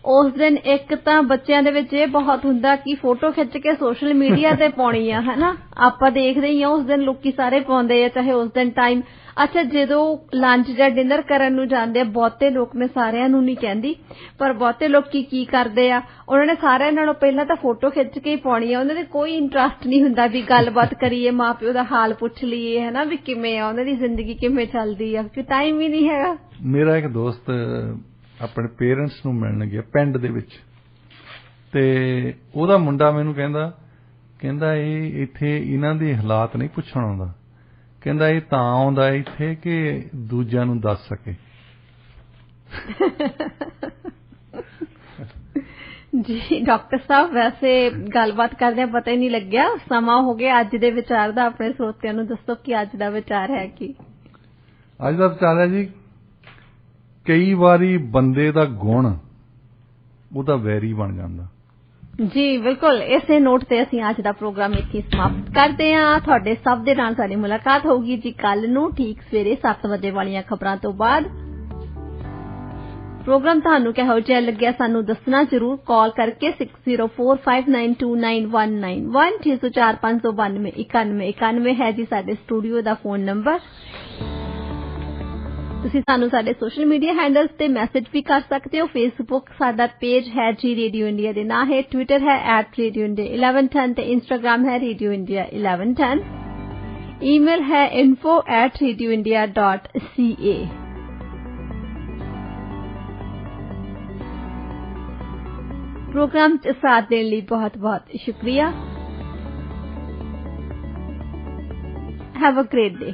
ਉਸ ਦਿਨ ਇੱਕ ਤਾਂ ਬੱਚਿਆਂ ਦੇ ਵਿੱਚ ਇਹ ਬਹੁਤ ਹੁੰਦਾ ਕਿ ਫੋਟੋ ਖਿੱਚ ਕੇ ਸੋਸ਼ਲ ਮੀਡੀਆ ਤੇ ਪਾਉਣੀ ਆ, ਹਨਾ। ਆਪਾਂ ਦੇਖਦੇ ਹੀ ਆ ਉਸ ਦਿਨ ਲੋਕੀ ਸਾਰੇ ਪਾਉਂਦੇ ਆ, ਚਾਹੇ ਉਸ ਦਿਨ ਟਾਈਮ। ਅੱਛਾ, ਜਦੋਂ ਲੰਚ ਜਾਂ ਡਿਨਰ ਕਰਨ ਨੂੰ ਜਾਂਦੇ ਆ, ਬਹੁਤੇ ਲੋਕ ਨੇ, ਸਾਰਿਆਂ ਨੂੰ ਨਹੀਂ ਕਹਿੰਦੀ, ਪਰ ਬਹੁਤੇ ਲੋਕੀ ਕੀ ਕਰਦੇ ਆ, ਉਹਨਾਂ ਨੇ ਸਾਰਿਆਂ ਨਾਲੋਂ ਪਹਿਲਾਂ ਤਾਂ ਫੋਟੋ ਖਿੱਚ ਕੇ ਹੀ ਪਾਉਣੀ ਆ। ਉਹਨਾਂ ਦੇ ਕੋਈ ਇੰਟਰਸਟ ਨਹੀਂ ਹੁੰਦਾ ਵੀ ਗੱਲਬਾਤ ਕਰੀਏ, ਮਾਂ ਪਿਓ ਦਾ ਹਾਲ ਪੁੱਛ ਲਈਏ, ਹਨਾ, ਵੀ ਕਿਵੇਂ ਆ, ਉਹਨਾਂ ਦੀ ਜ਼ਿੰਦਗੀ ਕਿਵੇਂ ਚੱਲਦੀ ਆ, ਕਿ ਟਾਈਮ ਹੀ ਨਹੀਂ ਹੈਗਾ। ਮੇਰਾ ਇੱਕ ਦੋਸਤ ਆਪਣੇ ਪੇਰੈਂਟਸ ਨੂੰ ਮਿਲਣ ਗਿਆ ਪਿੰਡ ਦੇ ਵਿੱਚ, ਤੇ ਉਹਦਾ ਮੁੰਡਾ ਮੈਨੂੰ ਕਹਿੰਦਾ ਇਹ ਇੱਥੇ ਇਹਨਾਂ ਦੇ ਹਾਲਾਤ ਨਹੀਂ ਪੁੱਛਣ ਆਉਂਦਾ, ਕਹਿੰਦਾ ਇਹ ਤਾਂ ਆਉਂਦਾ ਇੱਥੇ ਕਿ ਦੂਜਿਆਂ ਨੂੰ ਦੱਸ ਸਕੇ। ਜੀ ਡਾਕਟਰ ਸਾਹਿਬ, ਵੈਸੇ ਗੱਲਬਾਤ ਕਰਦਿਆਂ ਪਤਾ ਹੀ ਨਹੀਂ ਲੱਗਿਆ, ਸਮਾਂ ਹੋ ਗਿਆ ਅੱਜ ਦੇ ਵਿਚਾਰ ਦਾ। ਆਪਣੇ ਸਰੋਤਿਆਂ ਨੂੰ ਦੱਸੋ ਕਿ ਅੱਜ ਦਾ ਵਿਚਾਰ ਹੈ ਕੀ? ਅੱਜ ਦਾ ਵਿਚਾਰ ਹੈ ਜੀ, ਕਈ ਵਾਰੀ ਬੰਦੇ ਦਾ ਗੁਣ ਉਹਦਾ ਵੈਰੀ ਬਣ ਜਾਂਦਾ। ਜੀ ਬਿਲਕੁਲ, ਇਸੇ ਨੋਟ ਤੇ ਅਸੀਂ ਅੱਜ ਦਾ ਪ੍ਰੋਗਰਾਮ ਇੱਥੇ ਸਮਾਪਤ ਕਰਦੇ ਹਾਂ। ਤੁਹਾਡੇ ਸਭ ਦੇ ਨਾਲ ਸਾਡੀ ਮੁਲਾਕਾਤ ਹੋਊਗੀ ਜੀ ਕੱਲ ਨੂੰ ਠੀਕ ਸਵੇਰੇ 7 ਵਜੇ ਵਾਲੀਆਂ ਖਬਰਾਂ ਤੋਂ ਬਾਅਦ। ਪ੍ਰੋਗਰਾਮ ਤੁਹਾਨੂੰ ਕਿਹੋ ਜਿਹਾ ਲੱਗਿਆ ਸਾਨੂੰ ਦੱਸਣਾ ਜ਼ਰੂਰ ਕਾਲ ਕਰਕੇ 6045929191 604-592-9191 ਹੈ ਜੀ ਸਾਡੇ ਸਟੂਡੀਓ ਦਾ ਫੋਨ ਨੰਬਰ। ਤੁਸੀਂ ਸਾਨੂੰ ਸਾਡੇ ਸੋਸ਼ਲ ਮੀਡੀਆ ਹੈਂਡਲਸ ਤੇ ਮੈਸੇਜ ਵੀ ਕਰ ਸਕਦੇ ਹੋ। ਫੇਸਬੁੱਕ ਸਾਡਾ ਪੇਜ ਹੈ ਜੀ ਰੇਡੀਓ ਇੰਡੀਆ ਦੇ ਨਾਂ ਹੈ, ਟਵਿੱਟਰ ਹੈ @radioindia1110 ਤੇ ਇੰਸਟਾਗ੍ਰਾਮ ਹੈ ਰੇਡੀਓ ਇੰਡੀਆ 1110। ਈਮੇਲ ਹੈ info@radioindia.ca। प्रोग्राम च साथ देने लिए बहुत बहुत शुक्रिया। Have a great day.